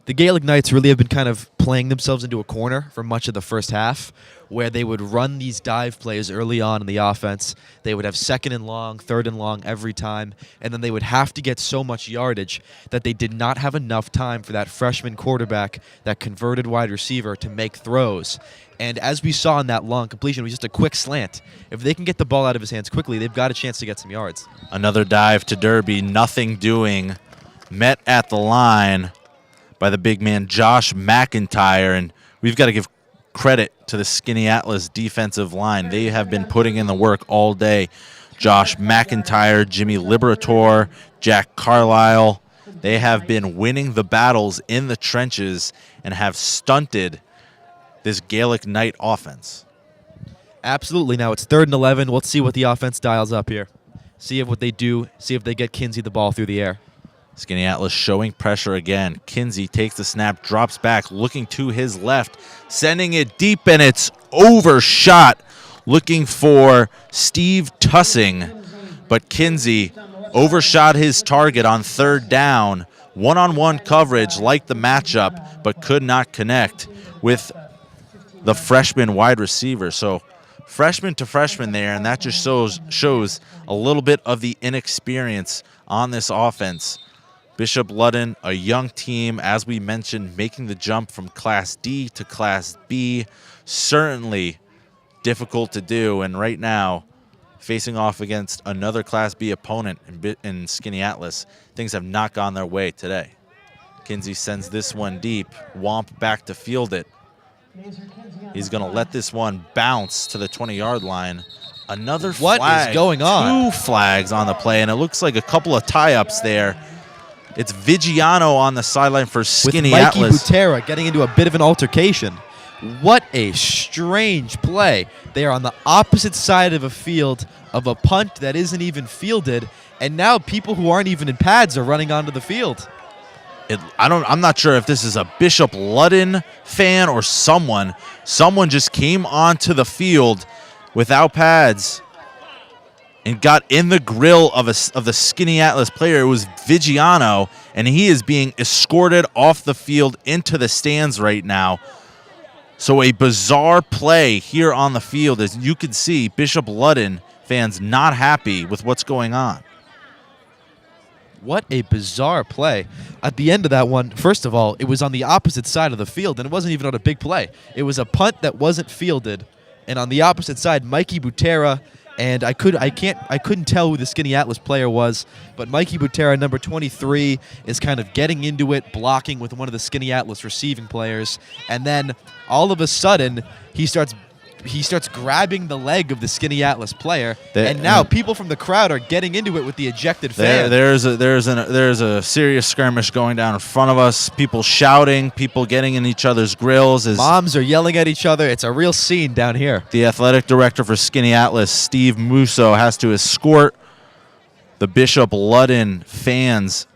The Gaelic Knights really have been kind of playing themselves into a corner for much of the first half, where they would run these dive plays early on in the offense. They would have second and long, third and long every time, and then they would have to get so much yardage that they did not have enough time for that freshman quarterback, that converted wide receiver, to make throws. And as we saw in that long completion, it was just a quick slant. If they can get the ball out of his hands quickly, they've got a chance to get some yards. Another dive to Derby, nothing doing. Met at the line by the big man Josh McIntyre, and we've got to give credit to the Skaneateles defensive line. They have been putting in the work all day. Josh McIntyre, Jimmy Liberator, Jack Carlisle, they have been winning the battles in the trenches and have stunted this Gaelic Knight offense. Absolutely. Now it's 3rd and 11. Let's see what the offense dials up here. See what they do. See if they get Kinsey the ball through the air. Skaneateles showing pressure again. Kinsey takes the snap, drops back, looking to his left, sending it deep, and it's overshot, looking for Steve Tussing. But Kinsey overshot his target on 3rd down. One-on-one coverage, like the matchup, but could not connect with the freshman wide receiver. So freshman to freshman there, and that just shows a little bit of the inexperience on this offense. Bishop Ludden, a young team, as we mentioned, making the jump from Class D to Class B. Certainly difficult to do, and right now, facing off against another Class B opponent in Skaneateles, things have not gone their way today. Kinsey sends this one deep. Womp back to field it. He's going to let this one bounce to the 20-yard line. Another flag. What is going on? 2 flags on the play, and it looks like a couple of tie-ups there. It's Vigiano on the sideline for Skaneateles. With Mikey Butera getting into a bit of an altercation. What a strange play. They are on the opposite side of a field of a punt that isn't even fielded, and now people who aren't even in pads are running onto the field. I'm not sure if this is a Bishop Ludden fan or someone. Someone just came onto the field without pads and got in the grill of the Skaneateles player. It was Vigiano, and he is being escorted off the field into the stands right now. So a bizarre play here on the field. As you can see, Bishop Ludden fans not happy with what's going on. What a bizarre play. At the end of that one, first of all, it was on the opposite side of the field, and it wasn't even on a big play. It was a punt that wasn't fielded, and on the opposite side, Mikey Butera, and I couldn't tell who the Skaneateles player was, but Mikey Butera, number 23, is kind of getting into it, blocking with one of the Skaneateles receiving players, and then all of a sudden he starts grabbing the leg of the Skaneateles player, and now people from the crowd are getting into it with the ejected fan. There's a serious skirmish going down in front of us. People shouting, people getting in each other's grills. Moms are yelling at each other. It's a real scene down here. The athletic director for Skaneateles, Steve Musso, has to escort the Bishop Ludden fans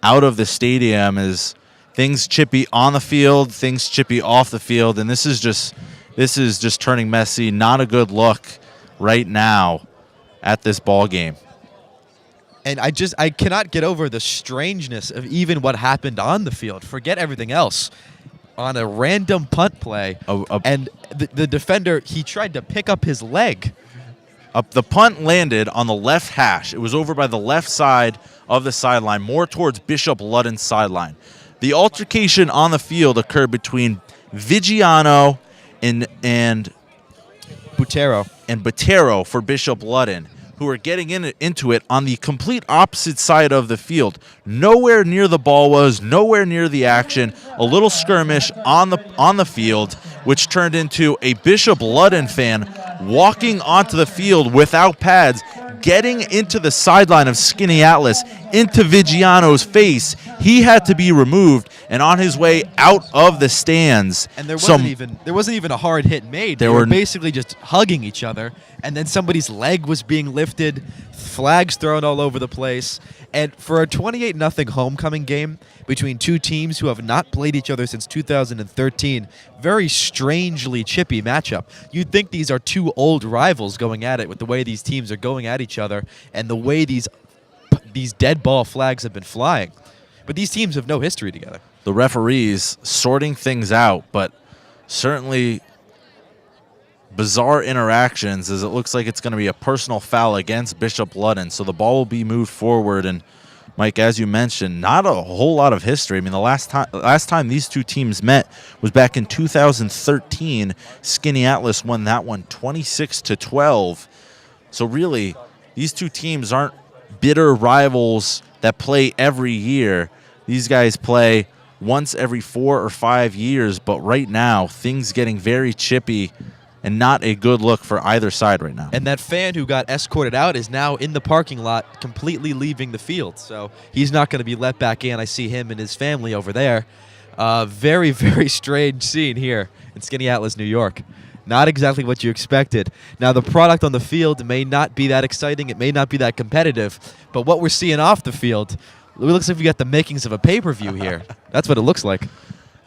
out of the stadium as things chippy on the field, things chippy off the field, and this is just turning messy. Not a good look right now at this ball game. And I cannot get over the strangeness of even what happened on the field. Forget everything else. On a random punt play, and the defender, he tried to pick up his leg. The punt landed on the left hash. It was over by the left side of the sideline, more towards Bishop Ludden's sideline. The altercation on the field occurred between Vigiano and Butero for Bishop Ludden, who are getting into it on the complete opposite side of the field. Nowhere near the ball was, nowhere near the action. A little skirmish on the field, which turned into a Bishop Ludden fan walking onto the field without pads, getting into the sideline of Skaneateles, into Vigiano's face. He had to be removed, and on his way out of the stands. And there wasn't even a hard hit made. They were basically just hugging each other, and then somebody's leg was being lifted, flags thrown all over the place. And for a 28-0 homecoming game between two teams who have not played each other since 2013, very strangely chippy matchup. You'd think these are two old rivals going at it with the way these teams are going at each other and the way these dead ball flags have been flying. But these teams have no history together. The referees sorting things out, but certainly bizarre interactions, as it looks like it's going to be a personal foul against Bishop Ludden. So the ball will be moved forward. And Mike, as you mentioned, not a whole lot of history. I mean, the last time these two teams met was back in 2013. Skaneateles won that one 26-12. So really, these two teams aren't bitter rivals that play every year. These guys play once every 4 or 5 years, but right now, things getting very chippy and not a good look for either side right now. And that fan who got escorted out is now in the parking lot, completely leaving the field. So he's not going to be let back in. I see him and his family over there. Very, very strange scene here in Skaneateles, New York. Not exactly what you expected. Now, the product on the field may not be that exciting. It may not be that competitive. But what we're seeing off the field, it looks like we got the makings of a pay-per-view here. That's what it looks like.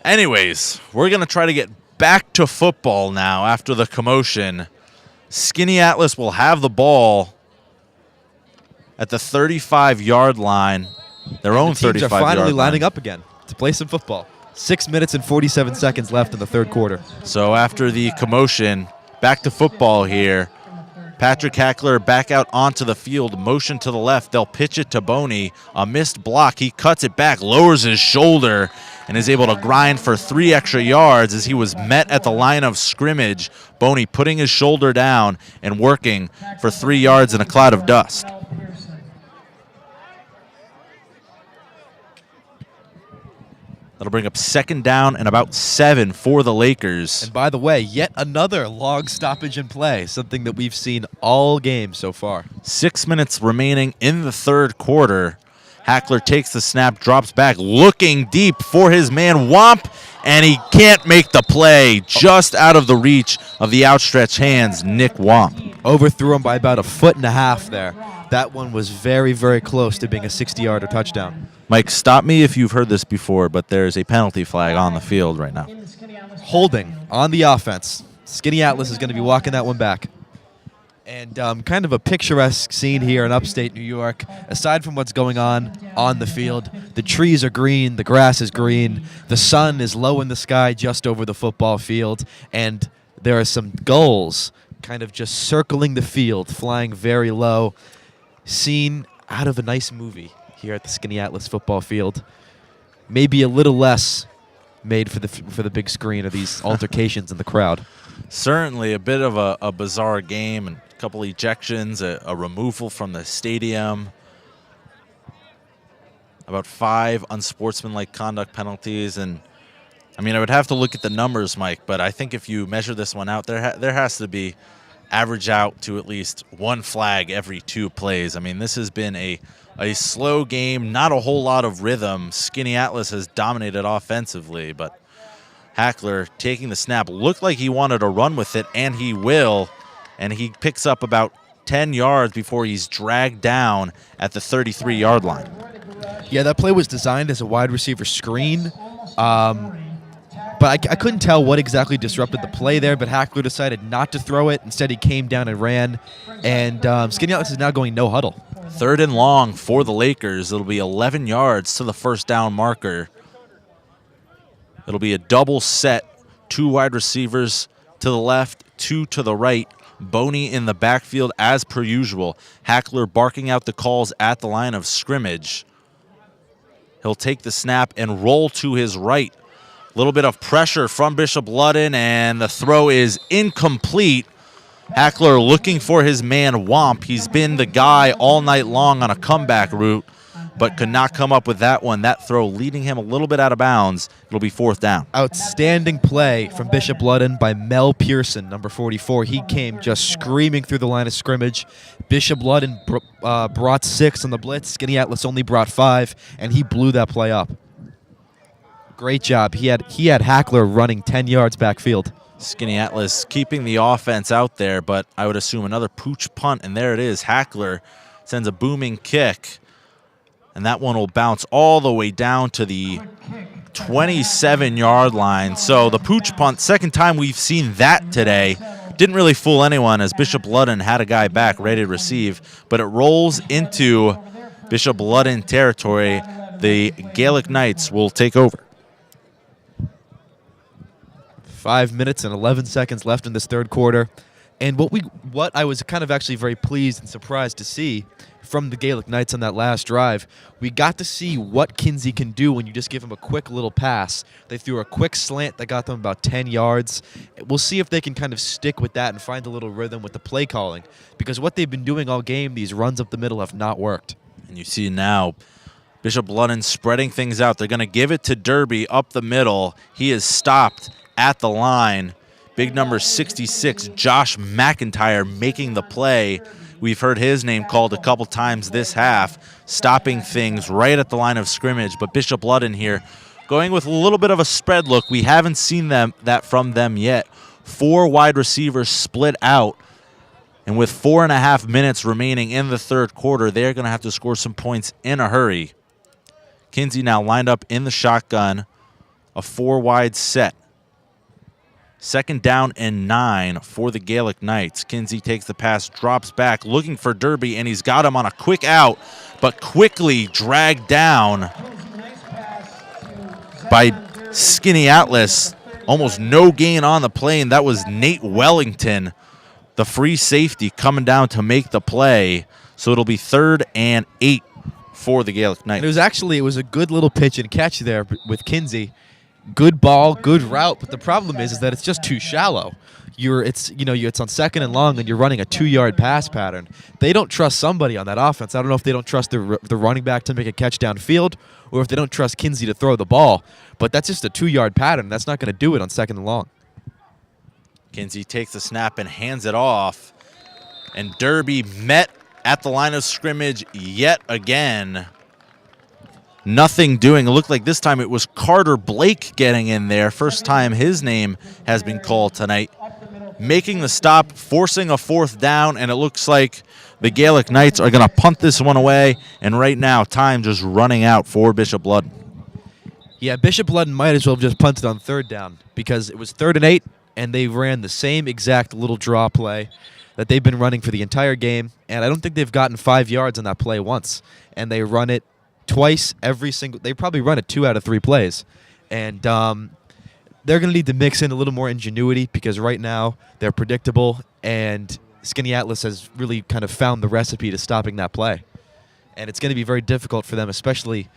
Anyways, we're going to try to get back to football now after the commotion. Skaneateles will have the ball at the 35-yard line, their own 35-yard line. The teams are finally lining up again to play some football. 6 minutes and 47 seconds left in the third quarter. So after the commotion, back to football here. Patrick Hackler back out onto the field, motion to the left. They'll pitch it to Boney. A missed block. He cuts it back, lowers his shoulder, and is able to grind for 3 extra yards as he was met at the line of scrimmage. Boney putting his shoulder down and working for 3 yards in a cloud of dust. That'll bring up 2nd down and about 7 for the Lakers. And by the way, yet another long stoppage in play, something that we've seen all game so far. 6 minutes remaining in the third quarter. Hackler takes the snap, drops back, looking deep for his man Womp, and he can't make the play. Just out of the reach of the outstretched hands, Nick Womp. Overthrew him by about 1.5 feet there. That one was very, very close to being a 60-yard touchdown. Mike, stop me if you've heard this before, but there's a penalty flag on the field right now. Holding on the offense. Skaneateles is going to be walking that one back. And kind of a picturesque scene here in upstate New York. Aside from what's going on the field, the trees are green, the grass is green, the sun is low in the sky just over the football field, and there are some gulls kind of just circling the field, flying very low. Scene out of a nice movie. here at the Skaneateles football field. Maybe a little less made for the big screen of these altercations in the crowd. Certainly a bit of a bizarre game, and a couple ejections, a removal from the stadium, about 5 unsportsmanlike conduct penalties. And I mean, I would have to look at the numbers, Mike, but I think if you measure this one out, there has to be average out to at least 1 flag every 2 plays. I mean, this has been a slow game, not a whole lot of rhythm. Skaneateles has dominated offensively, but Hackler taking the snap, looked like he wanted to run with it, and he will, and he picks up about 10 yards before he's dragged down at the 33-yard line. Yeah, that play was designed as a wide receiver screen, but I couldn't tell what exactly disrupted the play there, but Hackler decided not to throw it. Instead, he came down and ran, and Skaneateles is now going no huddle. 3rd and long for the Lakers. It'll be 11 yards to the first down marker. It'll be a double set, 2 wide receivers to the left, 2 to the right. Boney in the backfield as per usual. Hackler barking out the calls at the line of scrimmage. He'll take the snap and roll to his right. A little bit of pressure from Bishop Ludden, and the throw is incomplete. Hackler looking for his man Womp. He's been the guy all night long on a comeback route, but could not come up with that one. That throw leading him a little bit out of bounds. It'll be 4th down. Outstanding play from Bishop Ludden by Mel Pearson, number 44. He came just screaming through the line of scrimmage. Bishop Ludden brought 6 on the blitz. Skaneateles only brought 5, and he blew that play up. Great job. He had Hackler running 10 yards backfield. Skaneateles keeping the offense out there, but I would assume another pooch punt, and there it is. Hackler sends a booming kick, and that one will bounce all the way down to the 27-yard line. So the pooch punt, second time we've seen that today. Didn't really fool anyone, as Bishop Ludden had a guy back ready to receive, but it rolls into Bishop Ludden territory. The Gaelic Knights will take over. 5 minutes and 11 seconds left in this 3rd quarter. And what I was kind of actually very pleased and surprised to see from the Gaelic Knights on that last drive, we got to see what Kinsey can do when you just give him a quick little pass. They threw a quick slant that got them about 10 yards. We'll see if they can kind of stick with that and find a little rhythm with the play calling, because what they've been doing all game, these runs up the middle, have not worked. And you see now Bishop Ludden spreading things out. They're going to give it to Derby up the middle. He is stopped at the line. Big number 66, Josh McIntyre, making the play. We've heard his name called a couple times this half, stopping things right at the line of scrimmage. But Bishop Ludden here going with a little bit of a spread look. We haven't seen that from them yet. 4 wide receivers split out. And with 4.5 minutes remaining in the 3rd quarter, they're going to have to score some points in a hurry. Kinsey now lined up in the shotgun, a 4-wide set. 2nd down and 9 for the Gaelic Knights. Kinsey takes the pass, drops back, looking for Derby, and he's got him on a quick out, but quickly dragged down by Skaneateles. Almost no gain on the play, and that was Nate Wellington, the free safety, coming down to make the play. So it'll be 3rd and 8 for the Gaelic Knights. And it was a good little pitch and catch there with Kinsey. Good ball, good route, but the problem is that it's just too shallow. It's on 2nd and long, and you're running a 2-yard pass pattern. They don't trust somebody on that offense. I don't know if they don't trust the running back to make a catch downfield, or if they don't trust Kinsey to throw the ball. But that's just a 2-yard pattern. That's not going to do it on 2nd and long. Kinsey takes the snap and hands it off, and Derby met at the line of scrimmage yet again. Nothing doing. It looked like this time it was Carter Blake getting in there. First time his name has been called tonight. Making the stop, forcing a 4th down, and it looks like the Gaelic Knights are going to punt this one away. And right now, time just running out for Bishop Ludden. Yeah, Bishop Ludden might as well have just punted on 3rd down, because it was 3rd and 8, and they ran the same exact little draw play that they've been running for the entire game. And I don't think they've gotten 5 yards on that play once. And they run it twice they probably run it 2 out of 3 plays. And they're going to need to mix in a little more ingenuity, because right now they're predictable, and Skaneateles has really kind of found the recipe to stopping that play. and it's going to be very difficult for them, especially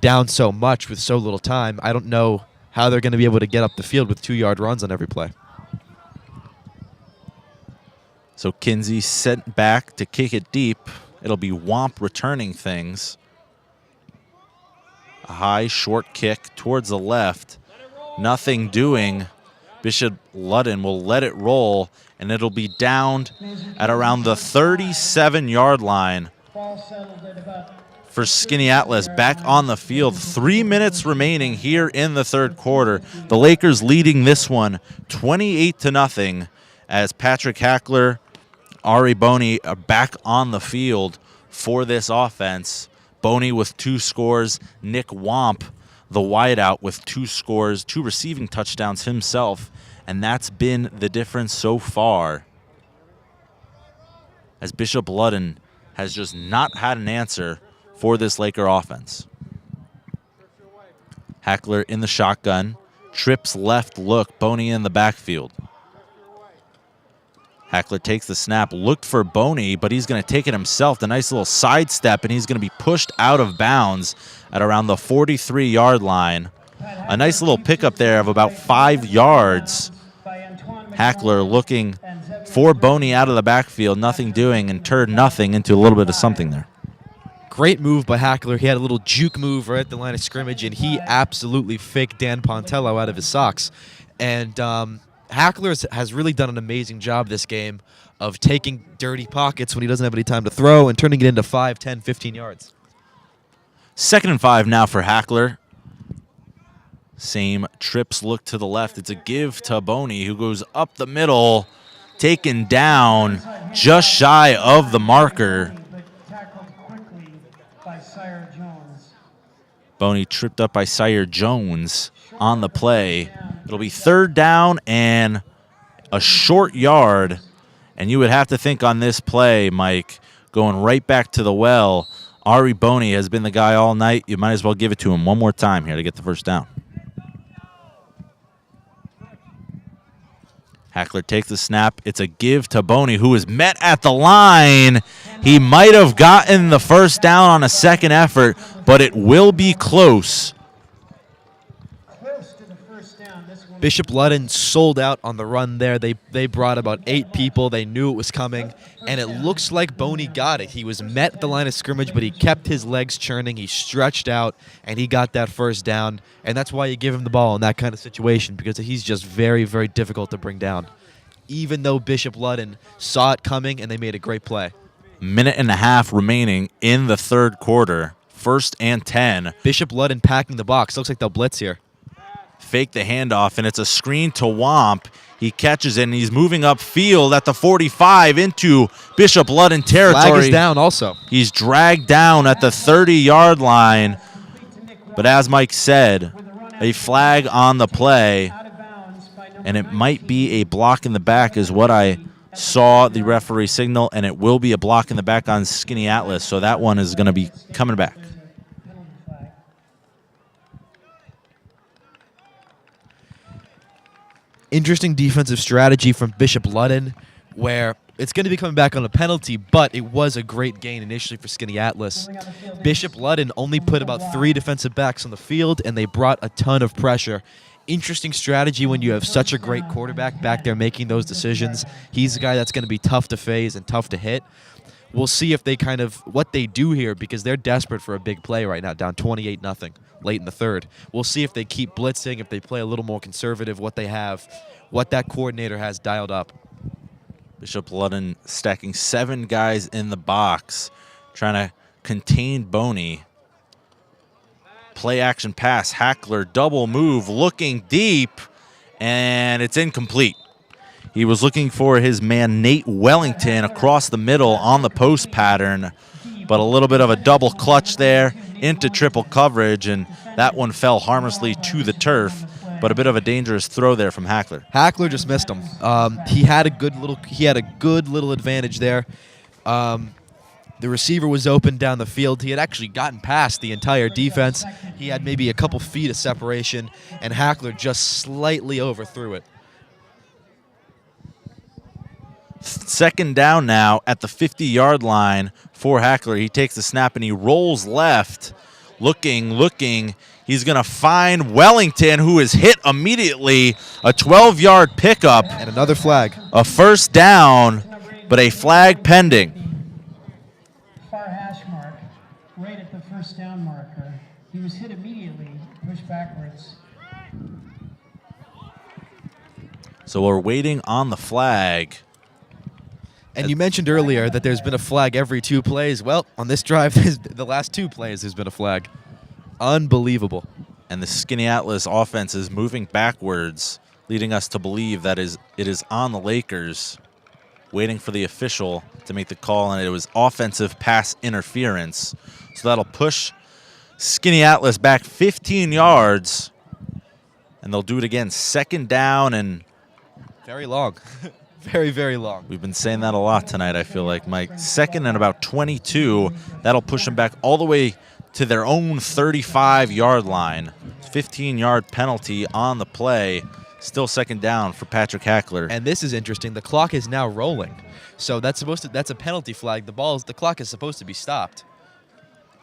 down so much with so little time. I don't know how they're going to be able to get up the field with 2-yard runs on every play. So Kinsey sent back to kick it deep. It'll be Womp returning things. A high, short kick towards the left. Nothing doing. Bishop Ludden will let it roll, and it'll be downed at around the 37-yard line for Skaneateles back on the field. 3 minutes remaining here in the third quarter. The Lakers leading this one 28-0 as Patrick Hackler, Ari Boney are back on the field for this offense. Boney with 2 scores, Nick Womp, the wideout, with 2 scores, 2 receiving touchdowns himself, and that's been the difference so far, as Bishop Ludden has just not had an answer for this Laker offense. Hackler in the shotgun, trips left look, Boney in the backfield. Hackler takes the snap, looked for Boney, but he's going to take it himself. The nice little sidestep, and he's going to be pushed out of bounds at around the 43-yard line. A nice little pickup there of about 5 yards. Hackler looking for Boney out of the backfield, nothing doing, and turned nothing into a little bit of something there. Great move by Hackler. He had a little juke move right at the line of scrimmage, and he absolutely faked Dan Pontello out of his socks. And Hackler has really done an amazing job this game of taking dirty pockets when he doesn't have any time to throw and turning it into 5, 10, 15 yards. 2nd and 5 now for Hackler. Same trips look to the left. It's a give to Boney, who goes up the middle, taken down just shy of the marker. Boney tripped up by Sire Jones on the play. It'll be 3rd down and a short yard. And you would have to think on this play, Mike, going right back to the well, Ari Boney has been the guy all night. You might as well give it to him one more time here to get the first down. Hackler takes the snap. It's a give to Boney, who is met at the line. He might have gotten the first down on a second effort, but it will be close. Bishop Ludden sold out on the run there. They brought about 8 people. They knew it was coming, and it looks like Boney got it. He was met at the line of scrimmage, but he kept his legs churning. He stretched out, and he got that first down, and that's why you give him the ball in that kind of situation, because he's just very, very difficult to bring down, even though Bishop Ludden saw it coming, and they made a great play. Minute and a half remaining in the third quarter. 1st and 10. Bishop Ludden packing the box. Looks like they'll blitz here. Fake the handoff, and it's a screen to Womp. He catches it, and he's moving upfield at the 45 into Bishop Ludden territory. Flag is down also. He's dragged down at the 30-yard line. But as Mike said, a flag on the play, and it might be a block in the back is what I saw the referee signal, and it will be a block in the back on Skaneateles, so that one is going to be coming back. Interesting defensive strategy from Bishop Ludden, where it's going to be coming back on a penalty, but it was a great gain initially for Skaneateles. Bishop Ludden only put about 3 defensive backs on the field, and they brought a ton of pressure. Interesting strategy when you have such a great quarterback back there making those decisions. He's a guy that's going to be tough to phase and tough to hit. We'll see if they what they do here, because they're desperate for a big play right now, down 28-0 late in the third. We'll see if they keep blitzing, if they play a little more conservative, what that coordinator has dialed up. Bishop Ludden stacking 7 guys in the box, trying to contain Boney. Play action pass, Hackler, double move, looking deep, and it's incomplete. He was looking for his man Nate Wellington across the middle on the post pattern, but a little bit of a double clutch there into triple coverage, and that one fell harmlessly to the turf, but a bit of a dangerous throw there from Hackler. Hackler just missed him. He had a good little advantage there. The receiver was open down the field. He had actually gotten past the entire defense. He had maybe a couple feet of separation, and Hackler just slightly overthrew it. Second down now at the 50-yard line for Hackler. He takes the snap and he rolls left. Looking. He's going to find Wellington, who is hit immediately. A 12-yard pickup. And another flag. A first down, but a flag pending. Far hash mark, right at the first down marker. He was hit immediately, pushed backwards. So we're waiting on the flag. And you mentioned earlier that there's been a flag every 2 plays. Well, on this drive, the last 2 plays, there's been a flag. Unbelievable. And the Skaneateles offense is moving backwards, leading us to believe that it is on the Lakers, waiting for the official to make the call, and it was offensive pass interference. So that'll push Skaneateles back 15 yards, and they'll do it again. Second down, and Very long. Very, very long. we've been saying that a lot tonight, I feel like, Mike. Second and about 22. That'll push them back all the way to their own 35-yard line. 15-yard penalty on the play. Still second down for Patrick Hackler. And this is interesting. The clock is now rolling. So that's a penalty flag. The clock is supposed to be stopped.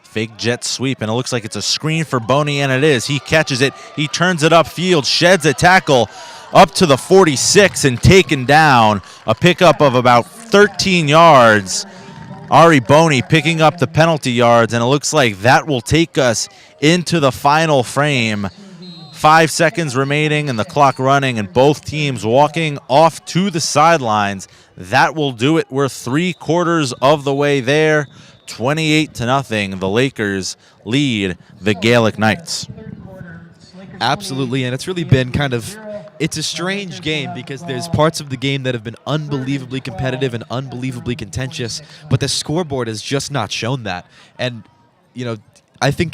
Fake jet sweep, and it looks like it's a screen for Boney, and it is. He catches it. He turns it upfield, sheds a tackle up to the 46 and taken down. A pickup of about 13 yards. Ari Boney picking up the penalty yards, and it looks like that will take us into the final frame. 5 seconds remaining and the clock running, and both teams walking off to the sidelines. That will do it. We're 3/4 of the way there. 28-0. The Lakers lead the Gaelic Knights. Absolutely, and it's really been it's a strange game because there's parts of the game that have been unbelievably competitive and unbelievably contentious, but the scoreboard has just not shown that. And, I think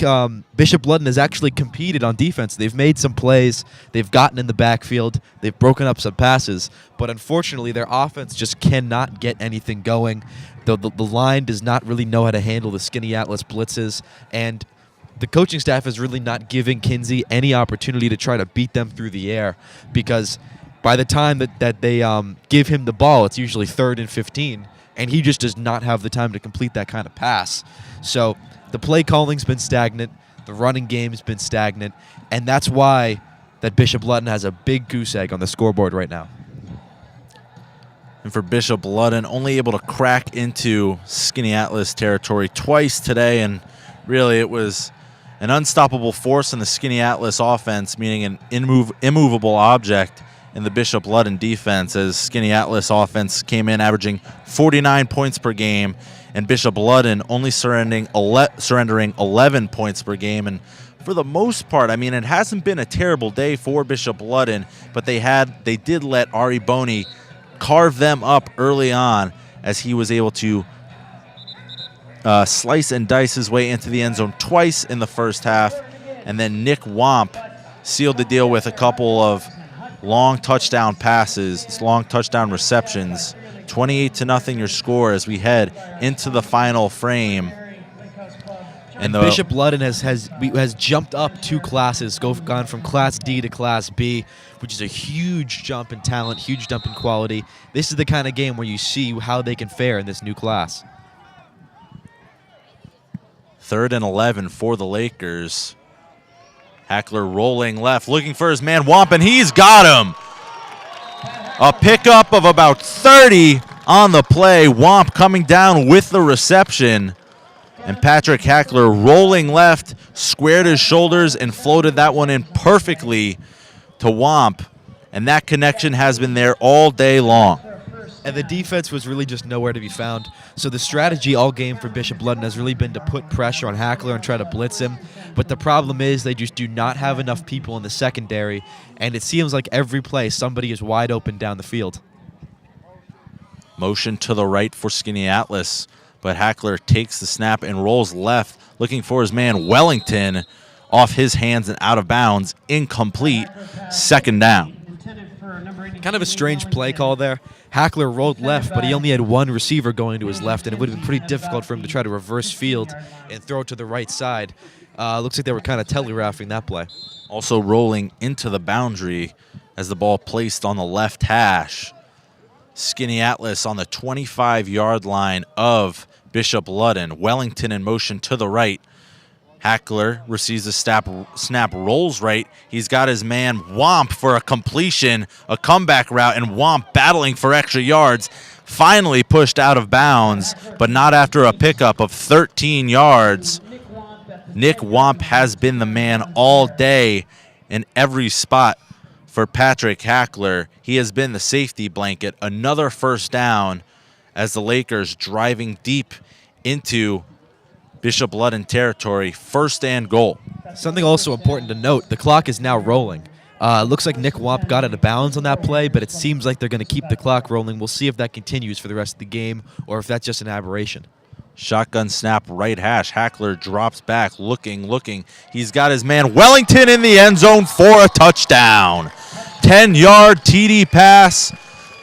Bishop Ludden has actually competed on defense. They've made some plays. They've gotten in the backfield. They've broken up some passes. But unfortunately, their offense just cannot get anything going. The line does not really know how to handle the Skaneateles blitzes. And the coaching staff is really not giving Kinsey any opportunity to try to beat them through the air, because by the time that they give him the ball, it's usually 3rd and 15, and he just does not have the time to complete that kind of pass. So the play calling's been stagnant, the running game's been stagnant, and that's why that Bishop Ludden has a big goose egg on the scoreboard right now. And for Bishop Ludden, only able to crack into Skaneateles territory twice today, and really it was an unstoppable force in the Skaneateles offense, meaning an immovable object in the Bishop Ludden defense, as Skaneateles offense came in averaging 49 points per game, and Bishop Ludden only surrendering 11 points per game. And for the most part, it hasn't been a terrible day for Bishop Ludden, but they did let Ari Boney carve them up early on, as he was able to slice and dice his way into the end zone twice in the first half. And then Nick Womp sealed the deal with a couple of long touchdown passes, long touchdown receptions. 28-0 your score as we head into the final frame. And Bishop Ludden has jumped up 2 classes, gone from Class D to Class B, which is a huge jump in talent, huge jump in quality. This is the kind of game where you see how they can fare in this new class. 3rd and 11 for the Lakers. Hackler rolling left, looking for his man Womp, and he's got him. A pickup of about 30 on the play. Womp coming down with the reception. And Patrick Hackler rolling left, squared his shoulders, and floated that one in perfectly to Womp. And that connection has been there all day long. And the defense was really just nowhere to be found. So the strategy all game for Bishop Ludden has really been to put pressure on Hackler and try to blitz him. But the problem is they just do not have enough people in the secondary, and it seems like every play somebody is wide open down the field. Motion to the right for Skaneateles, but Hackler takes the snap and rolls left, looking for his man Wellington, off his hands and out of bounds, incomplete, second down. Kind of a strange play call there. Hackler rolled left, but he only had one receiver going to his left, and it would have been pretty difficult for him to try to reverse field and throw it to the right side. Looks like they were kind of telegraphing that play. Also rolling into the boundary as the ball placed on the left hash. Skaneateles on the 25-yard line of Bishop Ludden. Wellington in motion to the right. Hackler receives the snap, rolls right. He's got his man Womp for a completion, a comeback route, and Womp battling for extra yards. Finally pushed out of bounds, but not after a pickup of 13 yards. Nick Womp has been the man all day in every spot for Patrick Hackler. He has been the safety blanket. Another first down as the Lakers driving deep into Bishop Ludden territory. First and goal. Something also important to note, the clock is now rolling. Looks like Nick Womp got out of bounds on that play, but it seems like they're going to keep the clock rolling. We'll see if that continues for the rest of the game or if that's just an aberration. Shotgun snap, right hash. Hackler drops back, looking. He's got his man Wellington in the end zone for a touchdown. 10-yard TD pass.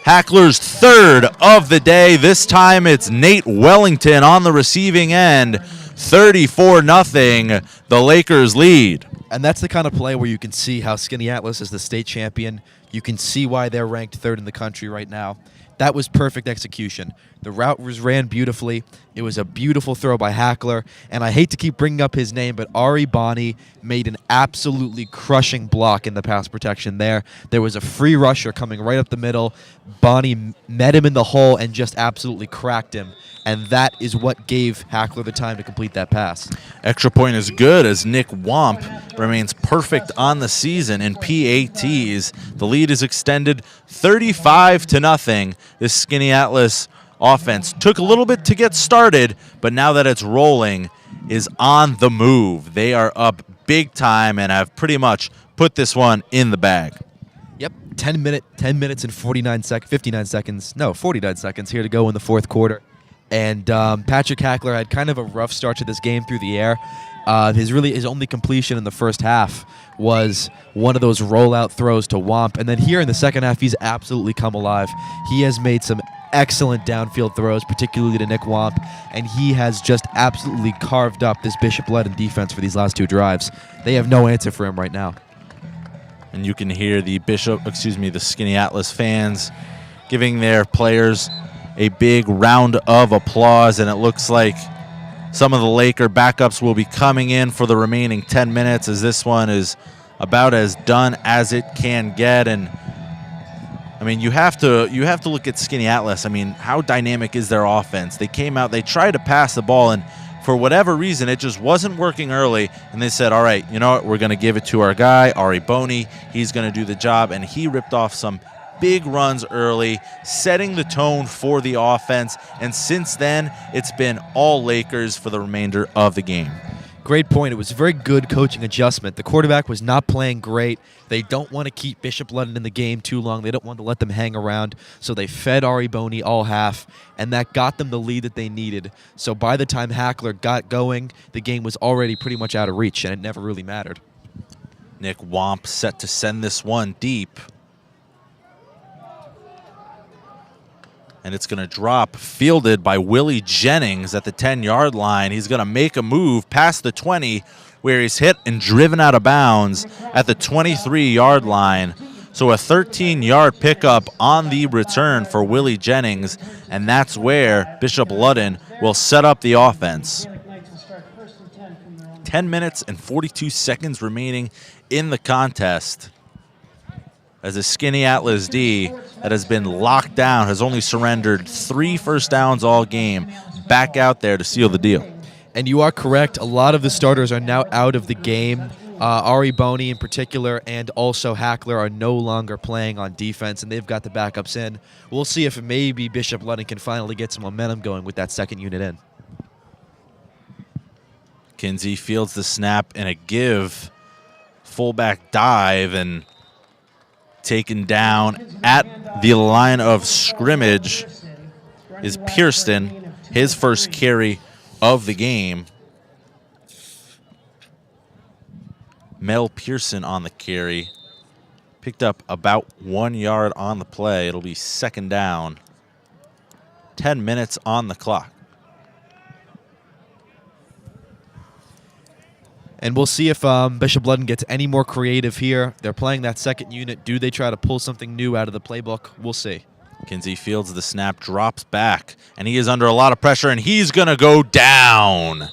Hackler's third of the day. This time it's Nate Wellington on the receiving end. 34-0, the Lakers lead. And that's the kind of play where you can see how Skaneateles is the state champion. You can see why they're ranked third in the country right now. That was perfect execution. The route was ran beautifully. It was a beautiful throw by Hackler. And I hate to keep bringing up his name, but Ari Bonney made an absolutely crushing block in the pass protection there. There was a free rusher coming right up the middle. Bonney met him in the hole and just absolutely cracked him. And that is what gave Hackler the time to complete that pass. Extra point is good as Nick Womp remains perfect on the season in PATs. The lead is extended 35-0. This Skaneateles offense took a little bit to get started, but now that it's rolling, is on the move. They are up big time and have pretty much put this one in the bag. Yep, 10 minutes and 49 seconds. No, 49 seconds here to go in the fourth quarter. And Patrick Hackler had kind of a rough start to this game through the air. His only completion in the first half was one of those rollout throws to Womp. And then here in the second half, he's absolutely come alive. He has made some excellent downfield throws, particularly to Nick Womp, and he has just absolutely carved up this Bishop Ludden defense for these last two drives. They have no answer for him right now. And you can hear the Skaneateles fans giving their players a big round of applause, and it looks like some of the Laker backups will be coming in for the remaining 10 minutes as this one is about as done as it can get. And I mean, you have to look at Skaneateles. I mean, how dynamic is their offense? They came out, they tried to pass the ball, and for whatever reason, it just wasn't working early. And they said, all right, you know what? We're going to give it to our guy, Ari Bonney. He's going to do the job. And he ripped off some big runs early, setting the tone for the offense. And since then, it's been all Lakers for the remainder of the game. Great point. It was a very good coaching adjustment. The quarterback was not playing great. They don't want to keep Bishop Ludden in the game too long. They don't want to let them hang around. So they fed Ari Bonney all half, and that got them the lead that they needed. So by the time Hackler got going, the game was already pretty much out of reach, and it never really mattered. Nick Womp set to send this one deep. And it's going to drop, fielded by Willie Jennings at the 10-yard line. He's going to make a move past the 20, where he's hit and driven out of bounds at the 23-yard line. So a 13-yard pickup on the return for Willie Jennings, and that's where Bishop Ludden will set up the offense. 10 minutes and 42 seconds remaining in the contest, as the Skaneateles D that has been locked down has only surrendered 3 first downs all game, back out there to seal the deal. And you are correct. A lot of the starters are now out of the game. Ari Bonney in particular and also Hackler are no longer playing on defense, and they've got the backups in. We'll see if maybe Bishop Ludden can finally get some momentum going with that second unit in. Kinsey fields the snap and a give. Fullback dive and taken down at the line of scrimmage is Pearson, his first carry of the game. Mel Pearson on the carry. Picked up about 1 yard on the play. It'll be second down. 10 minutes on the clock. And we'll see if Bishop Ludden gets any more creative here. They're playing that second unit. Do they try to pull something new out of the playbook? We'll see. Kinsey fields the snap, drops back, and he is under a lot of pressure, and he's going to go down.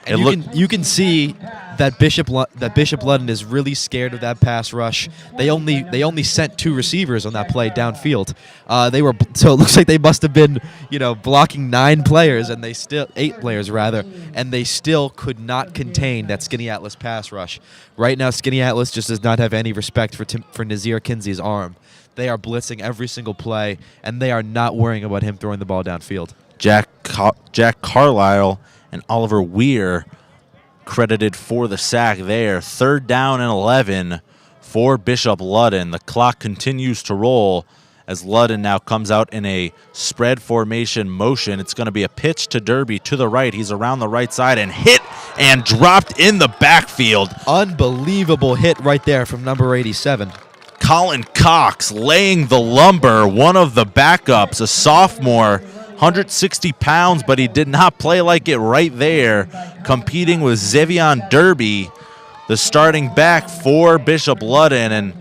And you can see that Bishop Ludden is really scared of that pass rush. They only sent 2 receivers on that play downfield. So it looks like they must have been blocking 9 players, and 8 players rather, and they still could not contain that Skaneateles pass rush. Right now, Skaneateles just does not have any respect for Nazir Kinsey's arm. They are blitzing every single play, and they are not worrying about him throwing the ball downfield. Jack Carlisle and Oliver Weir credited for the sack there. 3rd down and 11 for Bishop Ludden. The clock continues to roll as Ludden now comes out in a spread formation motion. It's going to be a pitch to Derby to the right. He's around the right side and hit and dropped in the backfield. Unbelievable hit right there from number 87. Colin Cox laying the lumber, one of the backups, a sophomore, 160 pounds, but he did not play like it right there, competing with Zevion Derby, the starting back for Bishop Ludden, and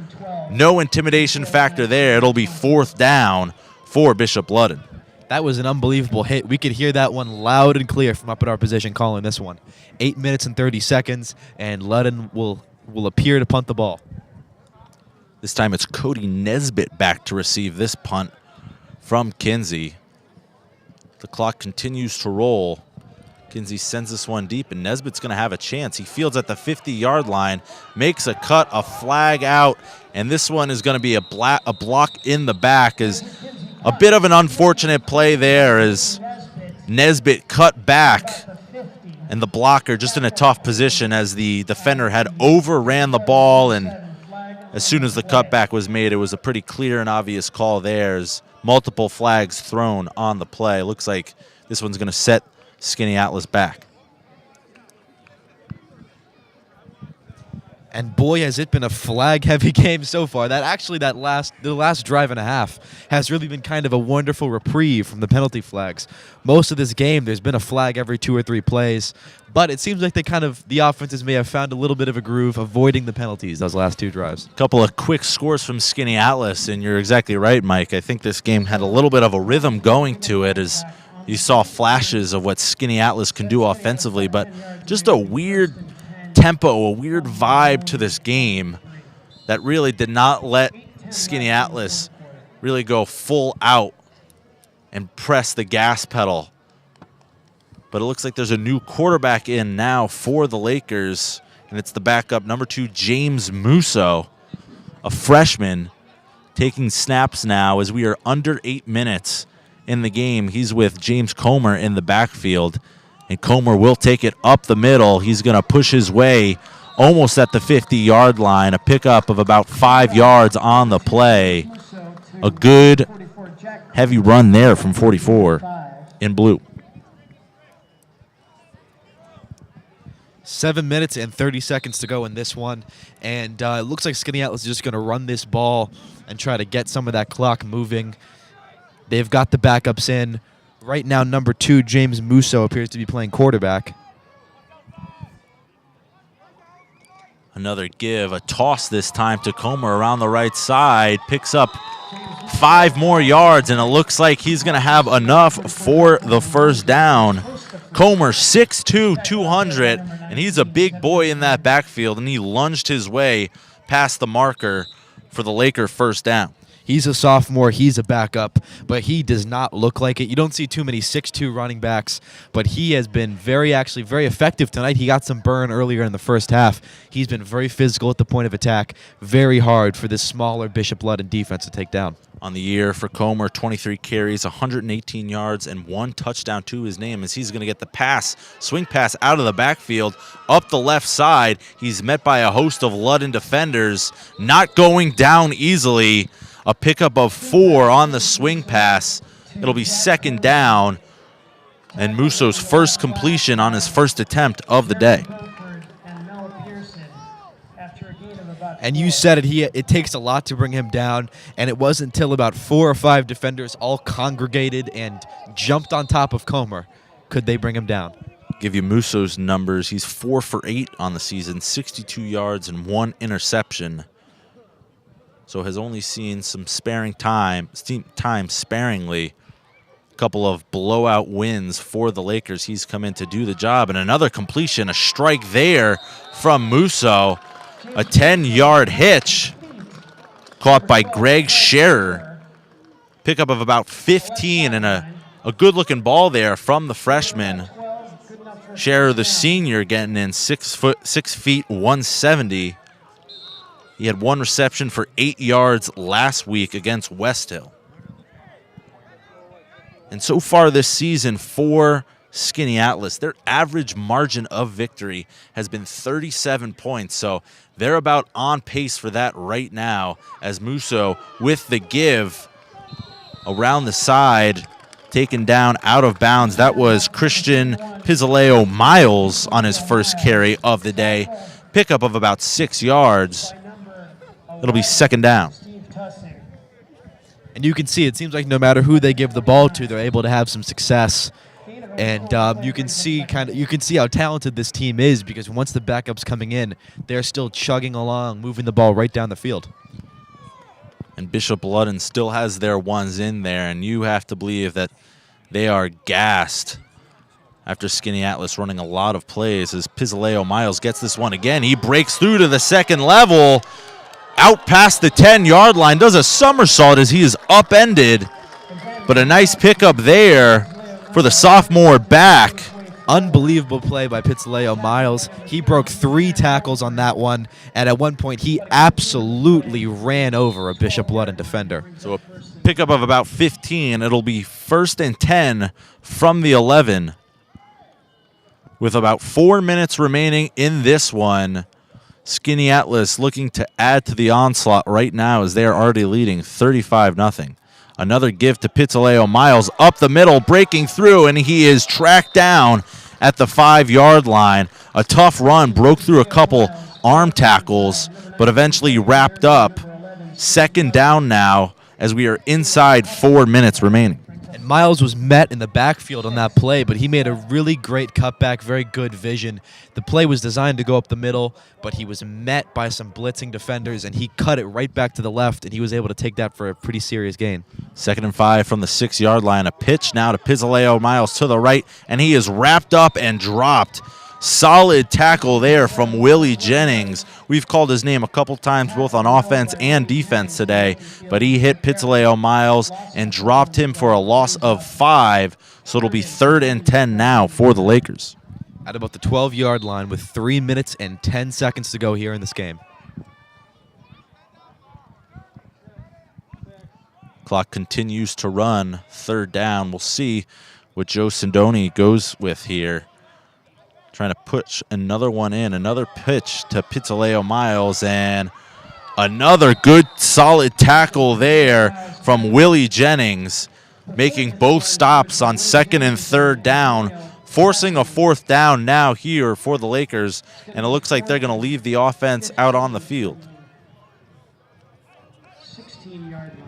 no intimidation factor there. It'll be 4th down for Bishop Ludden. That was an unbelievable hit. We could hear that one loud and clear from up at our position calling this one. 8 minutes and 30 seconds, and Ludden will appear to punt the ball. This time it's Cody Nesbitt back to receive this punt from Kinsey. The clock continues to roll. Kinsey sends this one deep, and Nesbitt's going to have a chance. He fields at the 50-yard line, makes a cut, a flag out, and this one is going to be a block in the back. As a bit of an unfortunate play there as Nesbitt cut back, and the blocker just in a tough position as the defender had overran the ball, and as soon as the cutback was made, it was a pretty clear and obvious call there. As multiple flags thrown on the play. Looks like this one's going to set Skaneateles back. And boy, has it been a flag-heavy game so far. The last drive and a half has really been kind of a wonderful reprieve from the penalty flags. Most of this game, there's been a flag every 2 or 3 plays, but it seems like the offenses may have found a little bit of a groove avoiding the penalties those last 2 drives. A couple of quick scores from Skaneateles, and you're exactly right, Mike. I think this game had a little bit of a rhythm going to it as you saw flashes of what Skaneateles can do offensively, but just a weird tempo, a weird vibe to this game that really did not let Skaneateles really go full out and press the gas pedal. But it looks like there's a new quarterback in now for the Lakers, and it's the backup number 2, James Musso, a freshman, taking snaps now as we are under 8 minutes in the game. He's with James Comer in the backfield. And Comer will take it up the middle. He's going to push his way almost at the 50-yard line. A pickup of about 5 yards on the play. A good heavy run there from 44 in blue. 7 minutes and 30 seconds to go in this one. And it looks like Skaneateles is just going to run this ball and try to get some of that clock moving. They've got the backups in. Right now, number 2, James Musso, appears to be playing quarterback. Another give, a toss this time to Comer around the right side. Picks up 5 more yards, and it looks like he's going to have enough for the 1st down. Comer, 6'2", 200, and he's a big boy in that backfield, and he lunged his way past the marker for the Laker 1st down. He's a sophomore. He's a backup, but he does not look like it. You don't see too many 6'2" running backs, but he has been very effective tonight. He got some burn earlier in the 1st half. He's been very physical at the point of attack. Very hard for this smaller Bishop Ludden defense to take down. On the year for Comer, 23 carries, 118 yards, and 1 touchdown to his name as he's going to get the swing pass out of the backfield up the left side. He's met by a host of Ludden defenders, not going down easily. A pickup of 4 on the swing pass. It'll be 2nd down, and Musso's first completion on his first attempt of the day. And you said it, it takes a lot to bring him down, and it wasn't until about 4 or 5 defenders all congregated and jumped on top of Comer could they bring him down. Give you Musso's numbers. He's 4 for 8 on the season, 62 yards and 1 interception. so has only seen some time sparingly. A couple of blowout wins for the Lakers. He's come in to do the job, and another completion, a strike there from Musso. A 10-yard hitch caught by Greg Scherer. Pickup of about 15, and a good-looking ball there from the freshman. Scherer, the senior, getting in 6 feet 170. He had 1 reception for 8 yards last week against West Hill. And so far this season for Skaneateles, their average margin of victory has been 37 points. So they're about on pace for that right now, as Musso with the give around the side, taken down out of bounds. That was Christian Pizzaleo Miles on his first carry of the day. Pickup of about 6 yards. It'll be second down. And you can see it seems like no matter who they give the ball to, they're able to have some success. And you can see how talented this team is, because once the backup's coming in, they're still chugging along, moving the ball right down the field. And Bishop Ludden still has their ones in there, and you have to believe that they are gassed after Skaneateles running a lot of plays. As Pizzaleo Miles gets this one again, he breaks through to the second level, out past the 10-yard line, does a somersault as he is upended, but a nice pickup there for the sophomore back. Unbelievable play by Pizzaleo Miles. He broke 3 tackles on that one, and at one point he absolutely ran over a Bishop Ludden defender. So a pickup of about 15. It'll be 1st and 10 from the 11. With about 4 minutes remaining in this one, Skaneateles looking to add to the onslaught right now, as they are already leading 35-0. Another give to Pizzaleo Miles up the middle, breaking through, and he is tracked down at the 5-yard line. A tough run, broke through a couple arm tackles, but eventually wrapped up. Second down now, as we are inside 4 minutes remaining. And Miles was met in the backfield on that play, but he made a really great cutback, very good vision. The play was designed to go up the middle, but he was met by some blitzing defenders, and he cut it right back to the left, and he was able to take that for a pretty serious gain. 2nd and 5 from the 6-yard line. A pitch now to Pizzaleo Miles to the right, and he is wrapped up and dropped. Solid tackle there from Willie Jennings. We've called his name a couple times both on offense and defense today, but he hit Pizzaleo Miles and dropped him for a loss of 5, so it'll be 3rd and 10 now for the Lakers. At about the 12-yard line with 3 minutes and 10 seconds to go here in this game. Clock continues to run. 3rd down. We'll see what Joe Sindoni goes with here. Trying to push another one in. Another pitch to Pizzaleo Miles, and another good solid tackle there from Willie Jennings, making both stops on 2nd and 3rd down, forcing a 4th down now here for the Lakers, and it looks like they're going to leave the offense out on the field. 16-yard line.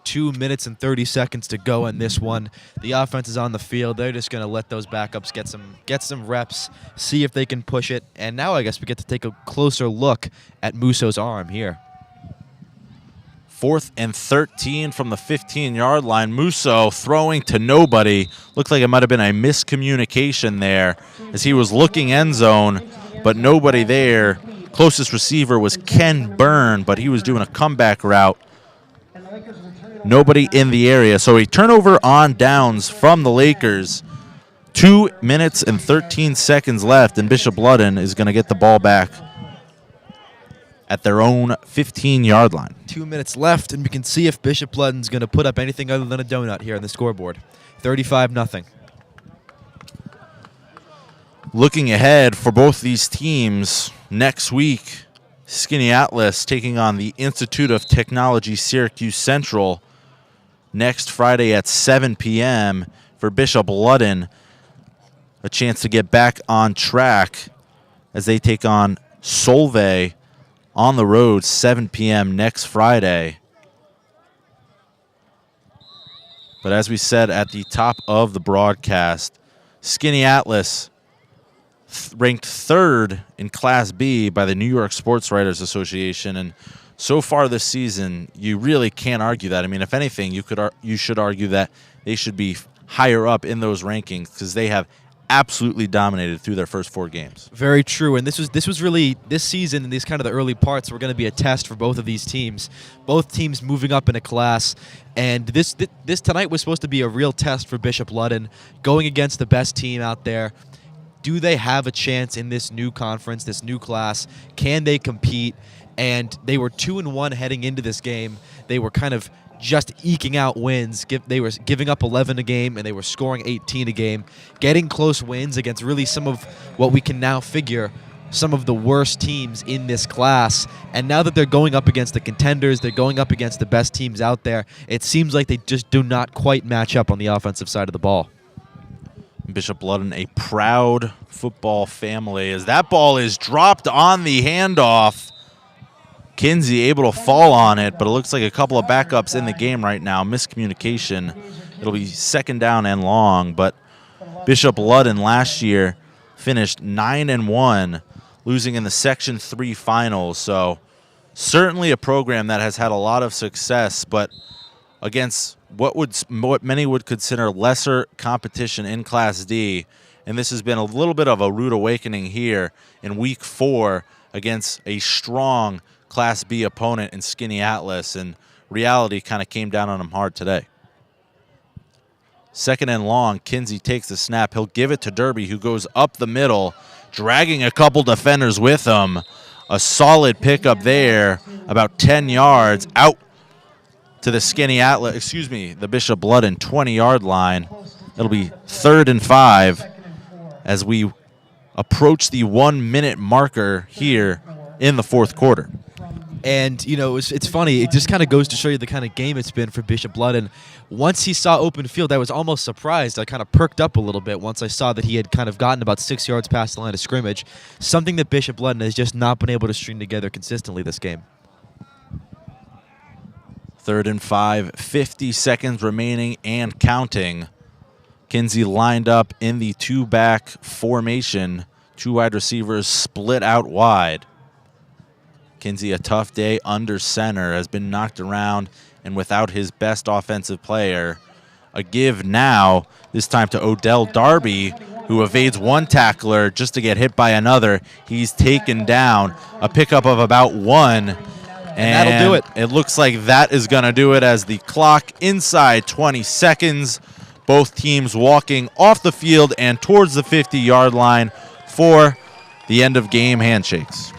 2 minutes and 30 seconds to go in this one. The offense is on the field. They're just going to let those backups get some reps, see if they can push it. And now I guess we get to take a closer look at Musso's arm here. 4th and 13 from the 15-yard line. Musso throwing to nobody. Looked like it might have been a miscommunication there as he was looking end zone, but nobody there. Closest receiver was Ken Byrne, but he was doing a comeback route. Nobody in the area. So a turnover on downs from the Lakers. 2 minutes and 13 seconds left, and Bishop Ludden is going to get the ball back at their own 15-yard line. 2 minutes left, and we can see if Bishop Ludden's going to put up anything other than a donut here on the scoreboard. 35-0. Looking ahead for both these teams next week, Skaneateles taking on the Institute of Technology Syracuse Central next Friday at 7 p.m. For Bishop Ludden, a chance to get back on track as they take on Solvay on the road 7 p.m. next Friday. But as we said at the top of the broadcast, Skaneateles ranked 3rd in Class B by the New York Sports Writers Association, and so far this season, you really can't argue that. I mean, if anything, you should argue that they should be higher up in those rankings because they have absolutely dominated through their first 4 games. Very true, and this was really this season and these kind of the early parts were going to be a test for both of these teams. Both teams moving up in a class, and this tonight was supposed to be a real test for Bishop Ludden, going against the best team out there. Do they have a chance in this new conference, this new class? Can they compete? And they were 2-1 heading into this game. They were kind of just eking out wins. They were giving up 11 a game, and they were scoring 18 a game, getting close wins against really some of what we can now figure some of the worst teams in this class. And now that they're going up against the contenders, they're going up against the best teams out there, it seems like they just do not quite match up on the offensive side of the ball. Bishop Ludden, a proud football family, as that ball is dropped on the handoff. Kinsey able to fall on it, but it looks like a couple of backups in the game right now. Miscommunication. It'll be 2nd down and long, but Bishop Ludden last year finished 9-1, losing in the Section 3 finals. So certainly a program that has had a lot of success, but against what many would consider lesser competition in Class D. And this has been a little bit of a rude awakening here in Week 4 against a strong Class B opponent in Skaneateles, and reality kind of came down on him hard today. 2nd and long, Kinsey takes the snap. He'll give it to Derby, who goes up the middle, dragging a couple defenders with him. A solid pickup there, about 10 yards out to the the Bishop Ludden 20-yard line. It'll be 3rd and 5 as we approach the 1-minute marker here in the 4th quarter. And, you know, it's funny. It just kind of goes to show you the kind of game it's been for Bishop Ludden. Once he saw open field, I was almost surprised. I kind of perked up a little bit once I saw that he had kind of gotten about 6 yards past the line of scrimmage, something that Bishop Ludden has just not been able to string together consistently this game. 3rd and 5, 50 seconds remaining and counting. Kinsey lined up in the 2-back formation. 2 wide receivers split out wide. Kinsey, a tough day under center, has been knocked around and without his best offensive player. A give now, this time to Odell Darby, who evades one tackler just to get hit by another. He's taken down. A pickup of about 1. And that'll do it. It looks like that is going to do it as the clock inside 20 seconds. Both teams walking off the field and towards the 50-yard line for the end of game handshakes.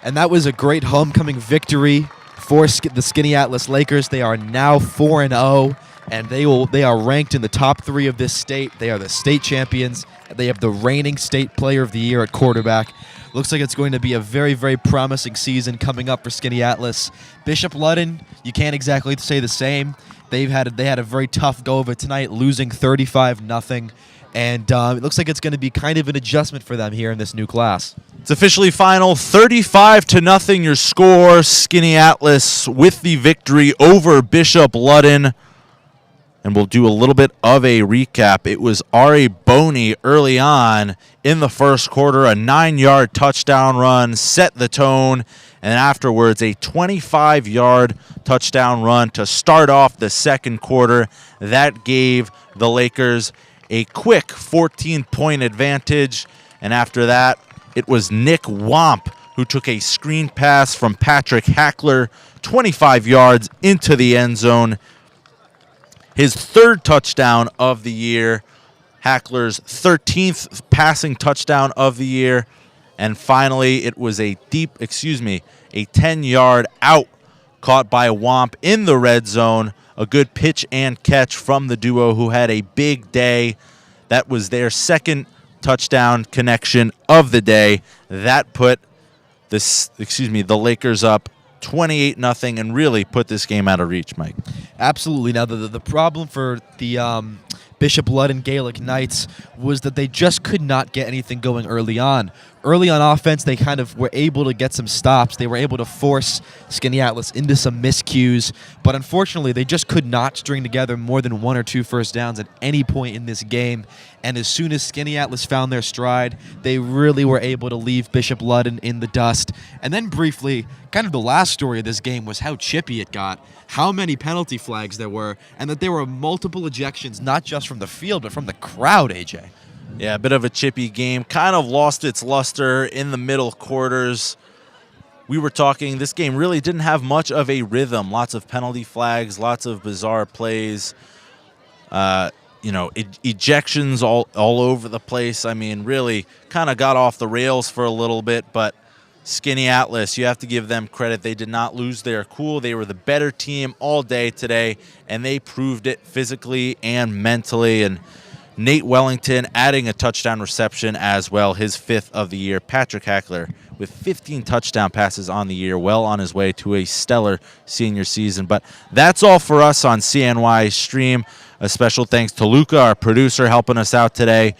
And that was a great homecoming victory for the Skaneateles Lakers. They are now 4-0, and they are ranked in the top 3 of this state. They are the state champions. They have the reigning state player of the year at quarterback. Looks like it's going to be a very, very promising season coming up for Skaneateles. Bishop Ludden, you can't exactly say the same. They had a very tough go of it tonight, losing 35-0. And it looks like it's going to be kind of an adjustment for them here in this new class. It's officially final, 35-0 your score. Skaneateles with the victory over Bishop Ludden. And we'll do a little bit of a recap. It was R.A. Boney early on in the first quarter. A 9-yard touchdown run set the tone. And afterwards, a 25-yard touchdown run to start off the second quarter. That gave the Lakers a quick 14-point advantage. And after that, it was Nick Womp who took a screen pass from Patrick Hackler 25 yards into the end zone. His 3rd touchdown of the year, Hackler's 13th passing touchdown of the year. And finally, it was a 10-yard out caught by Womp in the red zone. A good pitch and catch from the duo who had a big day. That was their 2nd touchdown connection of the day. That put the Lakers up 28-0 and really put this game out of reach, Mike. Absolutely. Now, the problem for the Bishop Ludden Gaelic Knights was that they just could not get anything going early on. early on offense, they kind of were able to get some stops. They were able to force Skaneateles into some miscues, but unfortunately, they just could not string together more than 1 or 2 first downs at any point in this game. And as soon as Skaneateles found their stride, they really were able to leave Bishop Ludden in the dust. And then briefly, kind of the last story of this game was how chippy it got, how many penalty flags there were, and that there were multiple ejections, not just from the field, but from the crowd, AJ. Yeah, a bit of a chippy game. Kind of lost its luster in the middle quarters. We were talking, this game really didn't have much of a rhythm. Lots of penalty flags, lots of bizarre plays. Ejections all over the place. I mean, really kind of got off the rails for a little bit, but Skaneateles, you have to give them credit. They did not lose their cool. They were the better team all day today, and they proved it physically and mentally. And Nate Wellington adding a touchdown reception as well, his 5th of the year. Patrick Hackler with 15 touchdown passes on the year, well on his way to a stellar senior season. But that's all for us on CNY Stream. A special thanks to Luca, our producer, helping us out today.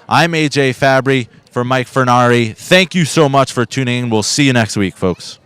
I'm AJ Fabbri for Mike Furnari. Thank you so much for tuning in. We'll see you next week, folks.